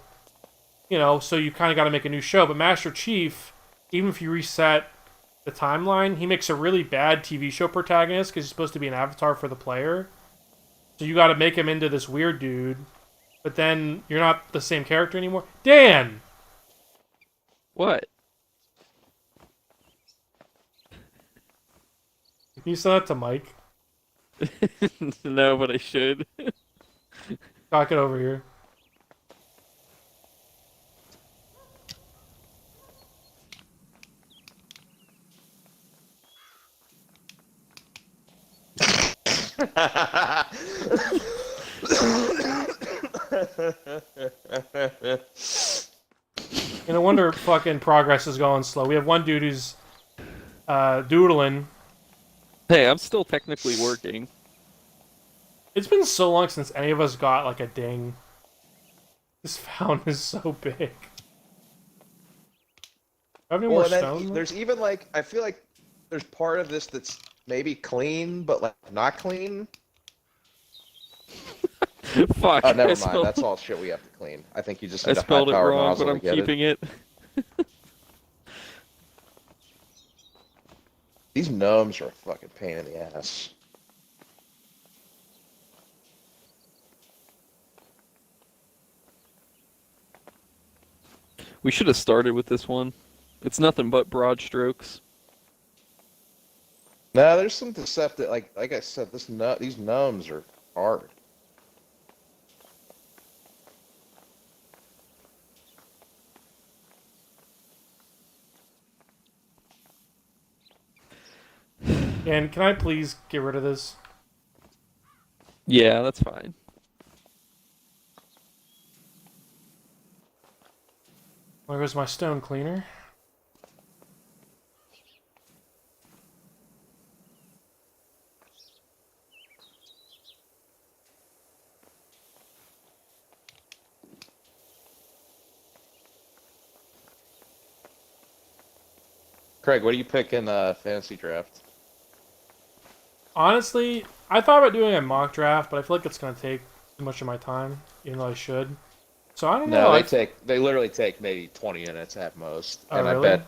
so you kind of got to make a new show. But Master Chief, even if you reset the timeline, he makes a really bad TV show protagonist because he's supposed to be an avatar for the player. So you got to make him into this weird dude, but then you're not the same character anymore. Dan! What? Can you send that to Mike? No, but I should. Talk it over here. And no wonder fucking progress is going slow. We have one dude who's doodling. Hey, I'm still technically working. It's been so long since any of us got like a ding. This fountain is so big. Have any more Well, and stone? then there's even like I feel like there's part of this that's maybe clean, but like not clean. Fuck. Oh, I never mind. spelled, That's all shit we have to clean. I think you just I need a spelled it high-powered wrong, nozzle but to I'm get it. keeping it. These gnomes are a fucking pain in the ass. We should have started with this one. It's nothing but broad strokes. No, there's some deceptive. Like I said, these gnomes are hard. And can I please get rid of this? Yeah, that's fine. Where goes my stone cleaner? Craig, what do you pick in fantasy draft? Honestly, I thought about doing a mock draft, but I feel like it's gonna take too much of my time, even though I should. So I don't know. No, they literally take maybe 20 minutes at most, Oh, and really? I bet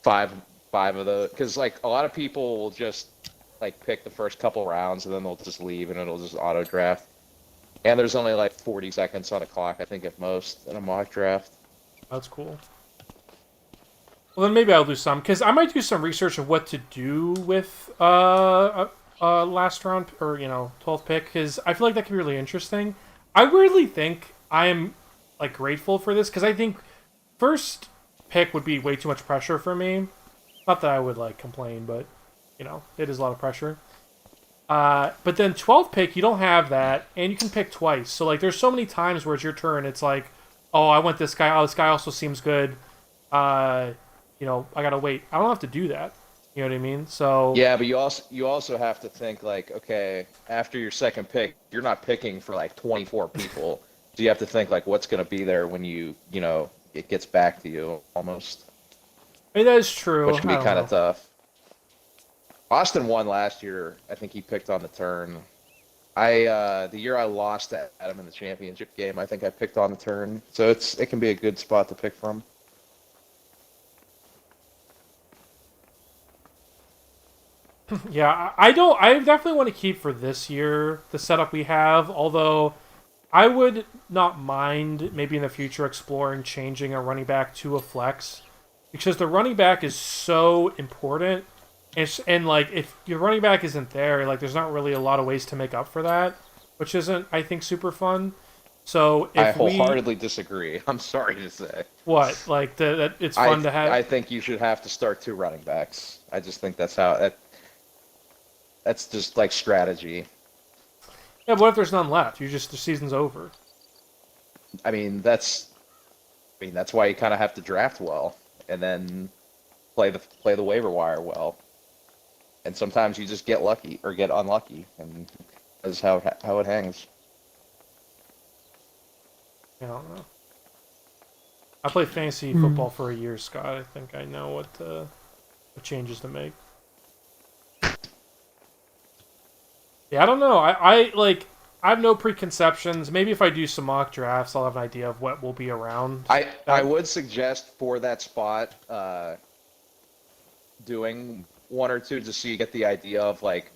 five of those, because like a lot of people will just like pick the first couple rounds and then they'll just leave and it'll just auto draft. And there's only like 40 seconds on the clock, I think, at most in a mock draft. That's cool. Well, then maybe I'll do some, because I might do some research of what to do with last round, or, 12th pick, because I feel like that could be really interesting. I weirdly think I am, like, grateful for this, because I think first pick would be way too much pressure for me. Not that I would, like, complain, but, it is a lot of pressure. But then 12th pick, you don't have that, and you can pick twice. So, like, there's so many times where it's your turn, it's like, oh, I want this guy, oh, this guy also seems good. I gotta wait. I don't have to do that. You know what I mean? So Yeah, but you also have to think like, okay, after your second pick, you're not picking for like 24 people. So you have to think like, what's going to be there when it gets back to you almost, I mean, that is true. which can be I don't kind know. of tough. Austin won last year. I think he picked on the turn. The year I lost to Adam in the championship game, I think I picked on the turn. So it can be a good spot to pick from. Yeah, I don't. I definitely want to keep for this year the setup we have. Although I would not mind maybe in the future exploring changing a running back to a flex, because the running back is so important. And like if your running back isn't there, like there's not really a lot of ways to make up for that, which isn't, I think, super fun. So if I wholeheartedly disagree. I'm sorry to say. what like that it's fun to have. I think you should have to start two running backs. I just think that's just like strategy. Yeah, but what if there's none left? The season's over. I mean, that's why you kind of have to draft well and then play the waiver wire well. And sometimes you just get lucky or get unlucky, and that's how it hangs. I don't know. I played fantasy football for a year, Scott. I think I know what changes to make. Yeah, I don't know. I have no preconceptions. Maybe if I do some mock drafts, I'll have an idea of what will be around. I would suggest for that spot doing one or two just so you get the idea of like,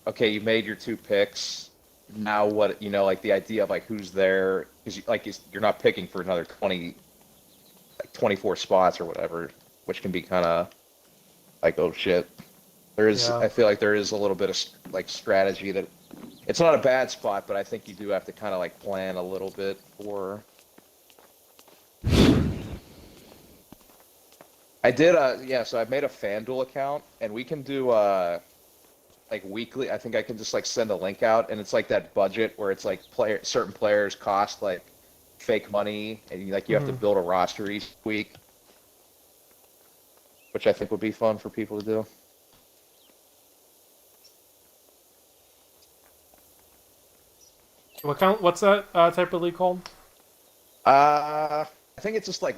okay, you made your two picks. Now what, like the idea of like who's there, because you're not picking for another 24 spots or whatever, which can be kind of like, oh shit. Yeah. I feel like there is a little bit of like strategy that it's not a bad spot, but I think you do have to kind of like plan a little bit for. I did so I made a FanDuel account, and we can do like weekly. I think I can just like send a link out, and it's like that budget where it's like certain players cost like fake money, and you have to Mhm. build a roster each week, which I think would be fun for people to do. What's that type of league called? I think it's just like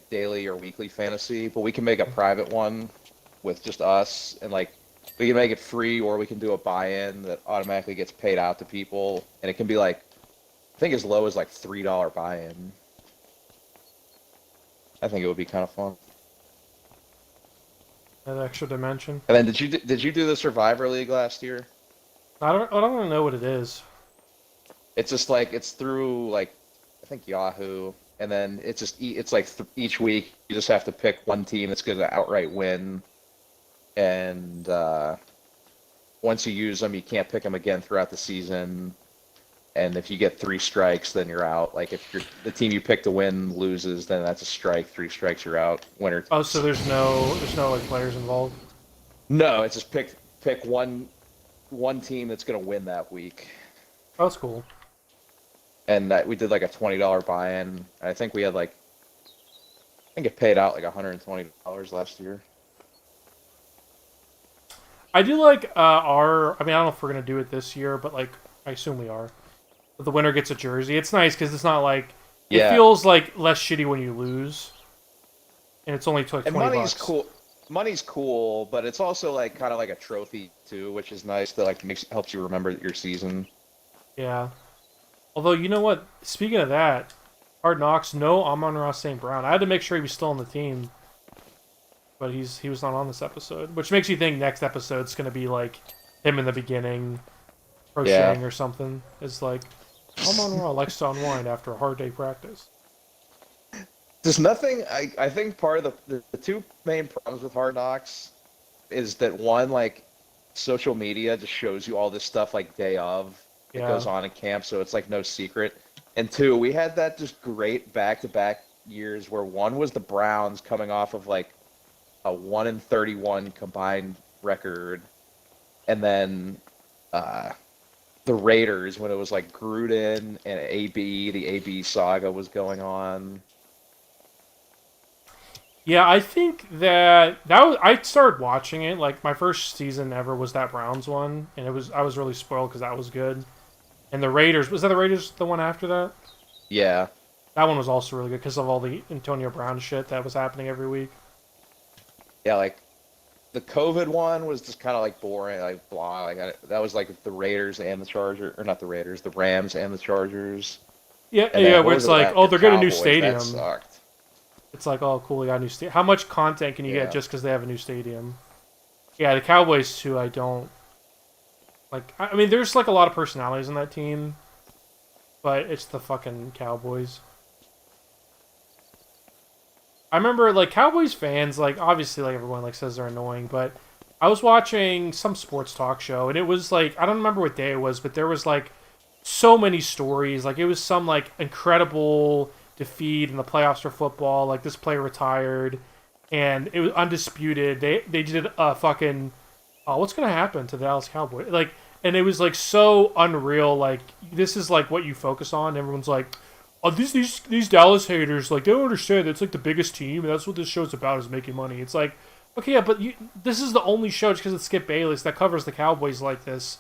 daily or weekly fantasy, but we can make a private one with just us, and like we can make it free, or we can do a buy-in that automatically gets paid out to people, and it can be like I think as low as like $3 buy-in. I think it would be kind of fun. That extra dimension. And then did you do the Survivor League last year? I don't even know what it is. It's just like it's through like I think Yahoo, and then it's just it's like each week you just have to pick one team that's going to outright win, and once you use them, you can't pick them again throughout the season. And if you get 3 strikes, then you're out. Like if the team you pick to win loses, then that's a strike. 3 strikes, you're out. Winner. Oh, so there's no like players involved. No, it's just pick one team that's going to win that week. Oh, that's cool. And we did like a $20 buy-in. And I think we had like, I think it paid out like $120 last year. I do like our. I mean, I don't know if we're gonna do it this year, but like I assume we are. But the winner gets a jersey. It's nice because it's not like it feels like less shitty when you lose, and it's only like And 20 money's bucks. cool. Money's cool, but it's also like kind of like a trophy too, which is nice that like helps you remember your season. Yeah. Although you know what? Speaking of that, Hard Knocks, no Amon-Ra St. Brown. I had to make sure he was still on the team, but he was not on this episode, which makes you think next episode's gonna be like him in the beginning, crocheting or something. It's like Amon-Ra likes to unwind after a hard day practice. There's nothing. I think part of the 2 main problems with Hard Knocks is that one, like social media just shows you all this stuff like day of. It Yeah. goes on in camp, so it's like no secret. And 2, we had that just great back-to-back years where one was the Browns coming off of like a 1-31 combined record, and then the Raiders when it was like Gruden and AB, the AB saga was going on. Yeah, I think that was I started watching it like my first season ever was that Browns one, and I was really spoiled because that was good. And the Raiders, was that the Raiders the one after that? Yeah. That one was also really good because of all the Antonio Brown shit that was happening every week. Yeah, like the COVID one was just kind of like boring, like blah. That was like the Raiders and the Chargers, or not the Raiders, the Rams and the Chargers. Yeah, And then yeah, what where was it's it like, after oh, they're getting a new Cowboys? stadium. That sucked. It's like, oh, cool, we got a new stadium. How much content can you Yeah. get just because they have a new stadium? Yeah, the Cowboys too. I don't like. I mean, there's like a lot of personalities in that team, but it's the fucking Cowboys. I remember like Cowboys fans, like obviously like everyone like says they're annoying, but I was watching some sports talk show and it was like I don't remember what day it was, but there was like so many stories. Like it was some like incredible defeat in the playoffs for football. Like this player retired, and it was undisputed. They did a fucking what's gonna happen to the Dallas Cowboys? Like, and it was like so unreal. Like this is like what you focus on. Everyone's like, oh, these Dallas haters, like, they don't understand that it's like the biggest team, and that's what this show's about, is making money. It's like, okay, yeah, but this is the only show, just because it's Skip Bayless, that covers the Cowboys like this.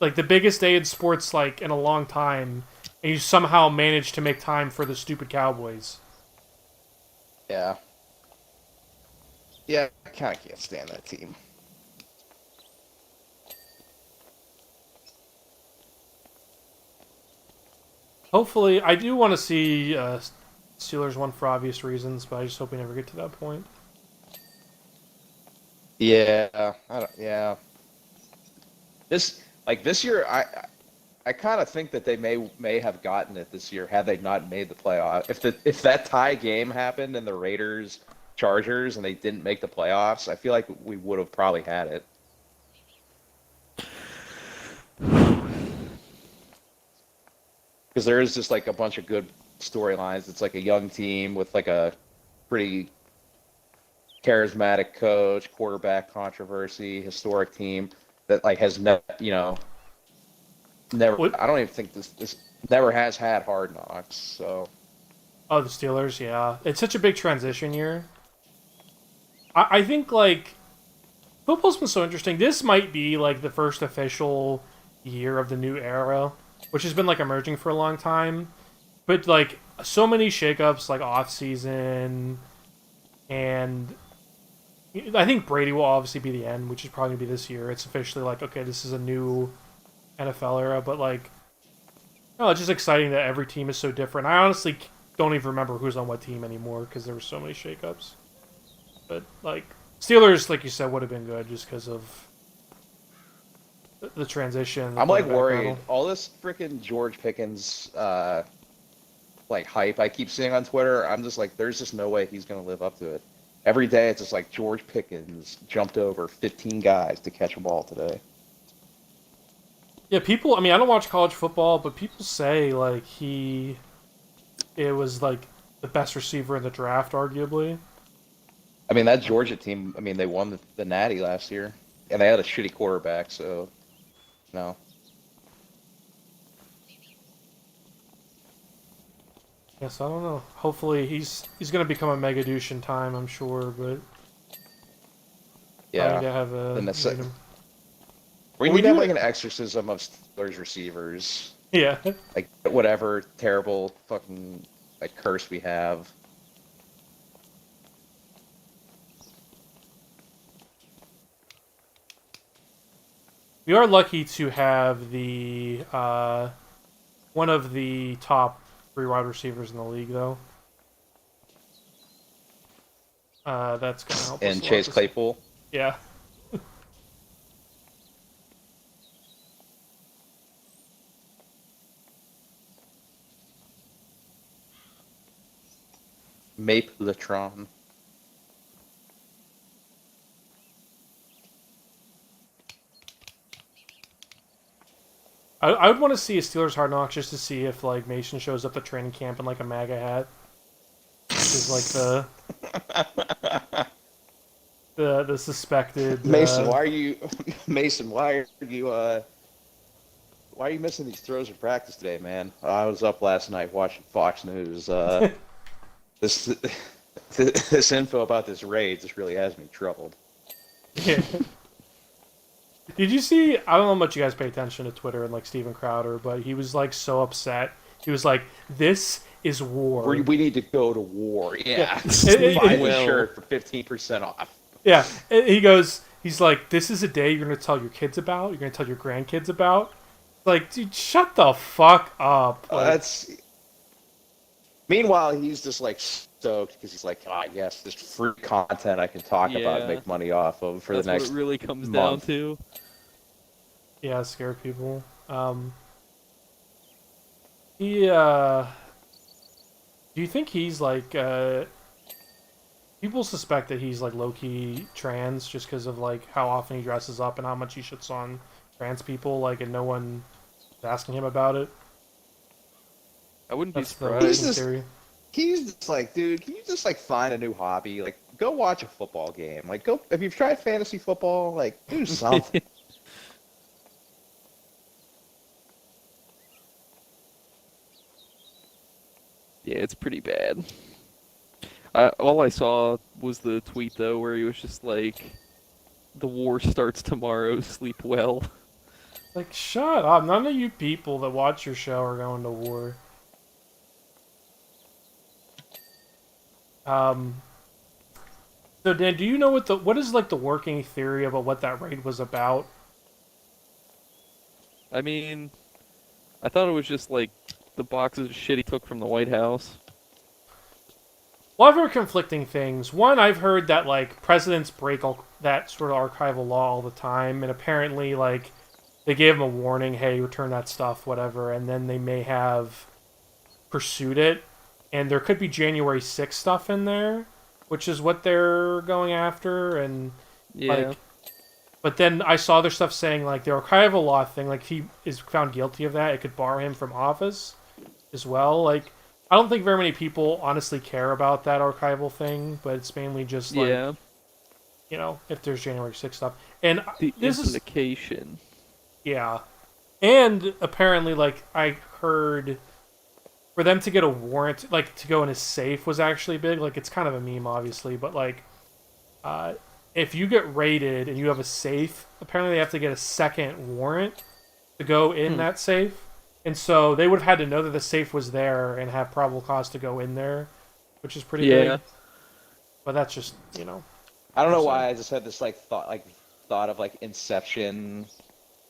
Like, the biggest day in sports, like, in a long time, and you somehow manage to make time for the stupid Cowboys. Yeah. Yeah, I kind of can't stand that team. Hopefully, I do want to see Steelers won for obvious reasons, but I just hope we never get to that point. Yeah, I don't, yeah. This year, I kind of think that they may have gotten it this year had they not made the playoff. If that tie game happened and the Raiders Chargers and they didn't make the playoffs, I feel like we would have probably had it. Because there is just like a bunch of good storylines. It's like a young team with like a pretty charismatic coach, quarterback controversy, historic team. that like has never, never. What? I don't even think this never has had Hard Knocks. So Oh, the Steelers, yeah. It's such a big transition year. I think, like, football's been so interesting. This might be, like, the first official year of the new era, which has been, like, emerging for a long time. But, like, so many shakeups, like, off-season, and I think Brady will obviously be the end, which is probably going to be this year. It's officially, like, okay, this is a new NFL era, but, like, no, it's just exciting that every team is so different. I honestly don't even remember who's on what team anymore because there were so many shakeups. But like Steelers, like you said, would have been good just because of the transition. I'm like quarterback worried. battle. All this freaking George Pickens like hype I keep seeing on Twitter, I'm just like, there's just no way he's gonna live up to it. Every day it's just like George Pickens jumped over 15 guys to catch a ball today. Yeah, people. I mean, I don't watch college football, but people say like it was like the best receiver in the draft, arguably. I mean, that Georgia team, I mean, they won the Natty last year, and they had a shitty quarterback, so, no. Yes, I don't know. Hopefully, he's gonna become a mega douche in time, I'm sure, but I Yeah. need to have a. Then the sec- need him- We We need to have, do like, it- an exorcism of Steelers receivers. Yeah. Like, whatever terrible fucking, like, curse we have. We are lucky to have the one of the top 3 wide receivers in the league, though. That's gonna help. us And a lot Chase this- Claypool. Yeah. Mape Latron. I would want to see a Steelers Hard Knocks just to see if like Mason shows up at training camp in like a MAGA hat. Which is like the suspected Mason, why are you Mason, why are you missing these throws in practice today, man? I was up last night watching Fox News. This this info about this raid just really has me troubled. Yeah. Did you see? I don't know how much you guys pay attention to Twitter and like Steven Crowder, but he was like so upset. He was like, "This is war." We need to go to war. Yeah. It- Buy it- the shirt for 15% off. Yeah, and he's like, "This is a day you're gonna tell your kids about. You're gonna tell your grandkids about." Like, dude, shut the fuck up. Like, That's. Meanwhile, he's just like stoked because he's like, yes, this free content I can talk about Yeah. and make money off of for That's the next. what it really comes month. down to. yeah, scare people. Do you think he's like? People suspect that he's like low key trans just because of like how often he dresses up and how much he shits on trans people. Like, and no one is asking him about it. I wouldn't be That's the surprised. He's working just- theory. He's just like, dude, can you just like find a new hobby? Like, go watch a football game. Like, go if you've tried fantasy football, like, do something. Yeah, it's pretty bad. All I saw was the tweet though, where he was just like, "The war starts tomorrow. Sleep well." Like, shut up! None of you people that watch your show are going to war. So Dan, do you know what is like the working theory about what that raid was about? I mean, I thought it was just like the boxes of shit he took from the White House. Well, I've heard conflicting things. One, I've heard that like presidents break that sort of archival law all the time, and apparently like they gave him a warning, hey, return that stuff, whatever, and then they may have pursued it, and there could be January 6th stuff in there, which is what they're going after, and Yeah. like, but then I saw other stuff saying like the archival law thing, like if he is found guilty of that, it could bar him from office as well. Like, I don't think very many people honestly care about that archival thing, but it's mainly just like Yeah. you know, if there's January 6th stuff. And The this is implication. yeah, and apparently, like I heard, for them to get a warrant, like to go in a safe, was actually big. Like it's kind of a meme, obviously, but like, if you get raided and you have a safe, apparently they have to get a second warrant to go in that safe. And so they would have had to know that the safe was there and have probable cause to go in there, which is pretty big. But that's just, you know. I don't know why I just had this thought of like Inception,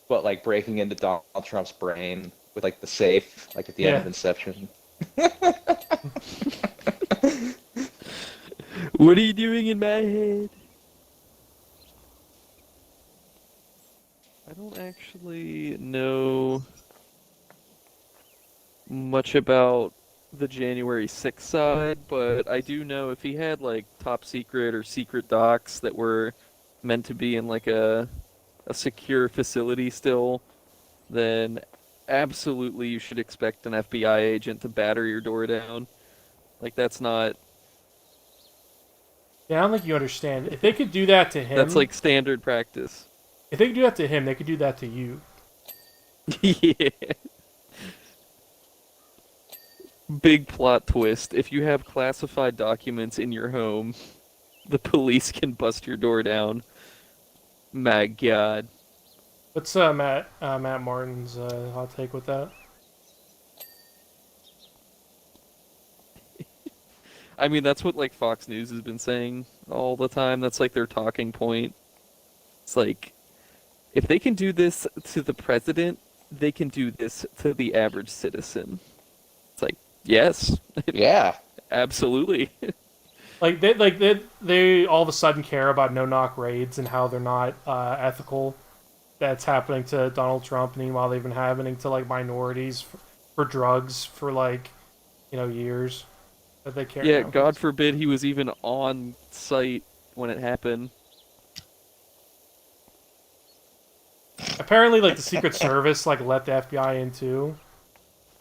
but like breaking into Donald Trump's brain with like the safe, like at the end of Inception. What are you doing in my head? I don't actually know much about the January 6th side, but I do know if he had like top secret or secret docs that were meant to be in like a secure facility still, then absolutely you should expect an FBI agent to batter your door down. Like that's not Yeah, I don't think you understand. If they could do that to him, that's like standard practice. if they could do that to him, they could do that to you. Yeah. Big plot twist. If you have classified documents in your home, the police can bust your door down. My God. What's Matt Martin's hot take with that? I mean, that's what like Fox News has been saying all the time. That's like their talking point. It's like, if they can do this to the president, they can do this to the average citizen. It's like, yes, Yeah. absolutely. Like they all of a sudden care about no-knock raids and how they're not ethical. That's happening to Donald Trump, and meanwhile they've been happening to like minorities for drugs for like, you know, years. That they care. Yeah, now. God forbid he was even on site when it happened. Apparently, like the Secret Service like let the FBI in too.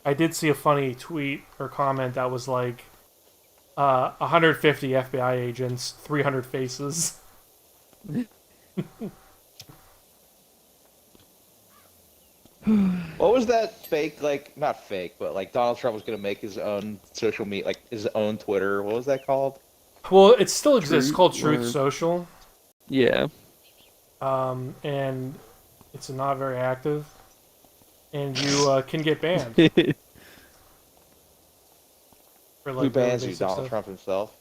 I did see a funny tweet or comment that was like, 150 FBI agents, 300 faces. What was that fake, like, not fake, but like Donald Trump was going to make his own social media, like his own Twitter. What was that called? Well, it still exists, Truth called Truth or- Social, Yeah. and it's not very active, and you can get banned for like Who bans really you? basic Donald stuff. Trump himself?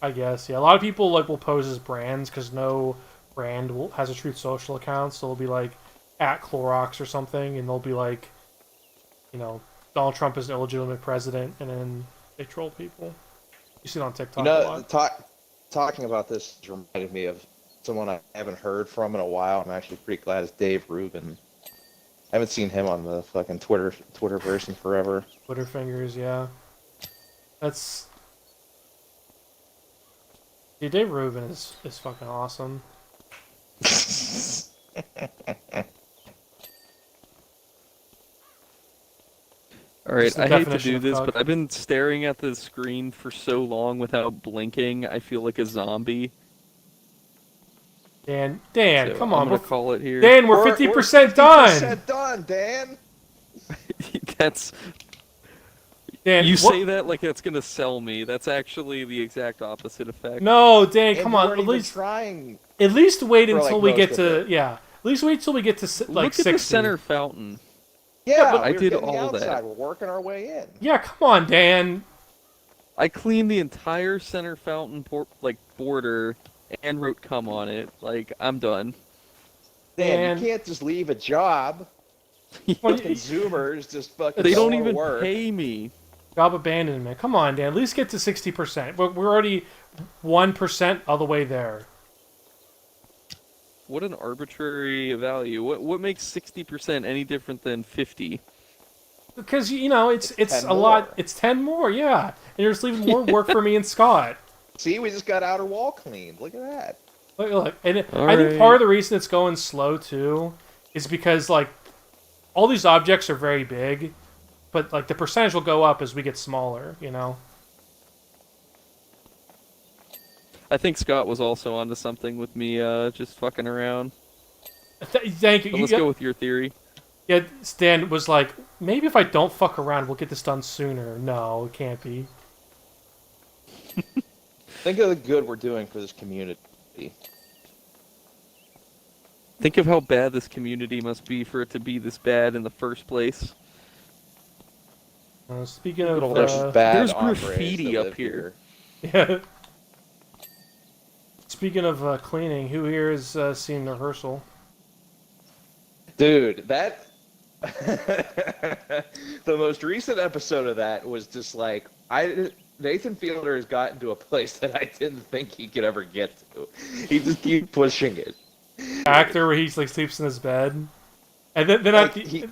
I guess, yeah. A lot of people like will pose as brands because no brand has a Truth Social account, so they'll be like at Clorox or something, and they'll be like, you know, Donald Trump is an illegitimate president, and then they troll people. You see it on TikTok You a know, lot. talking about this reminded me of someone I haven't heard from in a while. I'm actually pretty glad is Dave Rubin. I haven't seen him on the fucking Twitterverse in forever. Twitter fingers, yeah. That's. Dude, Dave Rubin is fucking awesome. All right, Just the I hate to definition do of this, cuck. but I've been staring at the screen for so long without blinking. I feel like a zombie. Dan, So come I'm on. gonna call it here. Dan, we're 50% done! 50% done, Dan! That's Dan, you what- say that like that's gonna sell me. That's actually the exact opposite effect. No, Dan, And come you on. weren't At even least trying. wait for, until like, we most get of to it. yeah. At least wait till we get to like Look 60. at the center fountain. Yeah, but I we were did getting all the that. outside. We're working our way in. Yeah, come on, Dan. I cleaned the entire center fountain border and wrote "come" on it. Like I'm done. Dan, Man. you can't just leave a job. Well, Fucking Zoomers just fucking They don't wanna even work. pay me. Job abandonment. Come on, Dan. At least get to 60%. We're already 1% all the way there. What an arbitrary value. What makes 60% any different than 50? Because you know it's 10 a lot. more. It's 10 more, yeah. And you're just leaving more work for me and Scott. See, we just got outer wall cleaned. Look at that. Look. And All I think right. part of the reason it's going slow too is because like all these objects are very big, but like the percentage will go up as we get smaller. You know. I think Scott was also onto something with me, just fucking around. Thank you. But let's go with your theory. Yeah, Stan was like, maybe if I don't fuck around, we'll get this done sooner. No, it can't be. Think of the good we're doing for this community. Think of how bad this community must be for it to be this bad in the first place. Speaking of, all There's bad there's hombres graffiti that up live here. yeah. Speaking of cleaning, who here has seen rehearsal? Dude, that the most recent episode of that was just like Nathan Fielder has gotten to a place that I didn't think he could ever get to. He just keeps pushing it. Actor where he like sleeps in his bed, and then Like, at the, he- he,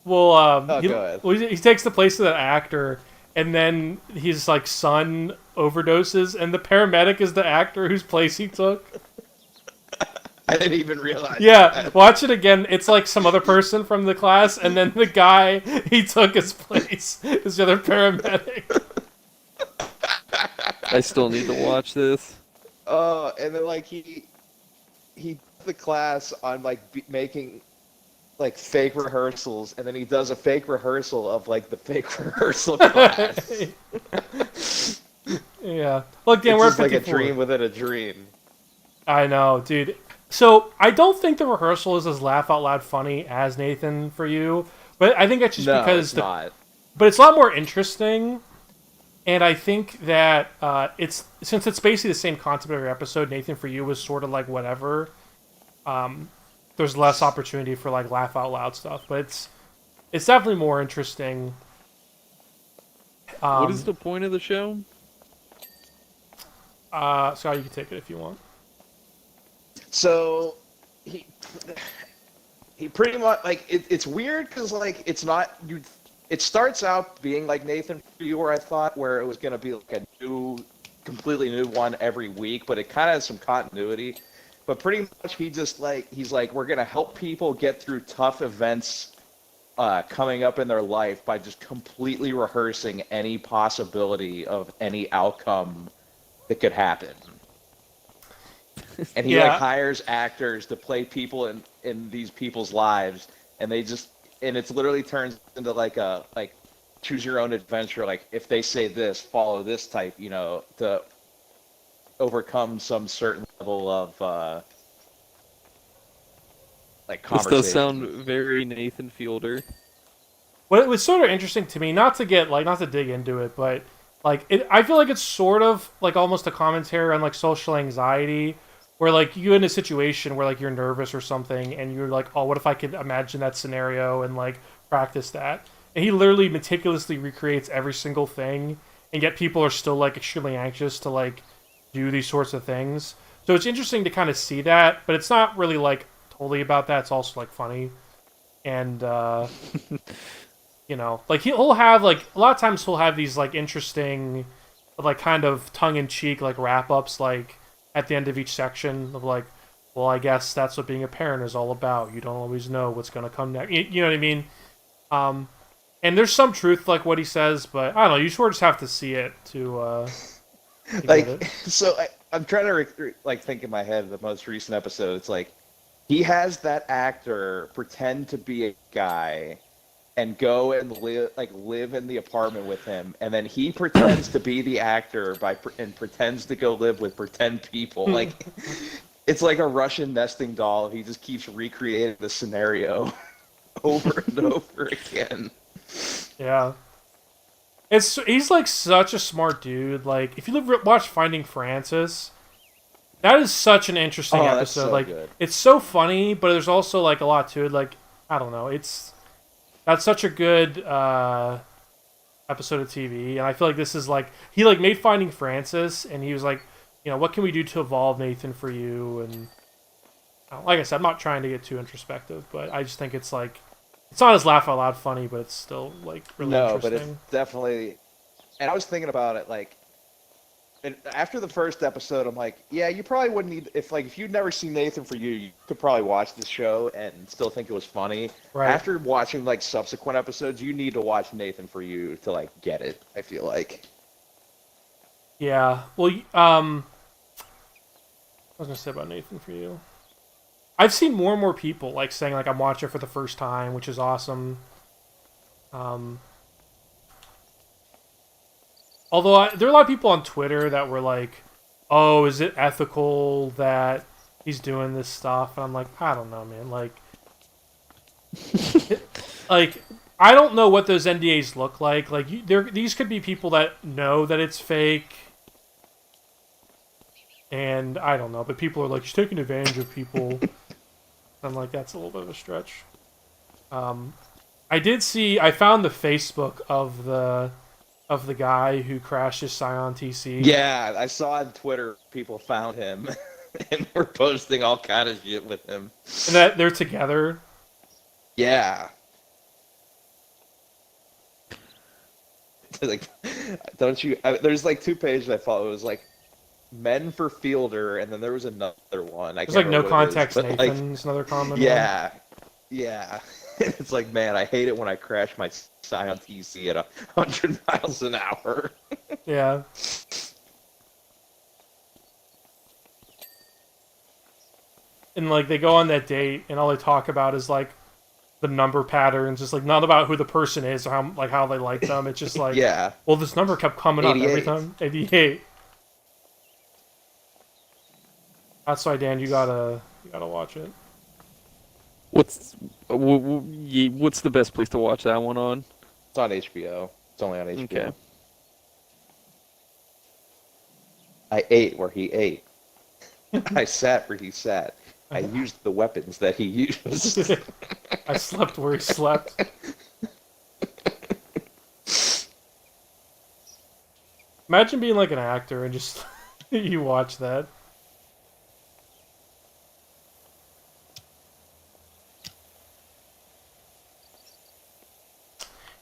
go ahead. well, he takes the place of that actor, and then his like son overdoses, and the paramedic is the actor whose place he took. I didn't even realize. Yeah, that. watch it again. It's like some other person from the class, and then the guy he took his place is the other paramedic. I still need to watch this. And then like he the class on like making like fake rehearsals, and then he does a fake rehearsal of like the fake rehearsal class. Yeah. Look, Dan, It's we're just at like a 54. dream within a dream. I know, dude. So I don't think the rehearsal is as laugh out loud funny as Nathan for you, but I think that's just No, because it's not. but it's a lot more interesting. And I think that it's since it's basically the same concept every episode. Nathan for you was sort of like whatever. There's less opportunity for like laugh out loud stuff, but it's definitely more interesting. What is the point of the show? Scott, you can take it if you want. So he pretty much like it's weird because like it's not you. It starts out being like Nathan for you, where I thought where it was gonna be like a completely new one every week, but it kind of has some continuity. But pretty much he's like we're gonna help people get through tough events coming up in their life by just completely rehearsing any possibility of any outcome that could happen. And he Yeah. like hires actors to play people in these people's lives, and it's literally turns into like a choose your own adventure. Like if they say this, follow this type, to overcome some certain level of like This conversation. does sound very Nathan Fielder. What it was sort of interesting to me, not to dig into it, but like I feel like it's sort of like almost a commentary on like social anxiety, where like you in a situation where like you're nervous or something, and you're like, oh, what if I could imagine that scenario and like practice that? And he literally meticulously recreates every single thing, and yet people are still like extremely anxious to like do these sorts of things. So it's interesting to kind of see that, but it's not really like totally about that. It's also like funny, and like he'll have like a lot of times he'll have these like interesting, like kind of tongue in cheek like wrap ups like at the end of each section of like, well, I guess that's what being a parent is all about. You don't always know what's gonna come next. You know what I mean? And there's some truth to, like what he says, but I don't know. You sort of just have to see it to like get it. so I'm trying to like think in my head the most recent episode. It's like he has that actor pretend to be a guy and go and live in the apartment with him, and then he pretends to be the actor and pretends to go live with pretend people. Like it's like a Russian nesting doll. He just keeps recreating the scenario over and over again. Yeah. He's like such a smart dude. Like if you watch Finding Francis, that is such an interesting Oh, that's episode. so like good. it's so funny, but there's also like a lot to it. Like I don't know, that's such a good episode of TV, and I feel like this is like he like made Finding Francis, and he was like, what can we do to evolve Nathan for you? And like I said, I'm not trying to get too introspective, but I just think it's like it's not as laugh out loud funny, but it's still like really No, but interesting. it's definitely. And I was thinking about it like. And after the first episode, I'm like, yeah, you probably wouldn't need if you'd never seen Nathan for You, you could probably watch the show and still think it was funny. Right. After watching like subsequent episodes, you need to watch Nathan for You to like get it. I feel like. Yeah. Well, was gonna say about Nathan for you? I've seen more and more people like saying like I'm watching it for the first time, which is awesome. Although there are a lot of people on Twitter that were like, "Oh, is it ethical that he's doing this stuff?" And I'm like, I don't know, man. Like I don't know what those NDAs look like. Like these could be people that know that it's fake, and I don't know. But people are like, "He's taking advantage of people." I'm like, that's a little bit of a stretch. I found the Facebook of the guy who crashed his Scion TC. Yeah, I saw on Twitter people found him and were posting all kind of shit with him. And that they're together. Yeah. Like, don't you? There's like 2 pages I follow. It was like Men for Fielder, and then there was another one. It's like No Context Nathan's another comment. Yeah, yeah. It's like, man, I hate it when I crash my Scion TC at 100 miles an hour. Yeah. And like they go on that date, and all they talk about is like the number patterns. It's like not about who the person is or how they like them. It's just like, Yeah. well, this number kept coming up every 88. time. 88. That's why, Dan, you gotta watch it. What's the best place to watch that one on? It's on HBO. It's only on HBO. Okay. I ate where he ate. I sat where he sat. I used the weapons that he used. I slept where he slept. Imagine being like an actor and just you watch that.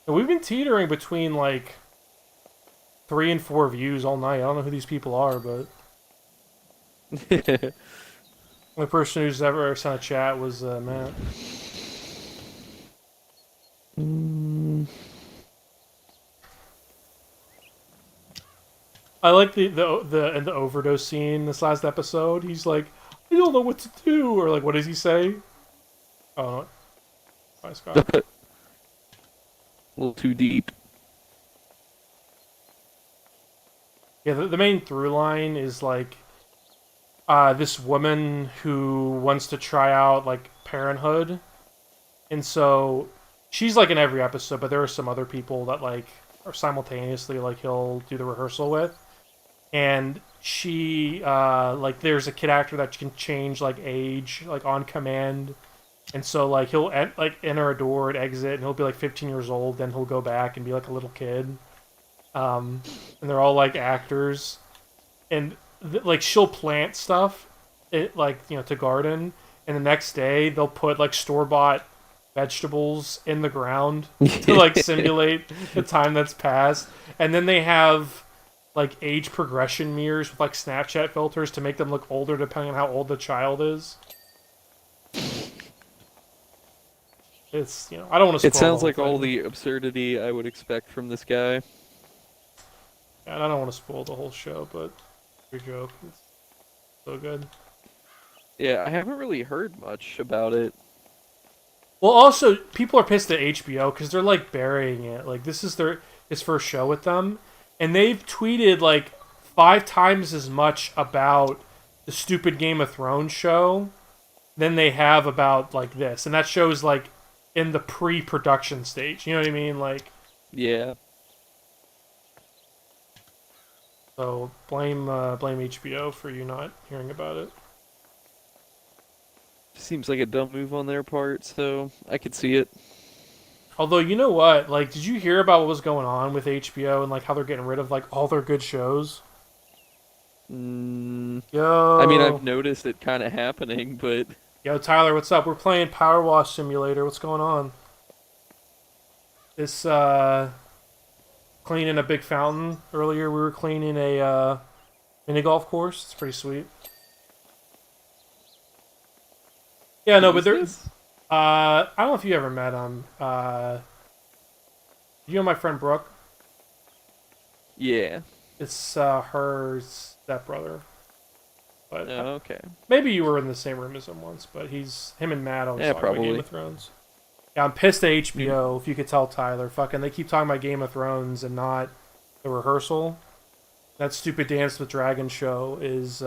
And we've been teetering between like 3 and 4 views all night. I don't know who these people are, but the only person who's ever sent a chat was Matt. I like the in the overdose scene this last episode. He's like, I don't know what to do, or like, what does he say? Oh, hi Scott. A little too deep. Yeah, the main through line is like this woman who wants to try out like parenthood, and so she's like in every episode, but there are some other people that like are simultaneously like he'll do the rehearsal with, and she like there's a kid actor that can change like age like on command, and so like he'll like enter a door and exit, and he'll be like 15 years old, then he'll go back and be like a little kid. And they're all like actors, and like she'll plant stuff, like to garden, and the next day they'll put like store-bought vegetables in the ground to like simulate the time that's passed, and then they have like age progression mirrors with like Snapchat filters to make them look older depending on how old the child is. It's I don't want to. It sounds like all the absurdity I would expect from this guy. And I don't want to spoil the whole show, but your joke is so good. Yeah, I haven't really heard much about it. Well, also, people are pissed at HBO because they're like burying it. Like this is his first show with them, and they've tweeted like 5 times as much about the stupid Game of Thrones show than they have about like this, and that show's like in the pre-production stage. You know what I mean? Like, Yeah. so blame HBO for you not hearing about it. Seems like a dumb move on their part, so I could see it. Although, you know what? Like, did you hear about what was going on with HBO and like how they're getting rid of like all their good shows? I Yo. mean, I've noticed it kind of happening, but Yo, Tyler, what's up? We're playing Power Wash Simulator. What's going on? This cleaning a big fountain. Earlier, we were cleaning a mini golf course. It's pretty sweet. Yeah, no, but there's. I don't know if you ever met him. You know my friend Brooke? yeah. It's her stepbrother. But Oh, okay. maybe you were in the same room as him once. But him and Matt always Yeah, talk about Game probably. of Thrones. Yeah, I'm pissed at HBO. If you could tell, Tyler, fucking, they keep talking about Game of Thrones and not the rehearsal. That stupid Dance with Dragons show is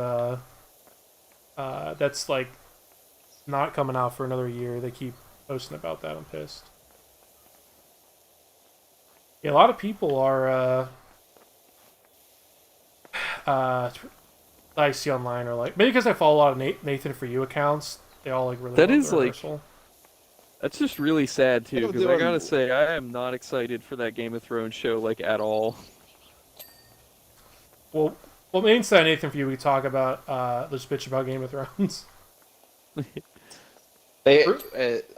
that's like not coming out for another year. They keep posting about that. I'm pissed. Yeah, a lot of people are I see online are like, maybe because I follow a lot of Nathan For You accounts. They all like really That love is, the like, rehearsal. That's just really sad too, I'm because I doing- gotta say I am not excited for that Game of Thrones show like at all. Well, maybe instead of Nathan For You, we talk about let's bitch about Game of Thrones. They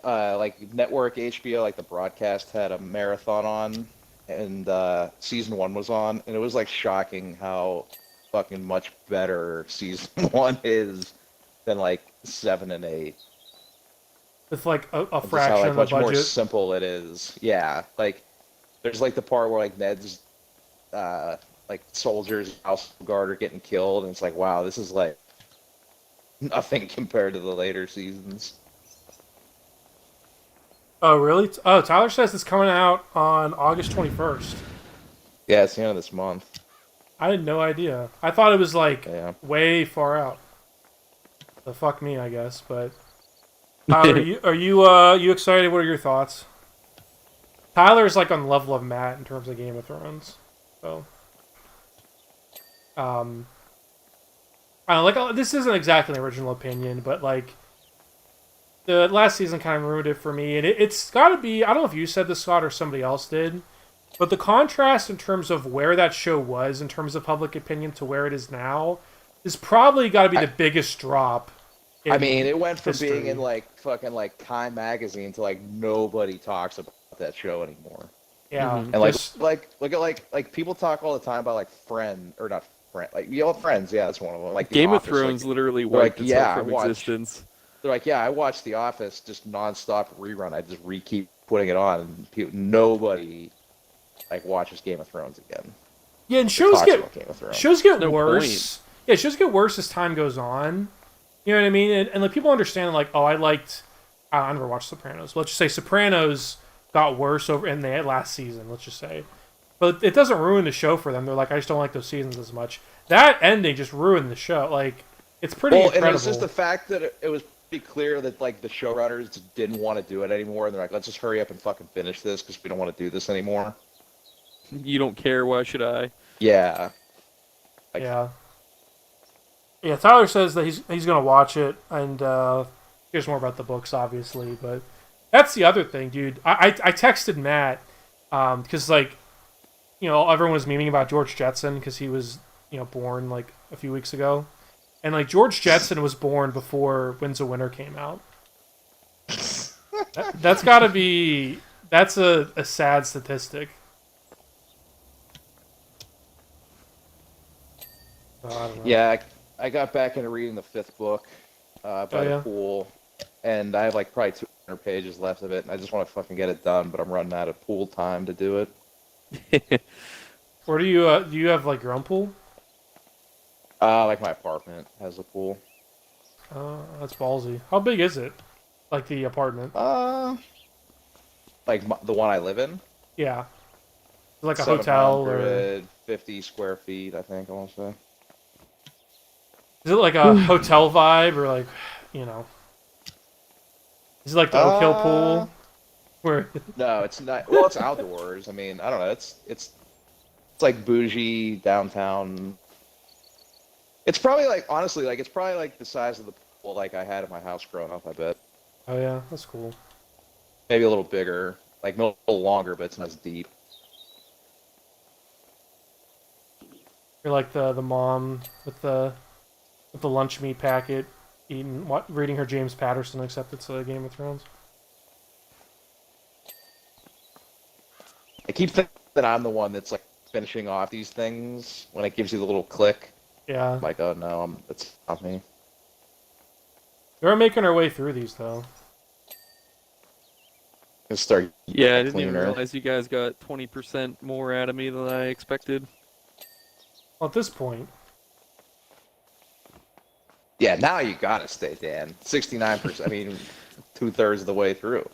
like network HBO, like the broadcast had a marathon on, and season 1 was on, and it was like shocking how fucking much better season 1 is than like 7 and 8. With like a Just how fraction like of the much more budget. simple it is. Yeah, like there's like the part where like Ned's like soldiers, house guard are getting killed, and it's like, wow, this is like nothing compared to the later seasons. Oh, really? Oh, Tyler says it's coming out on August 21st. Yeah, it's the end of this month. I had no idea. I thought it was like Yeah. way far out. So fuck me, I guess. But Tyler, are you excited? What are your thoughts? Tyler's like on the level of Matt in terms of Game of Thrones. So, I don't know, like this isn't exactly an original opinion, but like the last season kind of ruined it for me, and it's got to be. I don't know if you said this, Scott, or somebody else did. But the contrast in terms of where that show was in terms of public opinion to where it is now is probably got to be the biggest drop. I mean, it went from history. being in like fucking like Time magazine to like nobody talks about that show anymore. Yeah, Mhm. And like just- look at like people talk all the time about like not Friend, like Friends. Yeah, that's one of them. Like The Game of Office, Thrones like, literally they're like, wiped itself yeah, I from watched- existence. they're like, yeah, I watched The Office just nonstop rerun. I just keep putting it on, and nobody like watches Game of Thrones again. yeah, and Or shows talks get about Game of Thrones. shows get No worse. Yeah, shows get worse as time goes on. You know what I mean? And like people understand, like, oh, I never watched Sopranos. Let's just say Sopranos got worse over in the last season. Let's just say, but it doesn't ruin the show for them. They're like, I just don't like those seasons as much. That ending just ruined the show. Like, it's pretty Well, incredible. and it's just the fact that it was pretty clear that like the showrunners didn't want to do it anymore, and they're like, let's just hurry up and fucking finish this because we don't want to do this anymore. You don't care, why should I? Yeah. Like- Yeah. Yeah, Tyler says that he's gonna watch it, and here's more about the books, obviously. But that's the other thing, dude. I texted Matt because like, you know, everyone was memeing about George Jetson because he was, you know, born like a few weeks ago, and like George Jetson was born before Winds of Winter came out. That's gotta be a sad statistic. So, I don't know. Yeah, I got back into reading the 5th book by yeah? the pool, and I have like probably 200 pages left of it, and I just want to fucking get it done, but I'm running out of pool time to do it. Where do you have like your own pool? Like my apartment has a pool. That's ballsy. How big is it? Like the apartment? Like the one I live in. Yeah. Like a hotel or 750 square feet, I think I want to say. is it like a hotel vibe or like, you know? Is it like the Oak Hill pool? Where No, it's not. Well, it's outdoors. I mean, I don't know. It's like bougie downtown. It's probably like honestly, like it's probably like the size of the pool like I had at my house growing up. I bet Oh yeah, that's cool. maybe a little bigger, like a little longer, but it's not as deep. You're like the mom with the lunch meat packet reading her James Patterson, except it's a Game of Thrones. I keep thinking that I'm the one that's like finishing off these things when it gives you the little click. Yeah. I'm like, oh no, it's not me. We're making our way through these though. Just start. Yeah, I didn't even cleaner. realize you guys got 20% more out of me than I expected. Well, at this point. Yeah, now you gotta stay, Dan. 69%. I mean, 2/3 of the way through.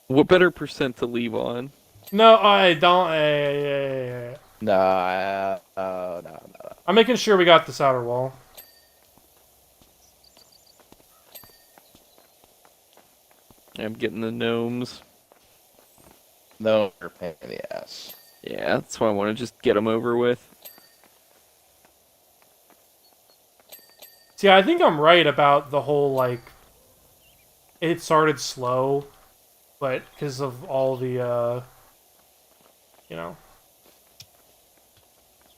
What better percent to leave on? No, I don't. Hey. No, no. I'm making sure we got this outer wall. I'm getting the gnomes. No, you're a pain in the ass. Yeah, that's why I want to just get them over with. See, I think I'm right about the whole, like, it started slow, but because of all the, you know,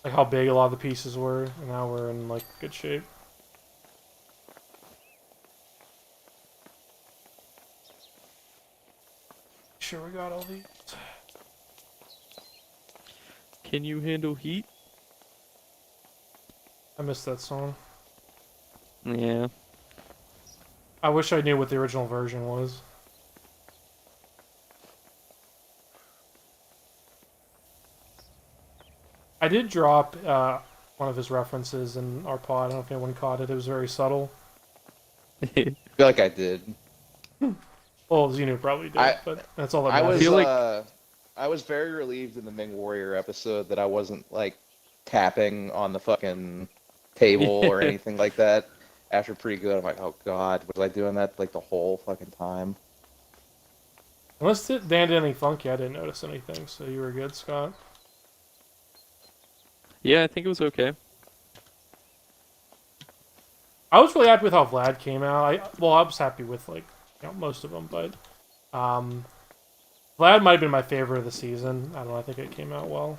like how big a lot of the pieces were, and now we're in, like, good shape. Sure we got all these. Can you handle heat? I missed that song. Yeah. I wish I knew what the original version was. I did drop one of his references in our pod. I don't know if anyone caught it. It was very subtle. I feel like I did. Well, Xenu probably did, but that's all that I matters. was feel like- I was very relieved in the Ming Warrior episode that I wasn't like tapping on the fucking table or anything like that. After pretty good, I'm like, oh god, was I doing that like the whole fucking time? Unless Dan did anything funky, I didn't notice anything, so you were good, Scott. Yeah, I think it was okay. I was really happy with how Vlad came out. I was happy with, like, you know, most of them, but Vlad might have been my favorite of the season. I don't know, I think it came out well.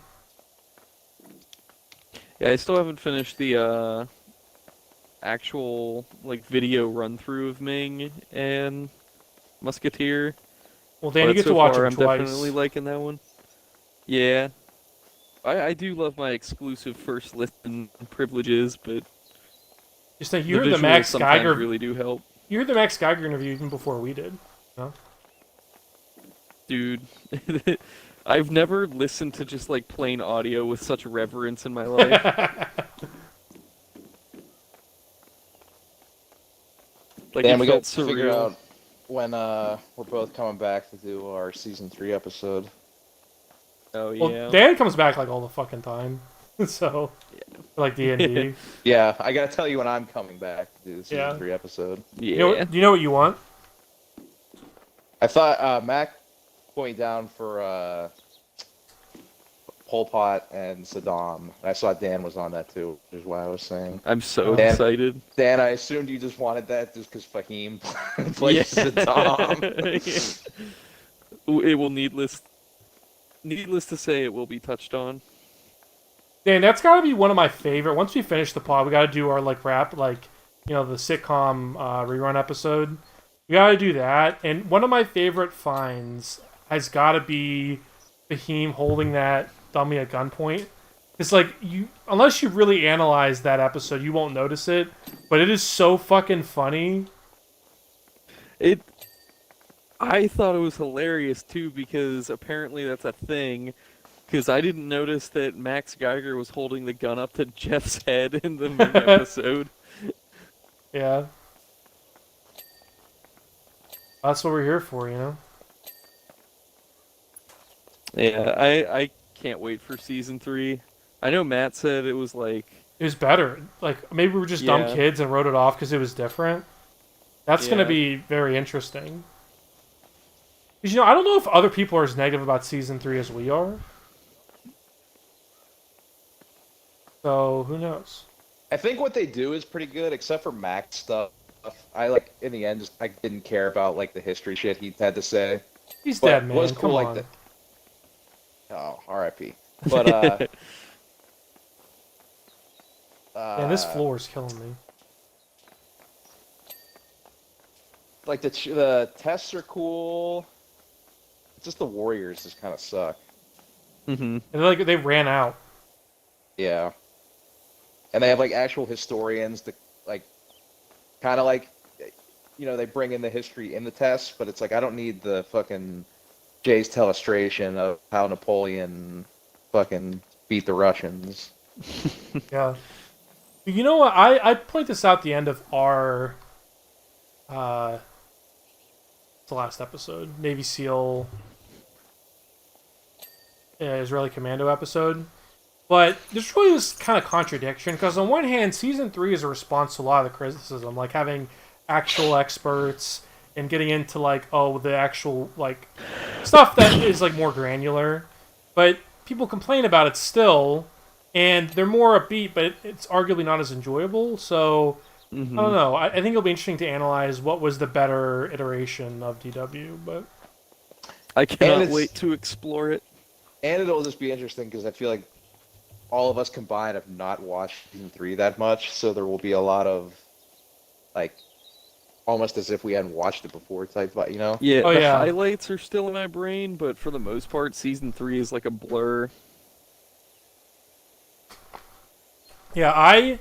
Yeah, I still haven't finished the actual like video run through of Ming and Musketeer. Well, Dan, you But get so to watch far, it I'm twice. definitely liking that one. Yeah. I do love my exclusive first listen privileges, but Just think, the you heard the visuals Max sometimes Geiger. really do help. You heard the Max Geiger interview even before we did. No? Dude, I've never listened to just like plain audio with such reverence in my life. Like Dan, it we felt got to figure surreal. out when we're both coming back to do our season 3 episode. Oh Well, yeah. Dan comes back like all the fucking time, so for, like D&D. Yeah, I gotta tell you when I'm coming back to do the season Yeah. 3 episode. Yeah. Do you know what you want? I thought Mac put me down for Pol Pot and Saddam. I saw Dan was on that too, which is why I was saying. I'm so Dan- excited. Dan, I assumed you just wanted that just because Fahim plays Saddam. It will needless to say it will be touched on. Dan, that's got to be one of my favorite. Once we finish the pod, we got to do our like wrap, like, you know, the sitcom rerun episode. We got to do that. And one of my favorite finds has got to be Fahim holding that dummy at gunpoint. It's like, unless you really analyze that episode, you won't notice it. But it is so fucking funny. I thought it was hilarious too because apparently that's a thing. Because I didn't notice that Max Geiger was holding the gun up to Jeff's head in the main episode. Yeah. That's what we're here for, you know? Yeah, I can't wait for season 3. I know Matt said it was like It was better. Like, maybe we were just dumb Yeah. kids and wrote it off because it was different. That's going to Yeah. be very interesting. Because, you know, I don't know if other people are as negative about Season 3 as we are. So, who knows? I think what they do is pretty good, except for Mac stuff. I like in the end, just I didn't care about like the history shit he had to say. He's But dead, it man. was Come cool, like on. Oh, R.I.P. But Man, this floor is killing me. like the tests are cool. It's just the Warriors just kind of suck. mhm. And like, they ran out. Yeah. And they have like actual historians that like kind of like you know they bring in the history in the tests, but it's like I don't need the fucking Jay's telestration of how Napoleon fucking beat the Russians. Yeah. You know what? I point this out at the end of our the last episode, Navy SEAL Israeli Commando episode. But there's really this kind of contradiction because on one hand, season 3 is a response to a lot of the criticism, like having actual experts and getting into like the actual like stuff that is like more granular. But people complain about it still, and they're more upbeat, but it's arguably not as enjoyable. So I don't know. I think it'll be interesting to analyze what was the better iteration of DW. But I cannot it's- wait to explore it. And it'll just be interesting because I feel like all of us combined have not watched season 3 that much, so there will be a lot of like almost as if we hadn't watched it before type, you know? Yeah, Oh, the yeah. highlights are still in my brain, but for the most part, season 3 is like a blur. yeah, I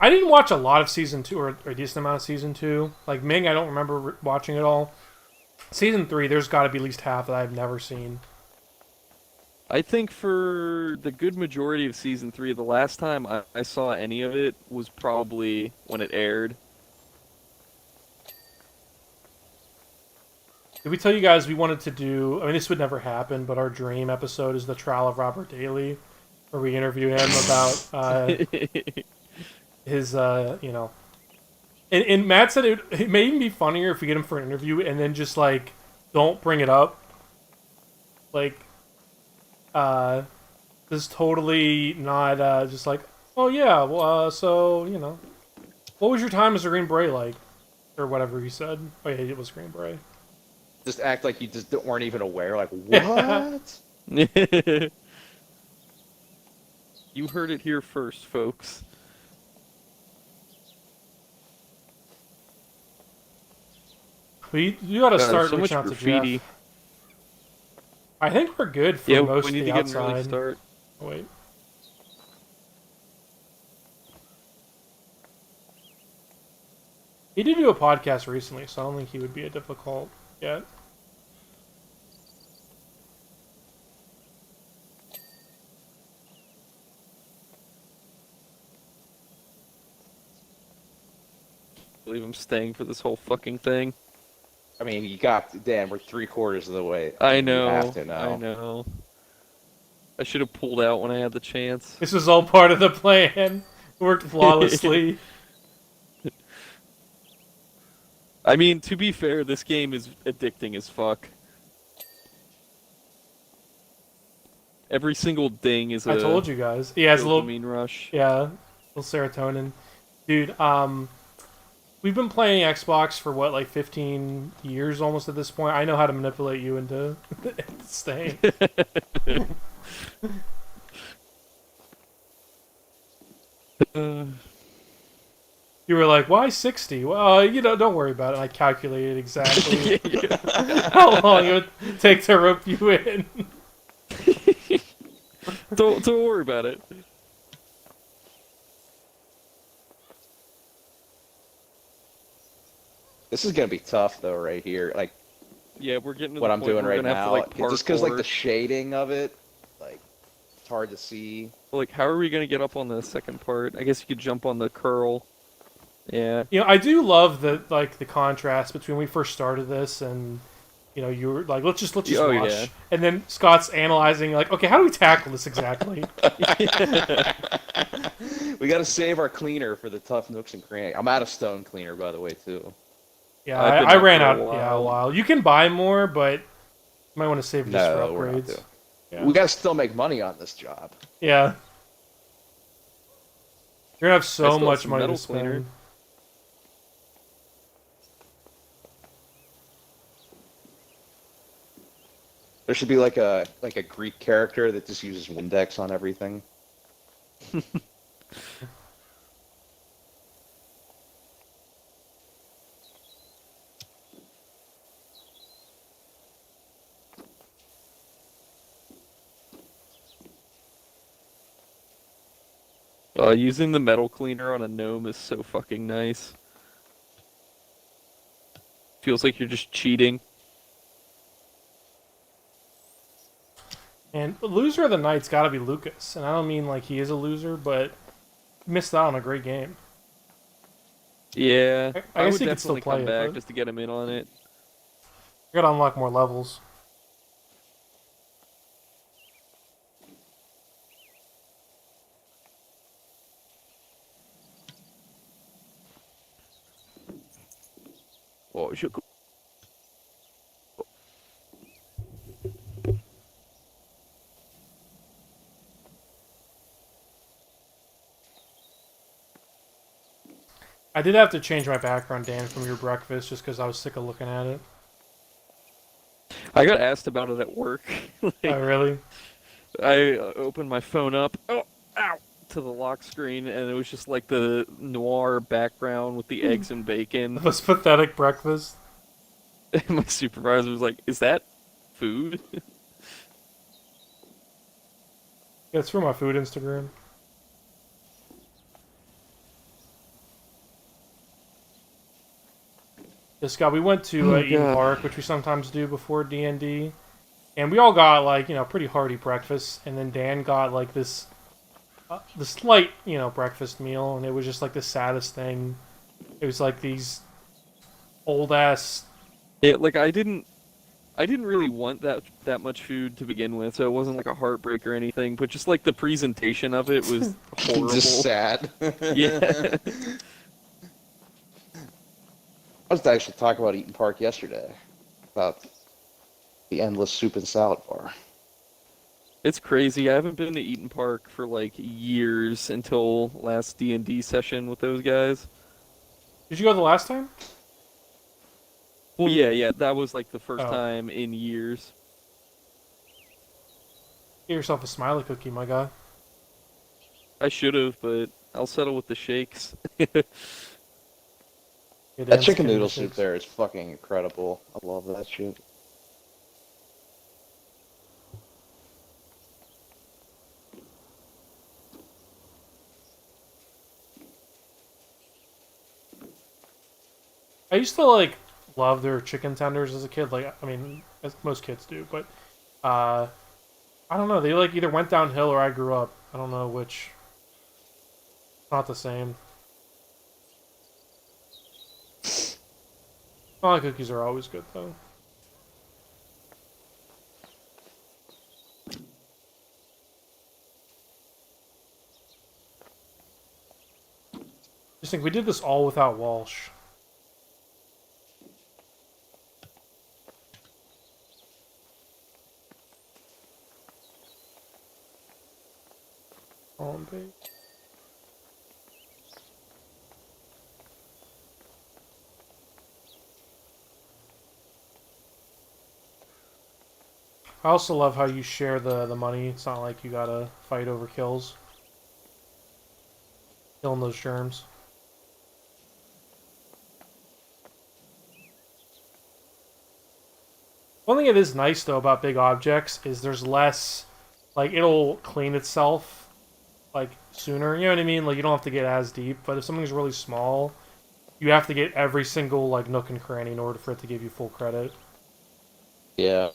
didn't watch a lot of season 2 or a decent amount of season 2. Like Ming, I don't remember watching it all. Season 3, there's got to be at least half that I've never seen. I think for the good majority of season 3, the last time I saw any of it was probably when it aired. Did we tell you guys we wanted to do? I mean, this would never happen, but our dream episode is the trial of Robert Daly, where we interview him about his, you know. And Matt said it may even be funnier if we get him for an interview and then just like don't bring it up. Like, just totally not just like, oh yeah, well, so you know, what was your time as a Green Beret like, or whatever he said. Oh yeah, it was Green Beret. Just act like you just weren't even aware. Like, what? You heard it here first, folks. You got to God, start so much reaching out to graffiti. Jeff. I think we're good for Yeah, most we of need the to get an early outside. start. Oh, wait. He did do a podcast recently, so I don't think he would be a difficult get. I believe I'm staying for this whole fucking thing. I mean, you got, damn, we're 3/4 of the way. I You know. have to now. I know. I should have pulled out when I had the chance. This was all part of the plan. Worked flawlessly. I mean, to be fair, this game is addicting as fuck. Every single ding is a I told you guys. Yeah, it's a little. dopamine rush. Yeah, little serotonin, dude. We've been playing Xbox for what, like 15 years almost at this point. I know how to manipulate you into staying. You were like, "Why 60?" Well, you know, don't worry about it. I calculated exactly how long it would take to rope you in. Don't worry about it. This is gonna be tough though, right here. Like Yeah, we're getting to what the I'm point doing where we're right gonna have now, to, like, just because like the parkour. shading of it, like it's hard to see. Like, how are we gonna get up on the second part? I guess you could jump on the curl. Yeah. You know, I do love the contrast between when we first started this and you know you were like, let's just Oh, watch, yeah. and then Scott's analyzing like, okay, how do we tackle this exactly? We got to save our cleaner for the tough nooks and crannies. I'm out of stone cleaner, by the way, too. Yeah, I've been I out ran for a out. Yeah, a while. You can buy more, but you might want to save just No, for we're not upgrades. doing. Yeah. We got to still make money on this job. Yeah. You're gonna have I so still have much some money to metal spend. cleaner. There should be like a Greek character that just uses Windex on everything. Using the metal cleaner on a gnome is so fucking nice. Feels like you're just cheating. And loser of the night's got to be Lucas, and I don't mean like he is a loser, but missed out on a great game. Yeah, I I guess would you could still definitely play come it, back but just to get him in on it. I gotta unlock more levels. Oh, should I did have to change my background, Dan, from your breakfast just because I was sick of looking at it. I got asked about it at work. Oh, Like, really? I opened my phone up, ow, to the lock screen, and it was just like the noir background with the eggs and bacon. The most pathetic breakfast. And my supervisor was like, "Is that food?" Yeah, it's from my food Instagram. Yeah, Scott, we went to Oh, Eden God. Park, which we sometimes do before D&D, and we all got like pretty hearty breakfast, and then Dan got like this light breakfast meal, and it was just like the saddest thing. It was like these old ass. Yeah, like I didn't really want that much food to begin with, so it wasn't like a heartbreak or anything. But just like the presentation of it was horrible. Just sad. Yeah. I was actually talking about Eaton Park yesterday, about the endless soup and salad bar. It's crazy. I haven't been to Eaton Park for like years until last D&D session with those guys. Did you go the last time? Well, yeah, that was like the first Oh. time in years. Get yourself a smiley cookie, my guy. I should have, but I'll settle with the shakes. Get That Dan's chicken skinny noodle shakes. soup there is fucking incredible. I love that shit. I used to like love their chicken tenders as a kid. Like, I mean, as most kids do, but I don't know. They like either went downhill or I grew up. I don't know which. Not the same. Smiley cookies are always good though. Just think we did this all without Walsh. On page. I also love how you share the money. It's not like you gotta fight over kills. Killing those germs. One thing that is nice though about big objects is there's less, like it'll clean itself, like sooner. You know what I mean? Like you don't have to get as deep. But if something's really small, you have to get every single like nook and cranny in order for it to give you full credit. Yeah.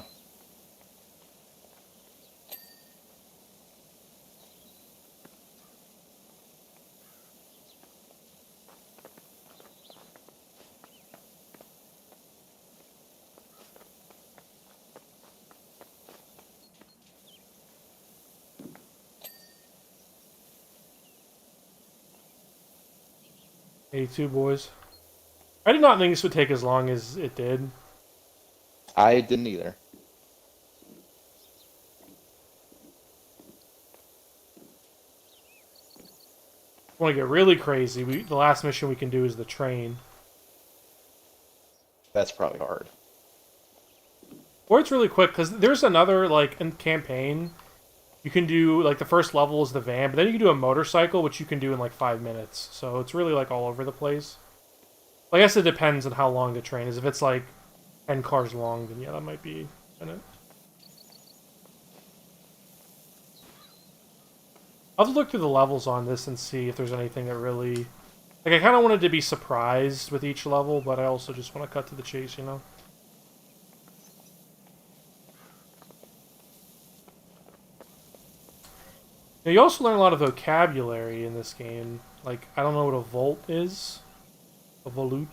'82 boys. I did not think this would take as long as it did. I didn't either. Want to get really crazy? The last mission we can do is the train. That's probably hard. Or it's really quick because there's another like in campaign. You can do like the first level is the van, but then you can do a motorcycle, which you can do in like 5 minutes. So it's really like all over the place. I guess it depends on how long the train is. If it's like 10 cars long, then yeah, that might be a minute. I'll have to look through the levels on this and see if there's anything that really... Like, I kind of wanted to be surprised with each level, but I also just want to cut to the chase, you know? Now, you also learn a lot of vocabulary in this game. Like, I don't know what a volt is. A volute.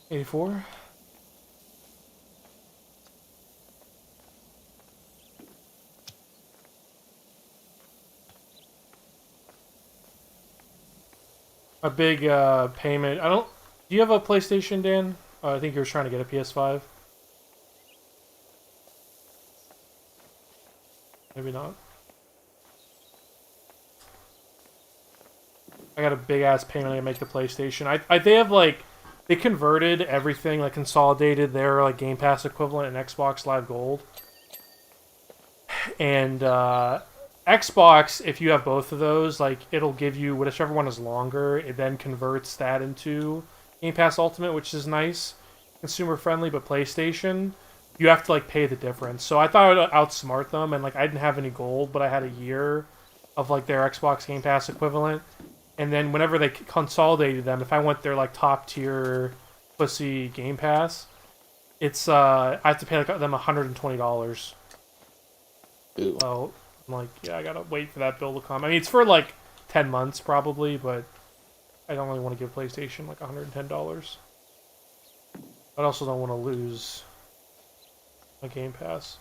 $84. A big payment. I don't. Do you have a PlayStation, Dan? I think you were trying to get a PS5. Maybe not. I got a big ass payment to make the PlayStation. They have like they converted everything, like consolidated their like Game Pass equivalent in Xbox Live Gold. And Xbox, if you have both of those, like it'll give you whichever one is longer. It then converts that into Game Pass Ultimate, which is nice, consumer friendly. But PlayStation, you have to like pay the difference. So I thought I'd outsmart them, and like I didn't have any gold, but I had a year of like their Xbox Game Pass equivalent. And then whenever they consolidated them, if I went their like top tier pussy Game Pass, it's I have to pay like them $120. Ooh. So I'm like, yeah, I gotta wait for that bill to come. I mean, it's for like 10 months probably, but I don't really want to give PlayStation like $110. I also don't want to lose my Game Pass.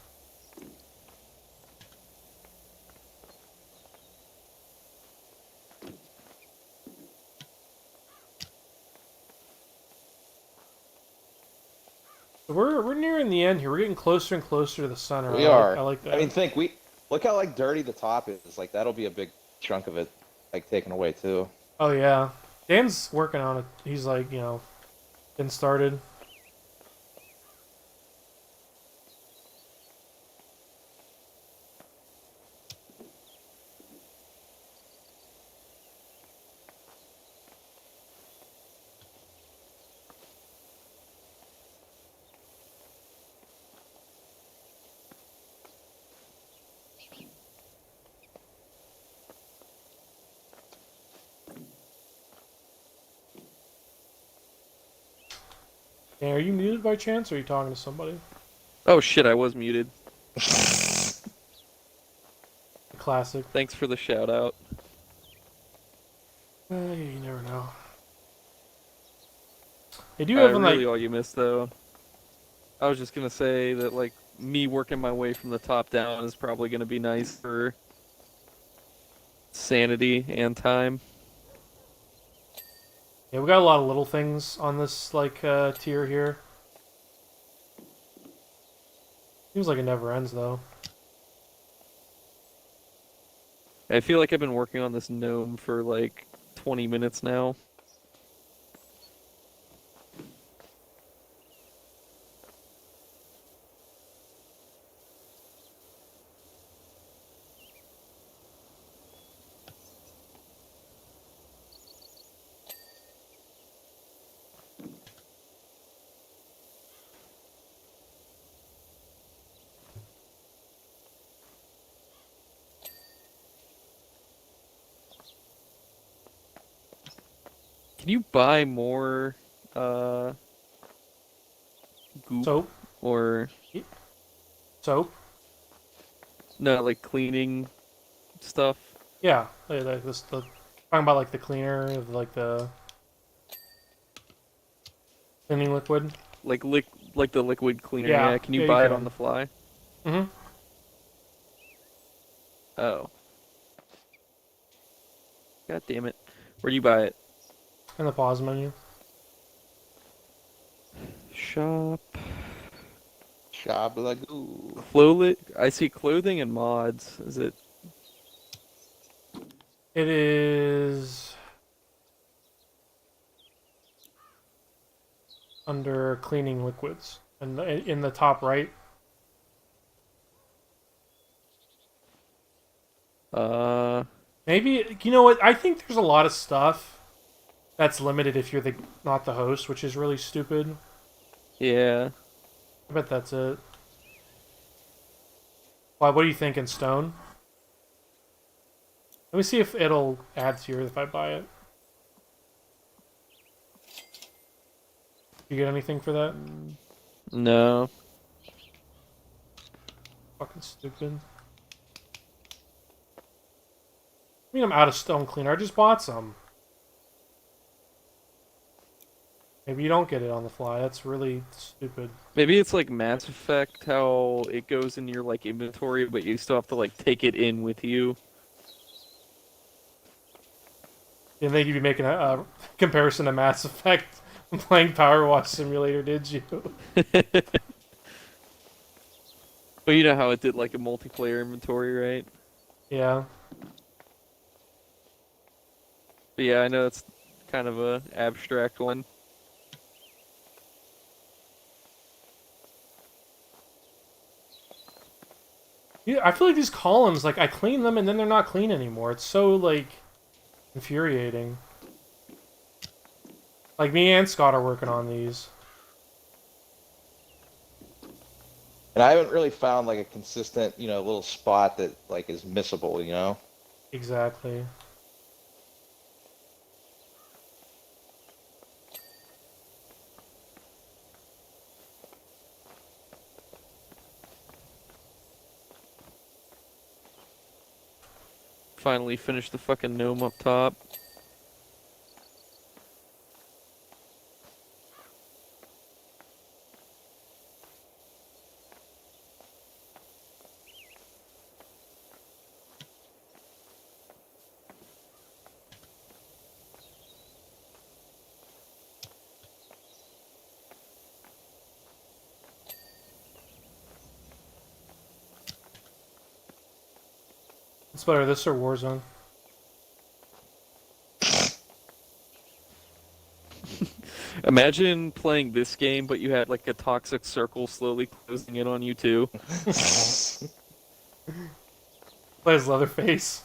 We're nearing the end here. We're getting closer and closer to the center. We are. I like that. I mean, look how like dirty the top is. Like that'll be a big chunk of it, like taken away too. Oh yeah, Dan's working on it. He's like, getting started. Dan, are you muted by chance, or are you talking to somebody? Oh shit, I was muted. Classic. Thanks for the shout out. You never know. They do have Really like all you missed though. I was just gonna say that like me working my way from the top down is probably gonna be nice for sanity and time. yeah, we got a lot of little things on this like tier here. Seems like it never ends though. I feel like I've been working on this gnome for like 20 minutes now. Can you buy more goop Soap. or Soap. no, like cleaning stuff? Yeah, like this. Talking about like the cleaner of like the cleaning liquid. Like like the liquid cleaner. Yeah, Yeah, can you yeah, you buy it can. on the fly? Mm-hmm. Oh. God damn it. Where do you buy it? In the pause menu. Shop. Shablagoo. I see clothing and mods. Is it? It is under cleaning liquids, and in the top right. Uh, Maybe, you know what? I think there's a lot of stuff that's limited if you're not the host, which is really stupid. Yeah. I bet that's it. Why? What do you think in Stone? Let me see if it'll add to yours if I buy it. You get anything for that? No. Fucking stupid. I mean, I'm out of Stone Cleaner. I just bought some. Maybe you don't get it on the fly. That's really stupid. Maybe it's like Mass Effect, how it goes in your like inventory, but you still have to like take it in with you. Didn't think you'd be making a comparison to Mass Effect when playing Power Wash Simulator, did you? But you know how it did like a multiplayer inventory, right? Yeah. But yeah, I know it's kind of a abstract one. Yeah, I feel like these columns, like, I clean them and then they're not clean anymore. It's so, like, infuriating. Like, me and Scott are working on these. And I haven't really found like a consistent, little spot that like is missable, Exactly. Finally finished the fucking gnome up top. It's better this or Warzone. Imagine playing this game, but you had like a toxic circle slowly closing in on you too. Play as Leatherface.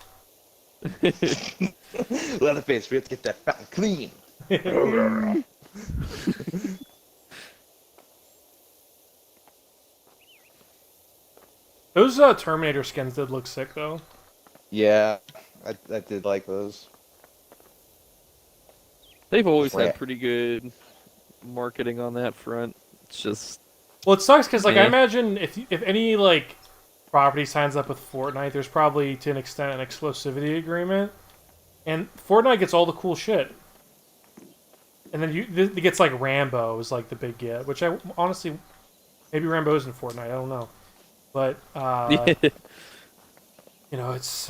Leatherface, we have to get that fountain clean. Those Terminator skins did look sick, though. Yeah, I did like those. They've always Right. had pretty good marketing on that front. It's just Well, it sucks because, like, I Yeah. imagine if any, like, property signs up with Fortnite, there's probably, to an extent, an exclusivity agreement. And Fortnite gets all the cool shit. And then it gets, like, Rambo is, like, the big get, which I honestly... Maybe Rambo's in Fortnite, I don't know. But, you know, it's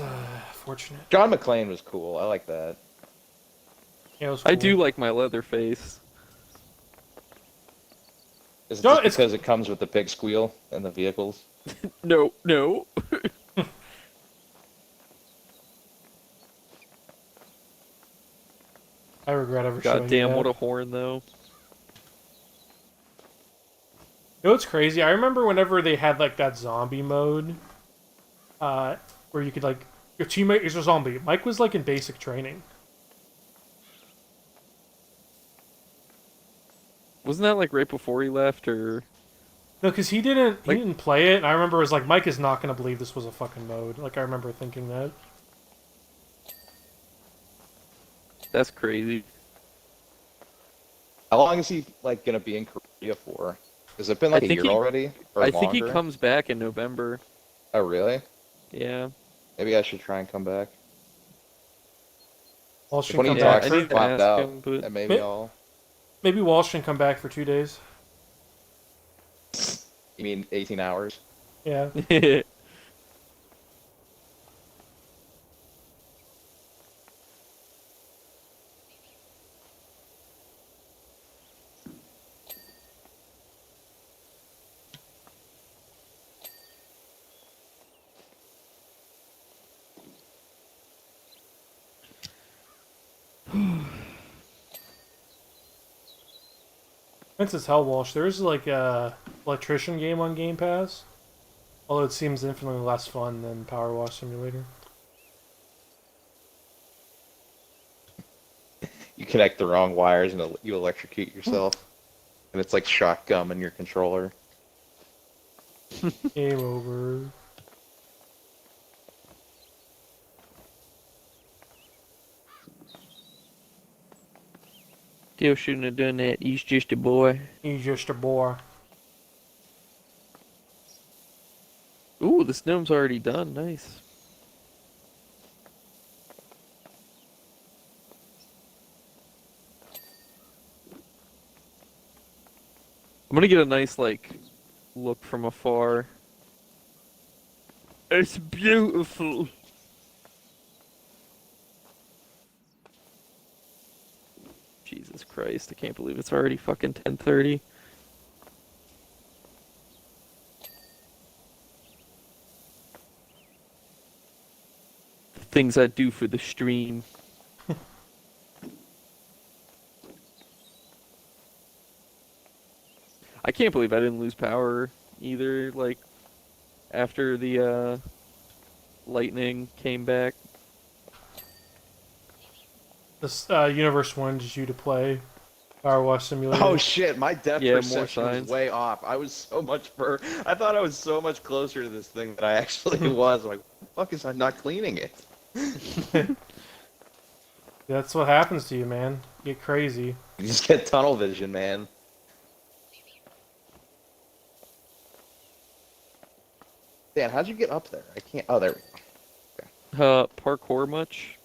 fortunate. John McClane was cool. I like that. Yeah, it was I cool. do like my Leatherface. Is it No, just it's- because it comes with the pig squeal and the vehicles? No, no. I regret ever showing you Goddamn, that. what a horn though. You know what's crazy? I remember whenever they had like that zombie mode, where you could like your teammate is a zombie. Mike was like in basic training. Wasn't that like right before he left, or No, because he didn't Like- play it. And I remember it was like Mike is not gonna believe this was a fucking mode. Like I remember thinking that. that's crazy? How long is he like gonna be in Korea for? Has it been like I a think year he- already? Or I think he longer? comes back in November. Oh really? Yeah. Maybe I should try and come back. Walsh can When he come Yeah, back. I talks, need to find ask out, him, but- and maybe I'll. Maybe Walsh can come back for 2 days. You mean 18 hours? Yeah. Princess Hell Walsh. There is like a electrician game on Game Pass, although it seems infinitely less fun than Power Wash Simulator. connect the wrong wires and you electrocute yourself. And it's like shock gum in your controller. Game over. Still shouldn't have done that. He's just a boy. He's just a boy. Ooh, this gnome's already done. Nice. I'm gonna get a nice, like, look from afar. It's beautiful. Jesus Christ, I can't believe it's already fucking 10:30. The things I do for the stream. I can't believe I didn't lose power either, like, after the lightning came back. This universe wanted you to play Power Wash Simulator. Oh shit, my depth Yeah, more perception was signs. way off. I thought I was so much closer to this thing than I actually was. I'm like, what the fuck is I not cleaning it? That's what happens to you, man. You get crazy. You just get tunnel vision, man. Dan, how'd you get up there? I can't. Oh, there we go. Parkour much?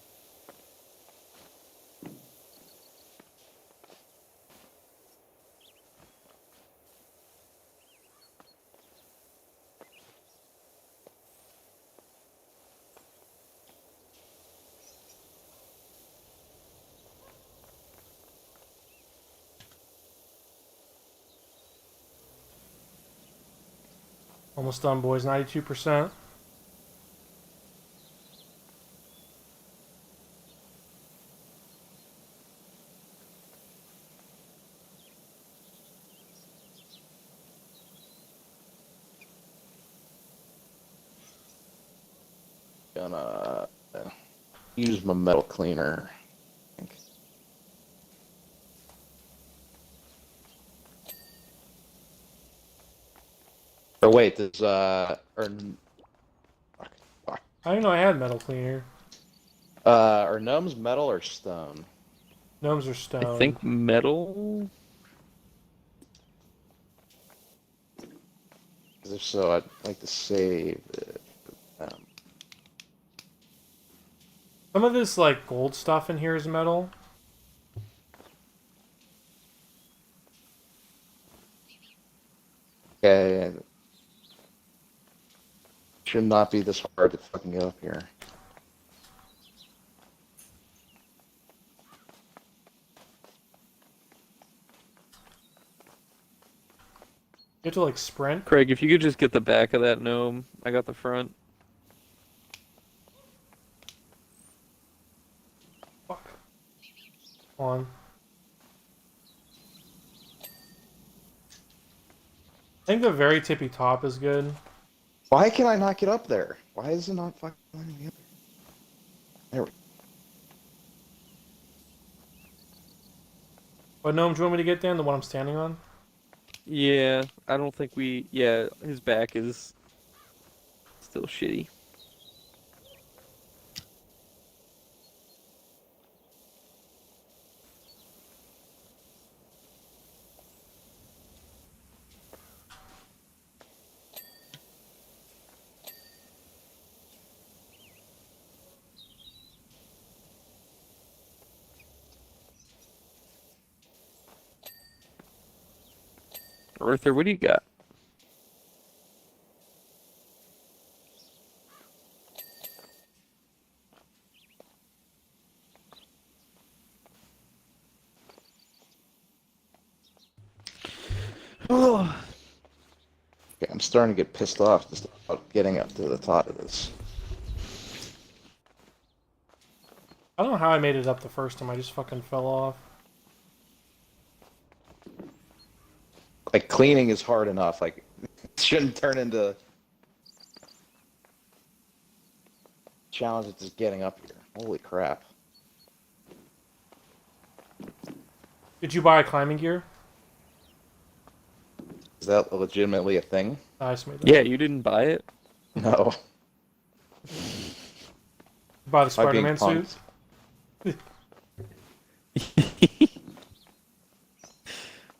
Almost done, boys. 92%. Gonna use my metal cleaner. I think. Or wait, there's fuck. I didn't know I had metal cleaner. Are gnomes metal or stone? Gnomes are stone. I think metal? Because if so, I'd like to save it. Some of this like gold stuff in here is metal. Okay. Should not be this hard to fucking get up here. You have to like sprint. Craig, if you could just get the back of that gnome, I got the front. Fuck. Hold on. I think the very tippy top is good. Why can I not get up there? Why is it not fucking letting me up there? There we go. What gnome do you want me to get, Dan? The one I'm standing on? Yeah, I don't think we... Yeah, his back is still shitty. Arthur, what do you got? Oh, Okay, I'm starting to get pissed off just about getting up to the top of this. I don't know how I made it up the first time. I just fucking fell off. Like, cleaning is hard enough. Like, it shouldn't turn into challenge of just getting up here. Holy crap. Did you buy climbing gear? Is that legitimately a thing? Nice, made that. Yeah, you didn't buy it? No. Buy the Am I being Spider-Man suit. punked?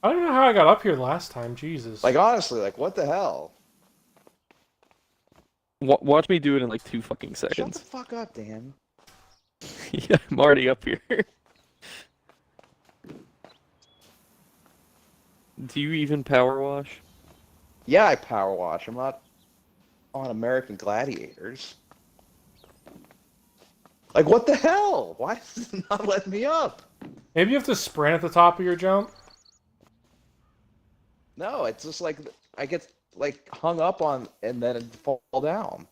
I don't even know how I got up here last time. Jesus. Like honestly, like what the hell? Watch me do it in like 2 fucking Shut the seconds. fuck up, Dan. Yeah, I'm already up here. Do you even power wash? Yeah, I power wash. I'm not on American Gladiators. Like what the hell? Why is it not letting me up? Maybe you have to sprint at the top of your jump. No, it's just like I get like hung up on and then fall down.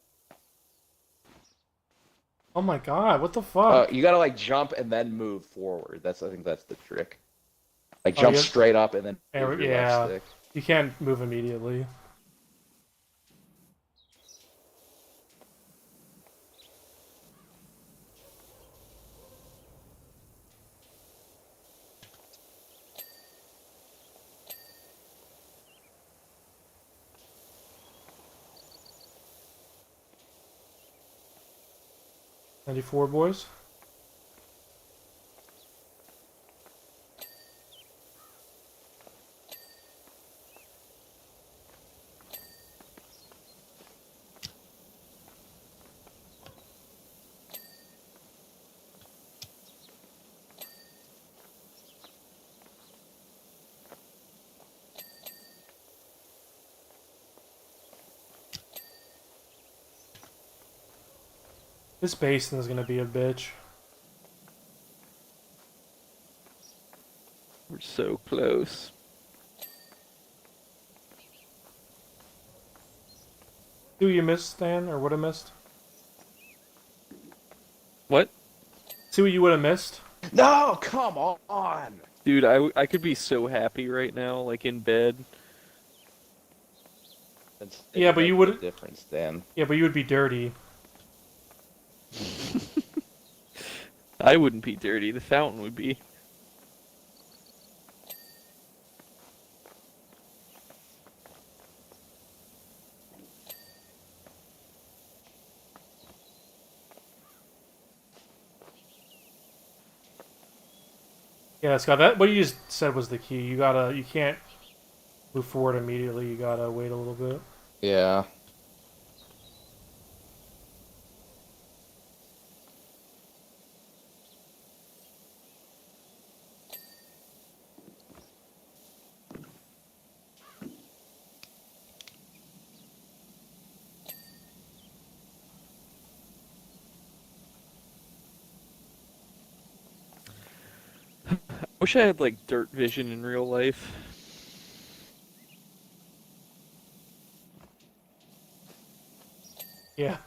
Oh my god, what the fuck? You gotta like jump and then move forward. I think that's the trick. Like Oh, jump yeah. straight up and then move your Yeah. left stick. You can't move immediately. '94 boys. This basin is gonna be a bitch. We're so close. Who you missed, Stan, or would have missed? What? See what you would have missed? No, come on. Dude, I could be so happy right now, like in bed. Yeah, but you would- difference then. Yeah, but you would be dirty. I wouldn't be dirty, the fountain would be. Yeah, Scott, that what you just said was the key. You can't move forward immediately. You gotta wait a little bit. Yeah. Wish I had like dirt vision in real life. Yeah.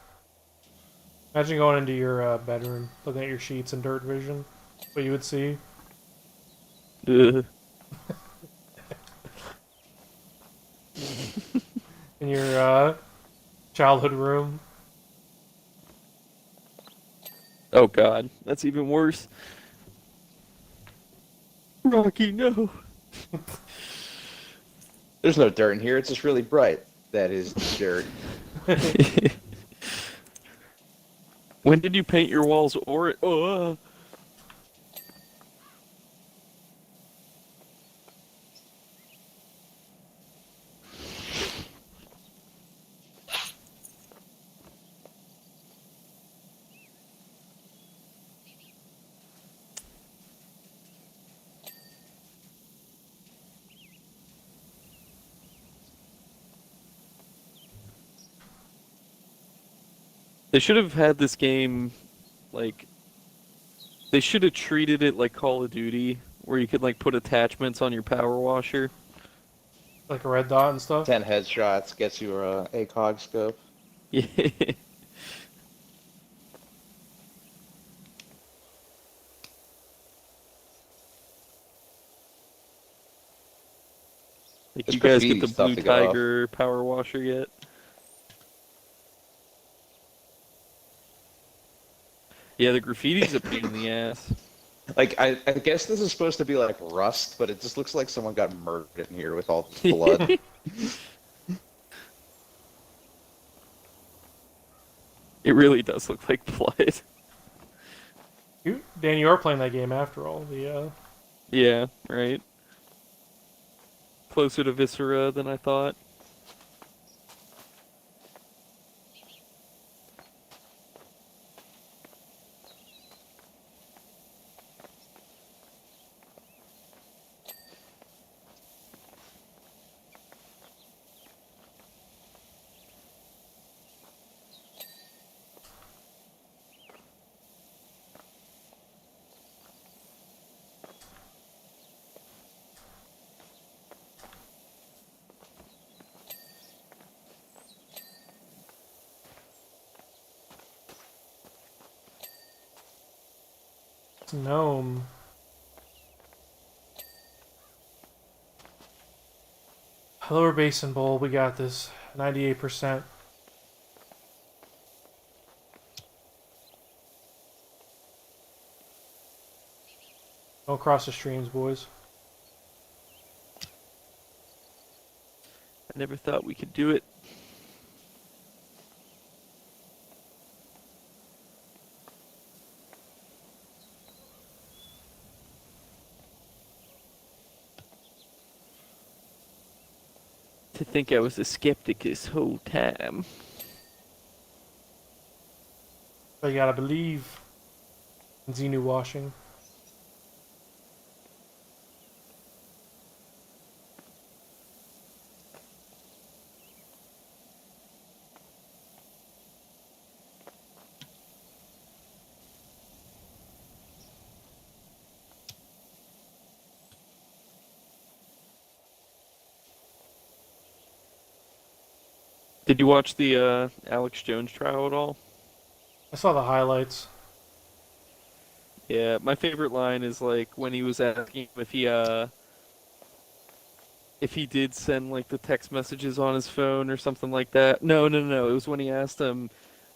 Imagine going into your bedroom, looking at your sheets in dirt vision. What you would see. Ugh. In your childhood room. Oh god, that's even worse. Rocky, no. There's no dirt in here. It's just really bright. That is dirt. When did you paint your walls or oh? They should have had this game, like, they should have treated it like Call of Duty, where you could, like, put attachments on your power washer. Like a red dot and stuff. 10 headshots gets you a ACOG scope. Yeah. Like, There's you guys get graffiti the stuff Blue to go off. Tiger power washer yet? Yeah, the graffiti's a pain in the ass. Like I guess this is supposed to be like Rust, but it just looks like someone got murdered in here with all this blood. It really does look like blood. Dan, you are playing that game after all. Yeah, right. Closer to Viscera than I thought. It's gnome. Lower Basin Bowl, we got this. 98%. Don't cross the streams, boys. I never thought we could do it. To think I was a skeptic this whole time. But you gotta believe in Xenu washing. Did you watch the Alex Jones trial at all? I saw the highlights. Yeah, my favorite line is like when he was asking if he did send like the text messages on his phone or something like that. No. It was when he asked him,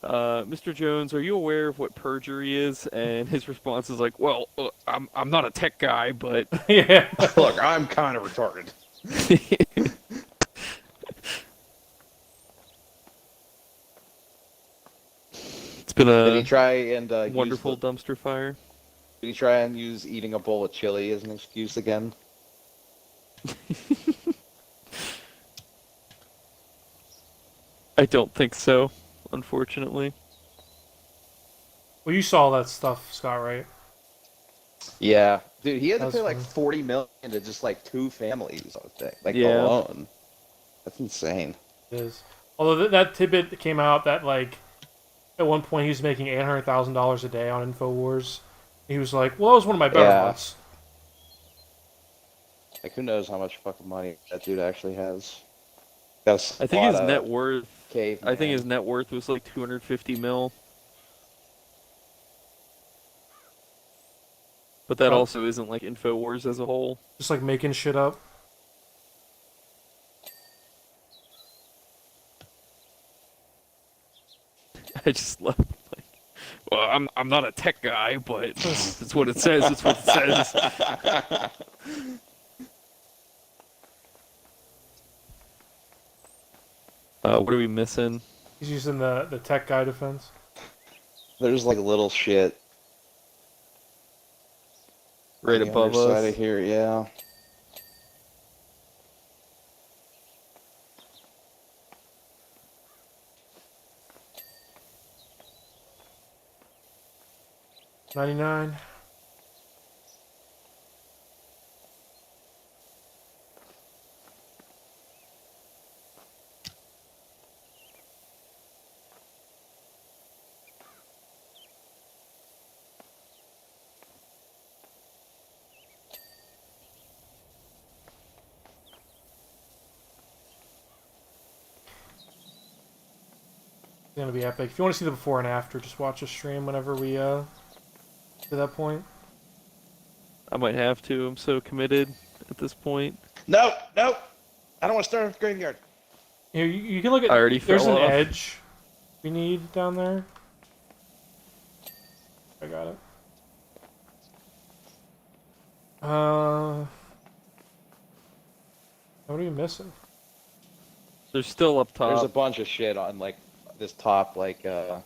"Mr. Jones, are you aware of what perjury is?" And his response is like, "Well, I'm not a tech guy, but." Yeah. Look, I'm kind of retarded. It's been Did he a try and wonderful dumpster fire. Did he try and use eating a bowl of chili as an excuse again? I don't think so, unfortunately. Well, you saw that stuff, Scott, right? Yeah, dude, he had to That's pay like fun. 40 million to just like 2 families, I think, like Yeah. alone. That's insane. It is. Although that tidbit came out that like at one point he was making $800,000 a day on Infowars. He was like, "Well, that was one of my better Yeah. months." Like, who knows how much fucking money that dude actually has? Got a I think lot his of net worth caveman. I think his net worth was like 250 mil. But that Oh. also isn't like InfoWars as a whole. Just like making shit up. I just love like, well, I'm not a tech guy, but that's what it says. That's what it says. What are we missing? He's using the tech guy defense. There's like little shit Right on the above other side us. of here, yeah. $99. It's gonna be epic. If you want to see the before and after, just watch a stream whenever we to that point. I might have to. I'm so committed at this point. No, no, I don't want to start with graveyard. You can look at. I already There's fell an off. edge we need down there. I got it. What are you missing? They're still up top. There's a bunch of shit on like this top. Like, can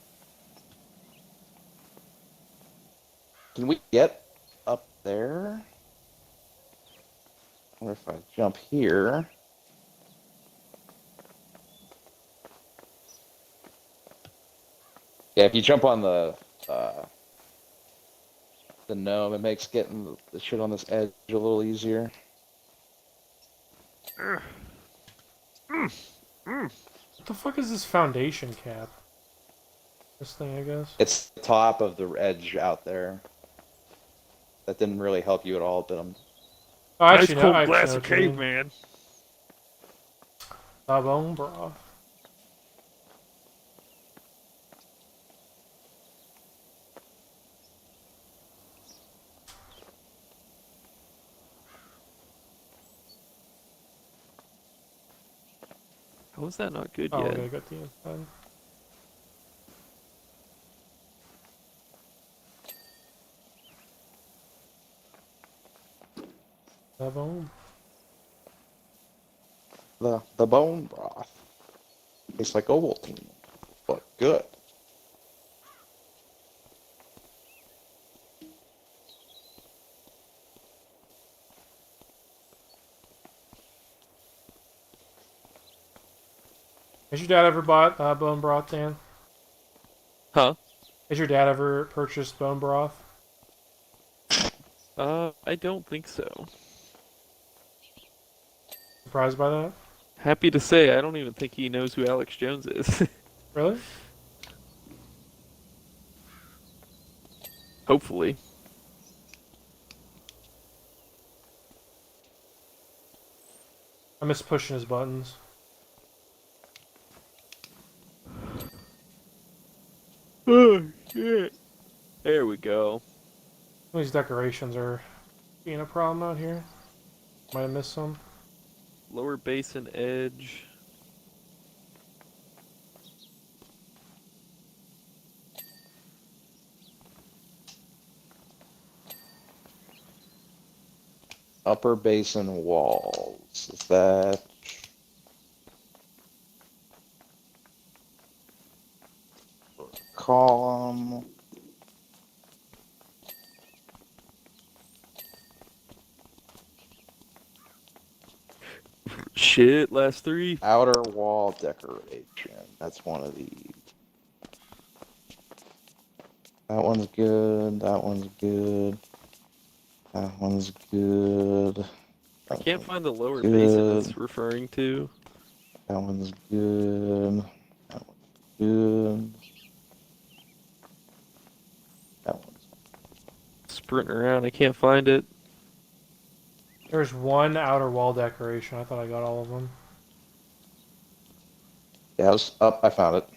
we get up there? Or if I jump here? Yeah, if you jump on the gnome, it makes getting the shit on this edge a little easier. What the fuck is this foundation cap? This thing, I guess. It's the top of the edge out there. That didn't really help you at all, but Oh, actually, nice no, cold I glass actually of know what you mean. caveman. Bone broth. How is that not good Oh, yet? okay, I got the inside. Bone. the bone broth tastes like Ovaltine, but good. Has your dad ever bought bone broth, Dan? Huh? Has your dad ever purchased bone broth? I don't think so. Surprised by that? Happy to say, I don't even think he knows who Alex Jones is. Really? Hopefully. I miss pushing his buttons. Oh, shit. There we go. These decorations are being a problem out here. Might have missed some. Lower basin edge. Upper basin walls. Is that column? Shit, last three. Outer wall decoration. That's one of these. That one's good. That one's good. That one's good. I can't find the lower Good. basin it's referring to. That one's good. That one's good. That one's Sprinting around, I can't find it. There's one outer wall decoration. I thought I got all of them. yeah. I was up. I found it.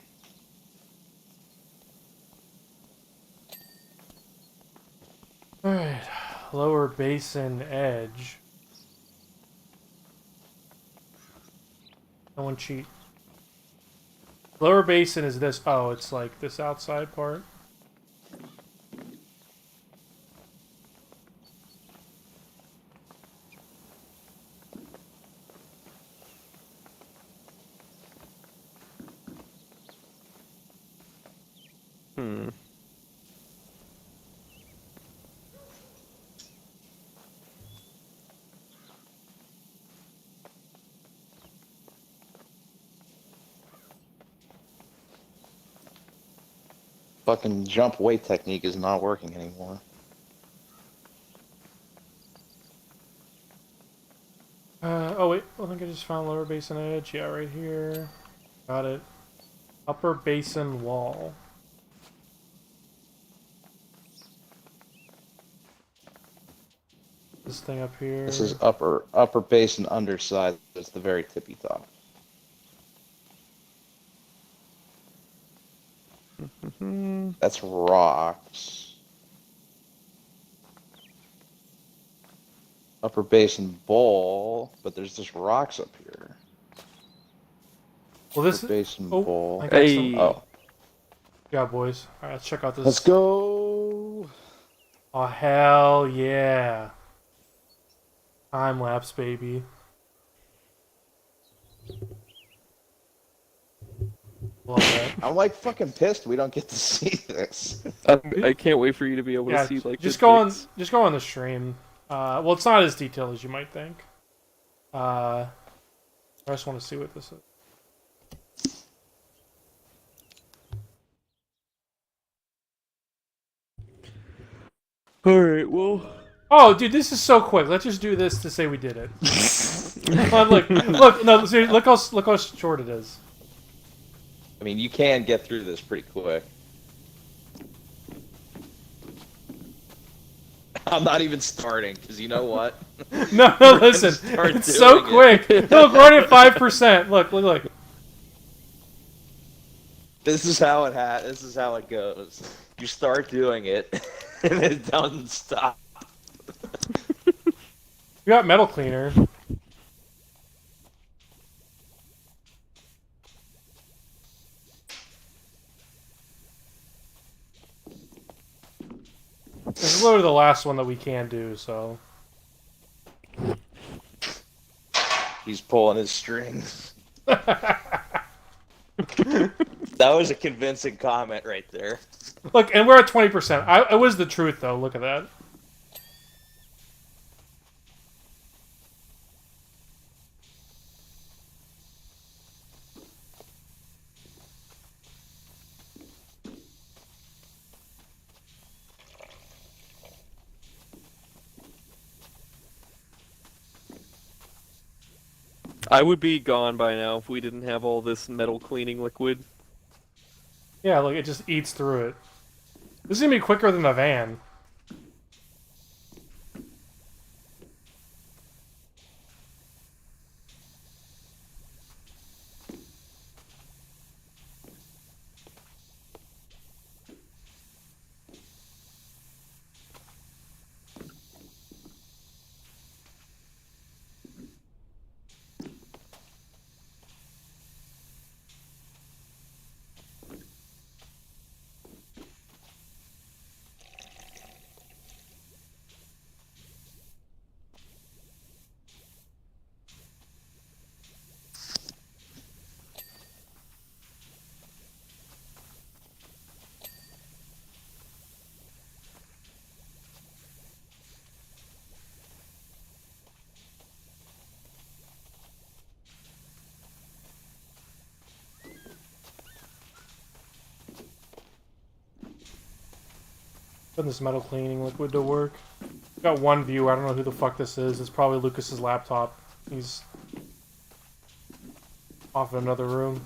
Alright. Lower basin edge. No one cheat. Lower basin is this. Oh, it's like this outside part. Hmm. Fucking jump weight technique is not working anymore. Oh wait, I think I just found lower basin edge. Yeah, right here. Got it. Upper basin wall. This thing up here. This is upper base and underside. It's the very tippy top. That's rocks. Upper basin bowl, but there's just rocks up here. Well, this Upper basin oh, bowl. I got some. Hey. Oh, Yeah, boys. All right, let's check out this. let's go. Oh hell yeah! Time lapse, baby. Love that. I'm like fucking pissed we don't get to see this. I can't wait for you to be able Yeah, to see like just the go on. dicks. Just go on the stream. Well, it's not as detailed as you might think. I just want to see what this is. All right, well. Oh, dude, this is so quick. Let's just do this to say we did it. Come on, look, no, seriously, look how short it is. I mean, you can get through this pretty quick. I'm not even starting, because you know what? No, We're gonna listen, start it's so doing it. quick. Look, we're already at 5%. Look. This is how it goes. You start doing it, and it doesn't stop. We got metal cleaner. This is literally the last one that we can do, so. He's pulling his strings. That was a convincing comment right there. Look, and we're at 20%. It was the truth, though. Look at that. I would be gone by now if we didn't have all this metal cleaning liquid. Yeah, look, it just eats through it. This is gonna be quicker than the van. Putting this metal cleaning liquid to work. Got one viewer. I don't know who the fuck this is. It's probably Lucas's laptop. He's off in another room.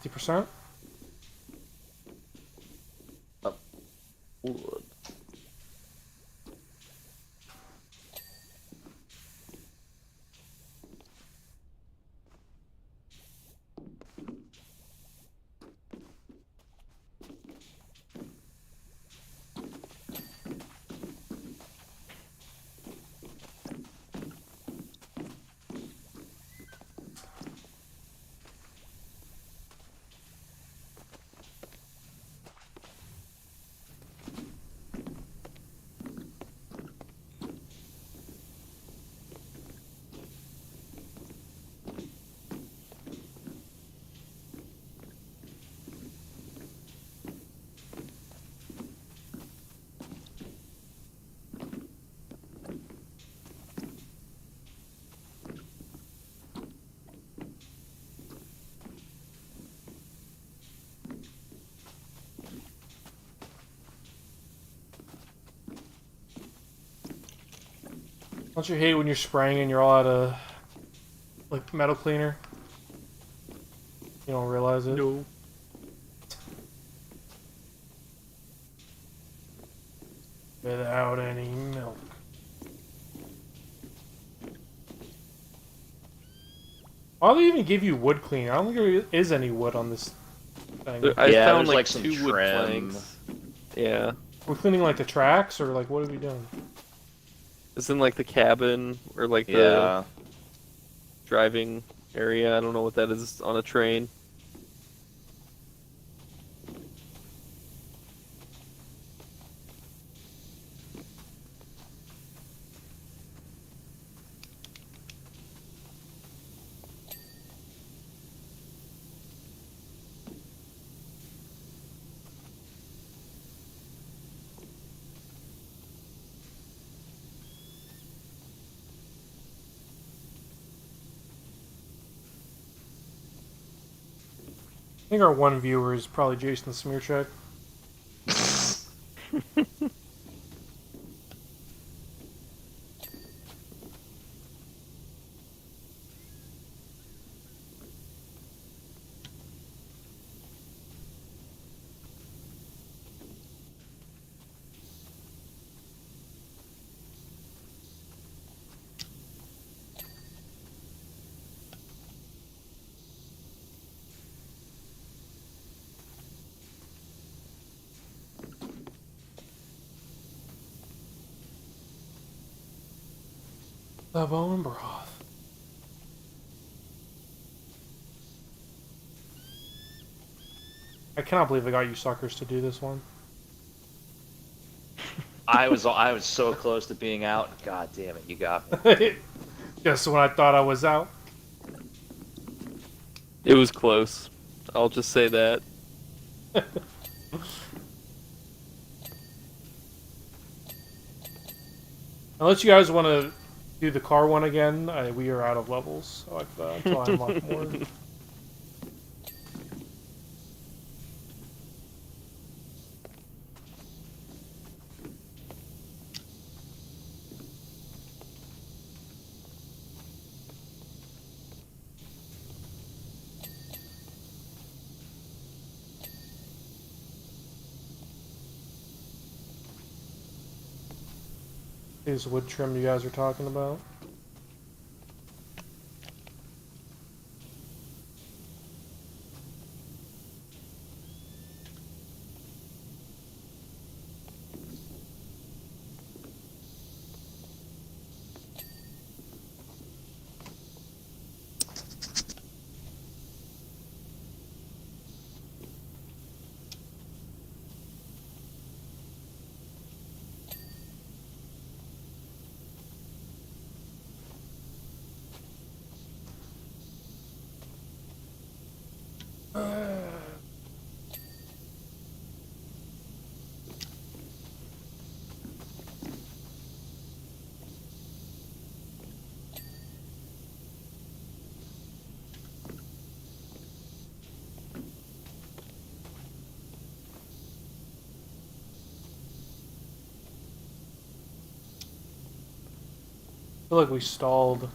%? Don't you hate when you're spraying and you're all out of like metal cleaner? You don't realize it? No. Without any milk. Why do they even give you wood cleaner? I don't think there is any wood on this thing. I Yeah, found there's, like like, some 2 wood trim. planks. Yeah. We're cleaning like the tracks, or like what are we doing? It's in like the cabin or like the Yeah. driving area. I don't know what that is on a train. think our one viewer is probably Jason Smearcheck. The bone broth. I cannot believe I got you suckers to do this one. I was so close to being out. God damn it, you got me. Just when I thought I was out. It was close. I'll just say that. Unless you guys want to do the car one again, we are out of levels until I unlock more. Is wood trim you guys are talking about? I feel like we stalled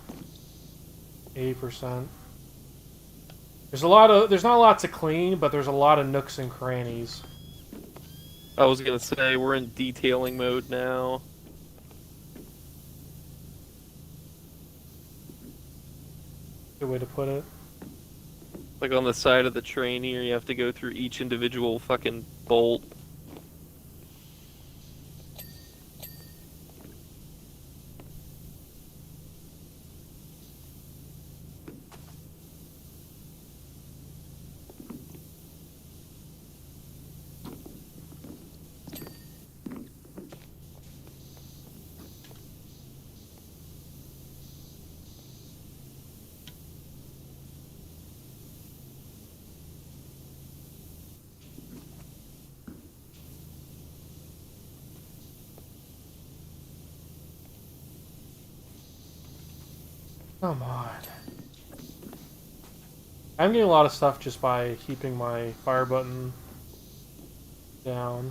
80%. There's not a lot to clean, but there's a lot of nooks and crannies. I was gonna say, we're in detailing mode now. Good way to put it. Like on the side of the train here, you have to go through each individual fucking bolt. Come on. I'm getting a lot of stuff just by keeping my fire button down.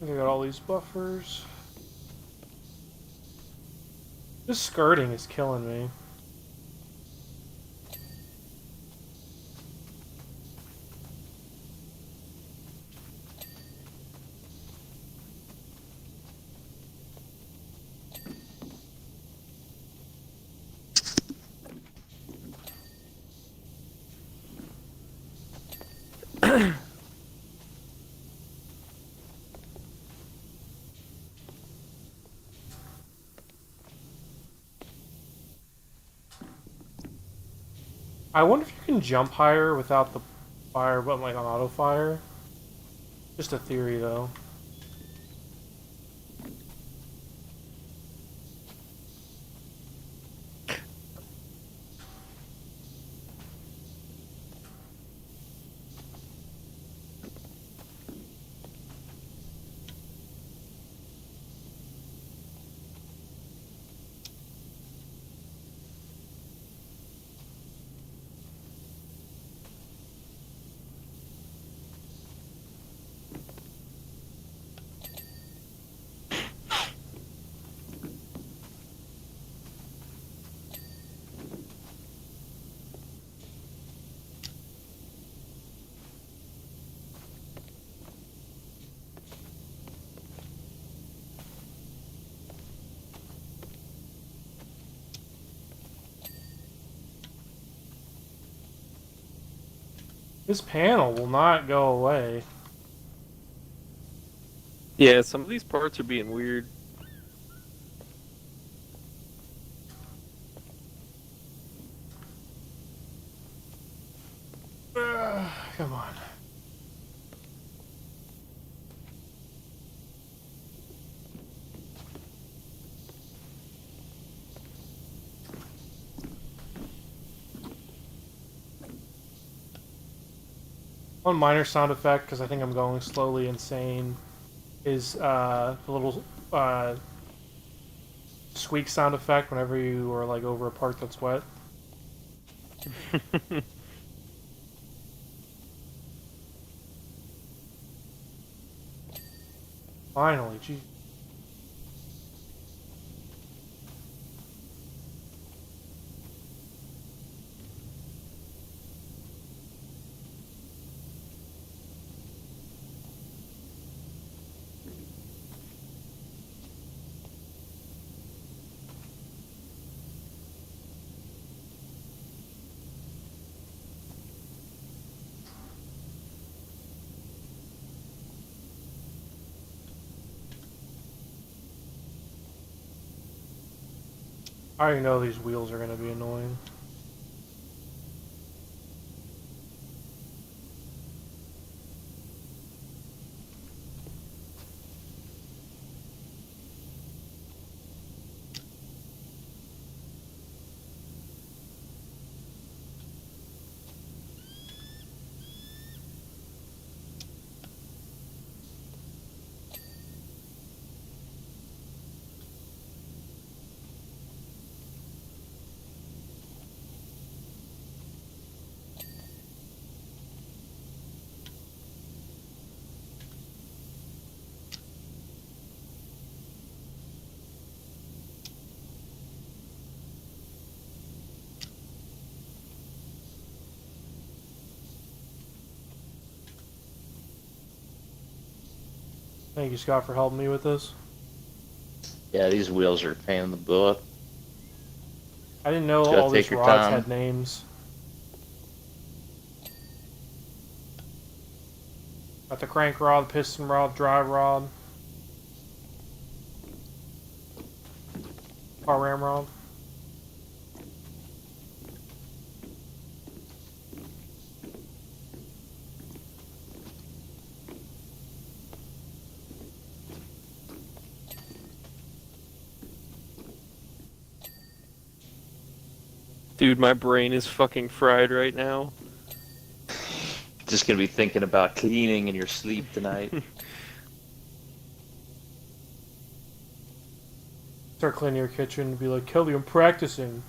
I got all these buffers. This skirting is killing me. I wonder if you can jump higher without the fire button, like on auto fire. Just a theory, though. This panel will not go away. Yeah, some of these parts are being weird. Come on. One minor sound effect, because I think I'm going slowly insane, is the little squeak sound effect whenever you are like over a part that's wet. Finally, gee. I already know these wheels are going to be annoying. Thank you, Scott, for helping me with this. Yeah, these wheels are a pain in the butt. I didn't know Gotta all these take your rods time. had names. Got the crank rod, piston rod, drive rod, car ram rod. Dude, my brain is fucking fried right now. Just gonna be thinking about cleaning in your sleep tonight. Start cleaning your kitchen and be like, Kelly, I'm practicing.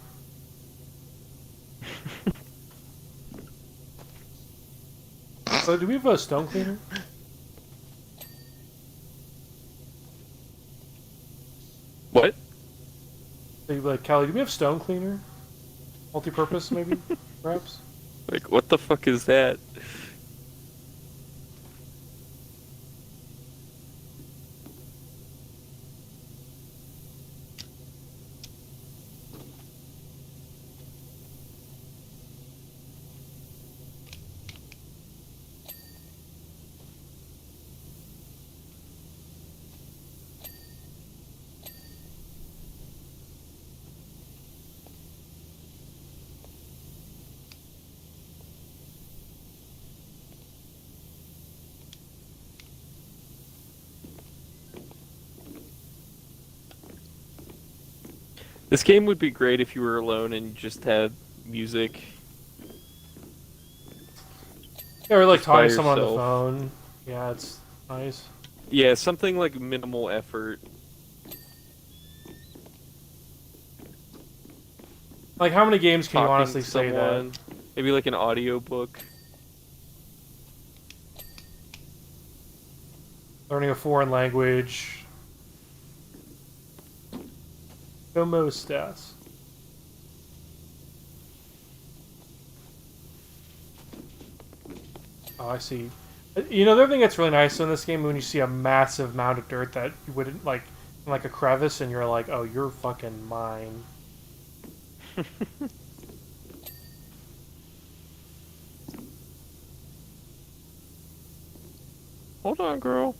So, do we have a stone cleaner? What? So you'd be like, Kelly, do we have stone cleaner? Multi-purpose, maybe? Perhaps? Like, what the fuck is that? This game would be great if you were alone and you just had music. Yeah, or like Just by talking to someone on the yourself. phone. Yeah, it's nice. Yeah, something like minimal effort. Like, how many games can you Talking honestly to say that? someone. Maybe like an audiobook. Learning a foreign language. Como estas? Oh, I see. You know, the other thing that's really nice in this game when you see a massive mound of dirt that you wouldn't like a crevice, and you're like, oh, you're fucking mine. Hold on, girl.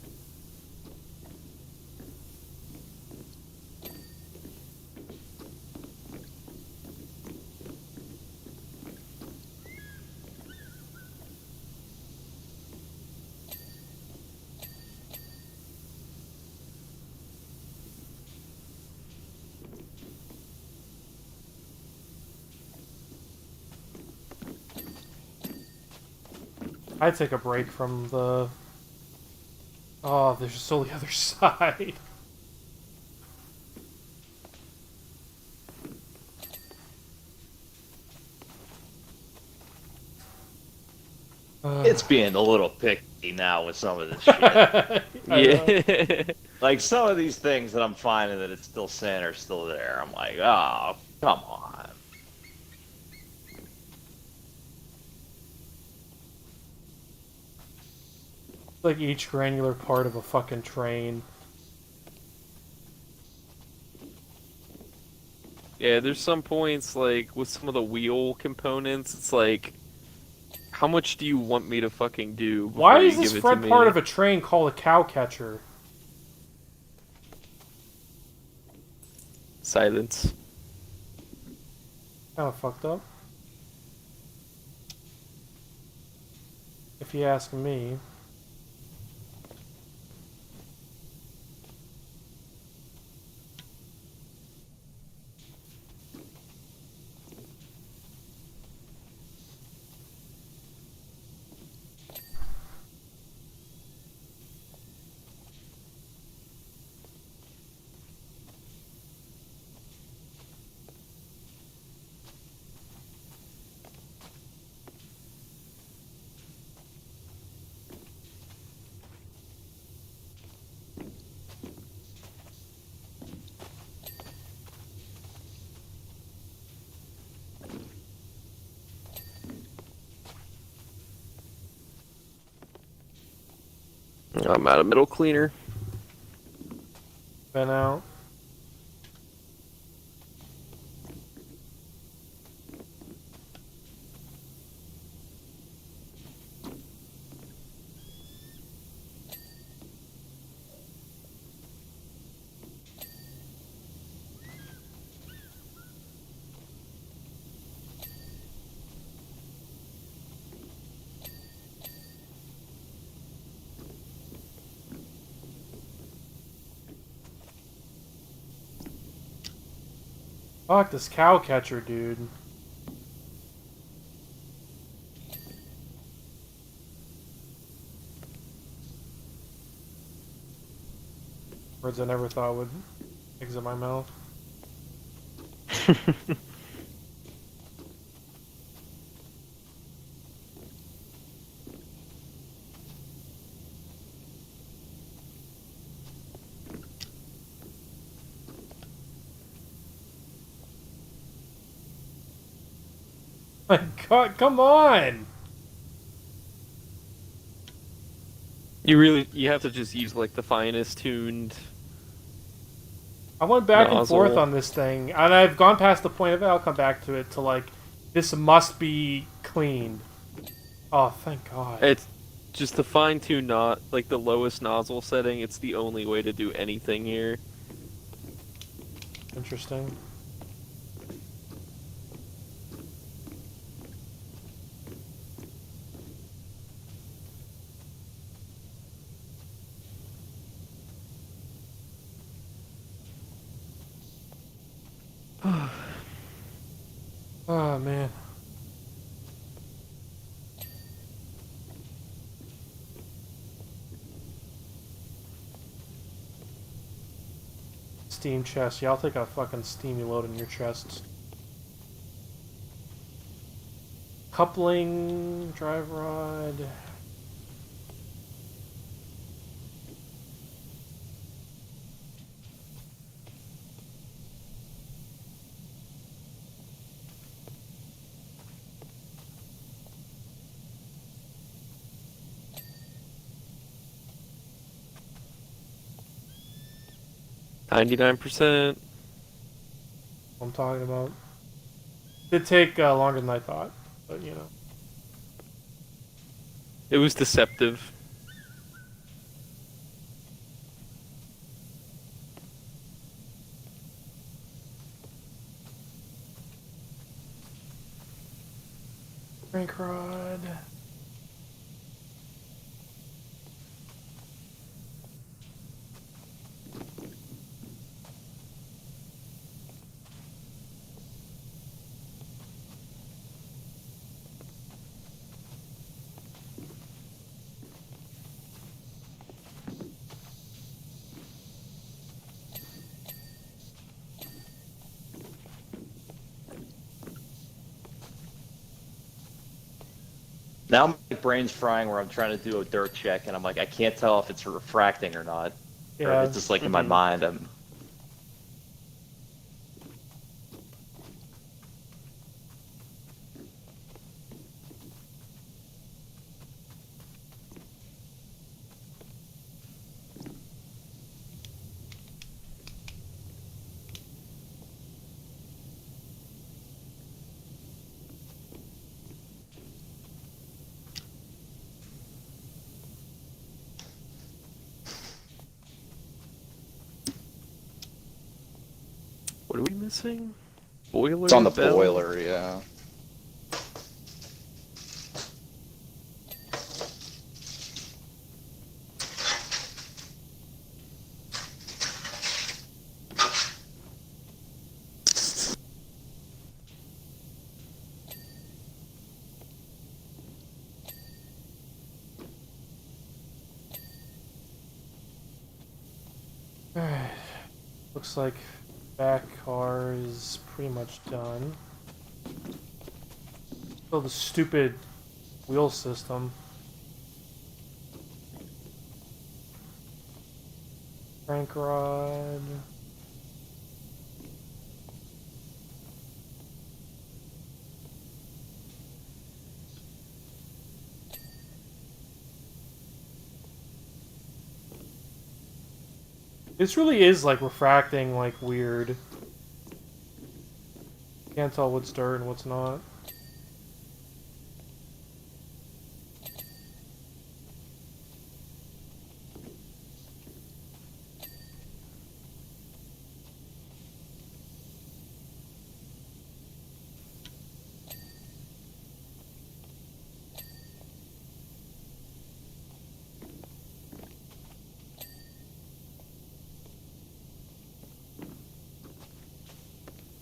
I'd take a break from the. Oh, there's still the other side. It's being a little picky now with some of this shit. I know. Yeah. Like some of these things that I'm finding that it's still saying are still there. I'm like, oh, come on. Like each granular part of a fucking train. Yeah, there's some points like with some of the wheel components, it's like how much do you want me to fucking do before Why you is this give it front to part me? of a train called a cow catcher? Silence. Kind of fucked up. If you ask me. I'm out of middle cleaner. Been out. Fuck this cow catcher, dude. Words I never thought would exit my mouth. My God, come on! You have to just use like the finest tuned. I went back and forth Nozzle. on this thing, and I've gone past the point of it. I'll come back to it. To like, this must be cleaned. Oh, thank God. It's just the fine tune not like the lowest nozzle setting, it's the only way to do anything here. Interesting. Oh man. Steam chest. Yeah, I'll take a fucking steamy load in your chests. Coupling, drive rod. %. I'm talking about. It'd take longer than I thought, but you know. It was deceptive. Crank rod. Now my brain's frying where I'm trying to do a dirt check, and I'm like, I can't tell if it's refracting or not. Or Yeah. if it's just like in my mind, I'm. What are we missing? Boiler. It's on the bell? boiler, yeah. Alright. Looks like back car is pretty much done. Oh, the stupid wheel system. Crank rod. This really is like refracting like weird. Can't tell what's dirt and what's not.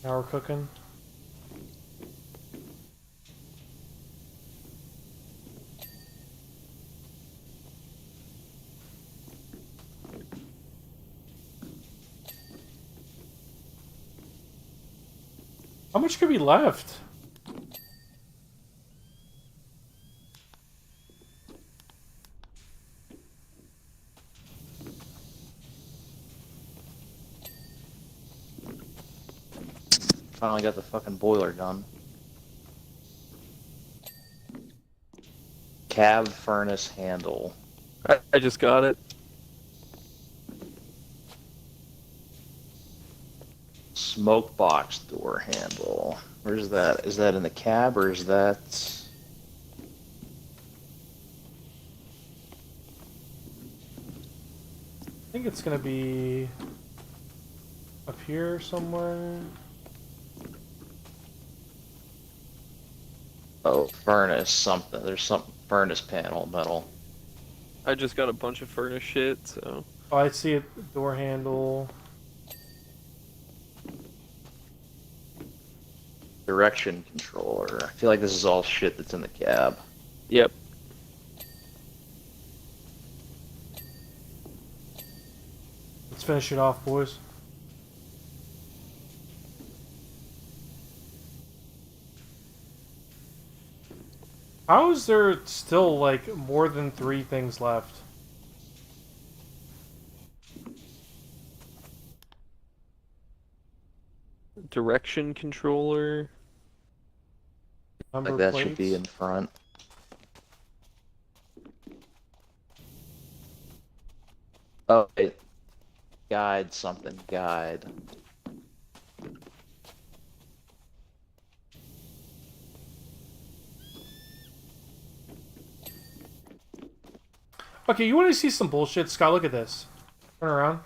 Now we're cooking. How much could be left? Finally got the fucking boiler done. Cab furnace handle. I just got it. Smoke box door handle. Where's that? Is that in the cab or is that? I think it's gonna be up here somewhere. Oh, furnace something. There's some furnace panel metal. I just got a bunch of furnace shit, so. Oh, I see it. Door handle. Direction controller. I feel like this is all shit that's in the cab. Yep. Let's finish it off, boys. How is there still, like, more than 3 things left? Direction controller. Number Like that plates? should be in front. Oh, wait. Guide something. Guide. Okay, you want to see some bullshit? Scott, look at this. Turn around.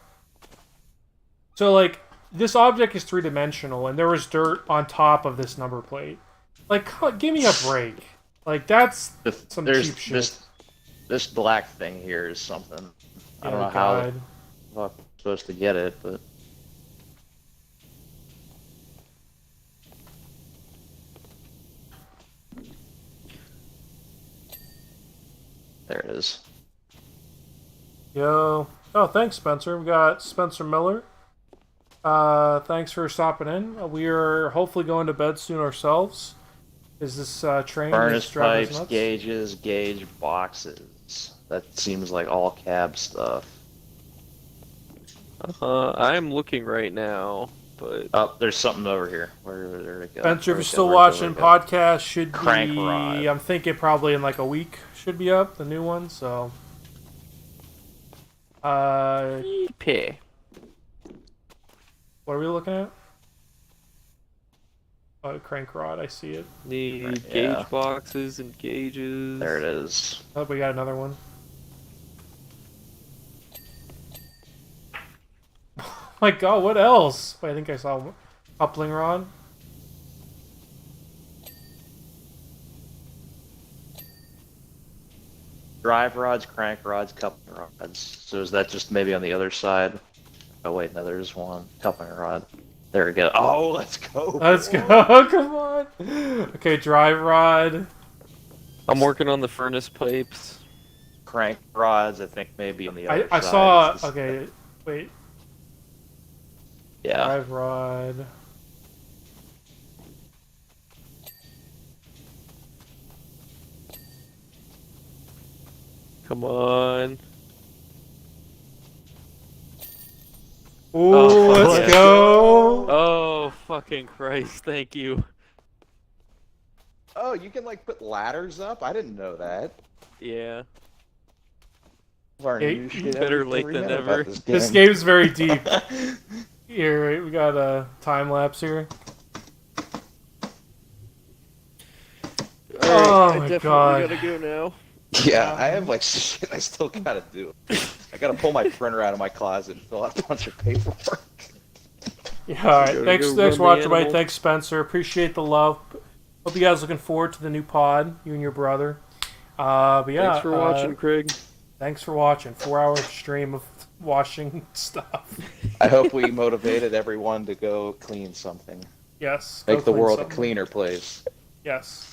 So, like, this object is 3-dimensional, and there was dirt on top of this number plate. Like, give me a break. Like, that's some There's cheap shit. this black thing here is something. I don't Yeah, know how the guide. fuck I'm supposed to get it, but there it is. Yo. Oh, thanks, Spencer. We got Spencer Miller. Thanks for stopping in. We are hopefully going to bed soon ourselves. Is this train Furnace that's driving us pipes, nuts? gauges, gauge boxes. That seems like all cab stuff. I'm looking right now, but Oh, there's something over here. Where it go? Spencer, if Where'd you're it still go? watching, Where'd it go? podcast should Crank be. rod. I'm thinking probably in like a week should be up, the new one. So, pay. what are we looking at? Oh, crank rod. I see it. Need Right, gauge yeah. boxes and gauges. There it is. Oh, we got another one. My God, what else? Wait, I think I saw coupling rod. Drive rods, crank rods, coupling rods. So is that just maybe on the other side? Oh wait, no, there's one coupling rod. There we go. Oh, let's go. Let's go. Come on. Okay, drive rod. I'm working on the furnace pipes. Crank rods, I think maybe on the other I side. saw. It's the- Okay, wait. Yeah. Drive rod. Come on. Ooh, Oh, fuck let's yeah. go. Oh, fucking Christ, thank you. Oh, you can like put ladders up? I didn't know that. Yeah. Learning Hey, new shit better every late than minute never. about This This game. game's very deep. Here, wait, we got a time lapse here. Oh I my definitely God. gotta go now. Yeah, I have like shit I still gotta do. I gotta pull my printer out of my closet and fill out a bunch of paperwork. Yeah, all right. Gotta Thanks, go thanks run for the watching, everybody. animal. Thanks, Spencer. Appreciate the love. Hope you guys looking forward to the new pod, you and your brother. But yeah, Thanks for watching, Craig. Thanks for watching. 4-hour stream of washing stuff. I hope we motivated everyone to go clean something. Yes. go Make the clean world a something. cleaner place. Yes.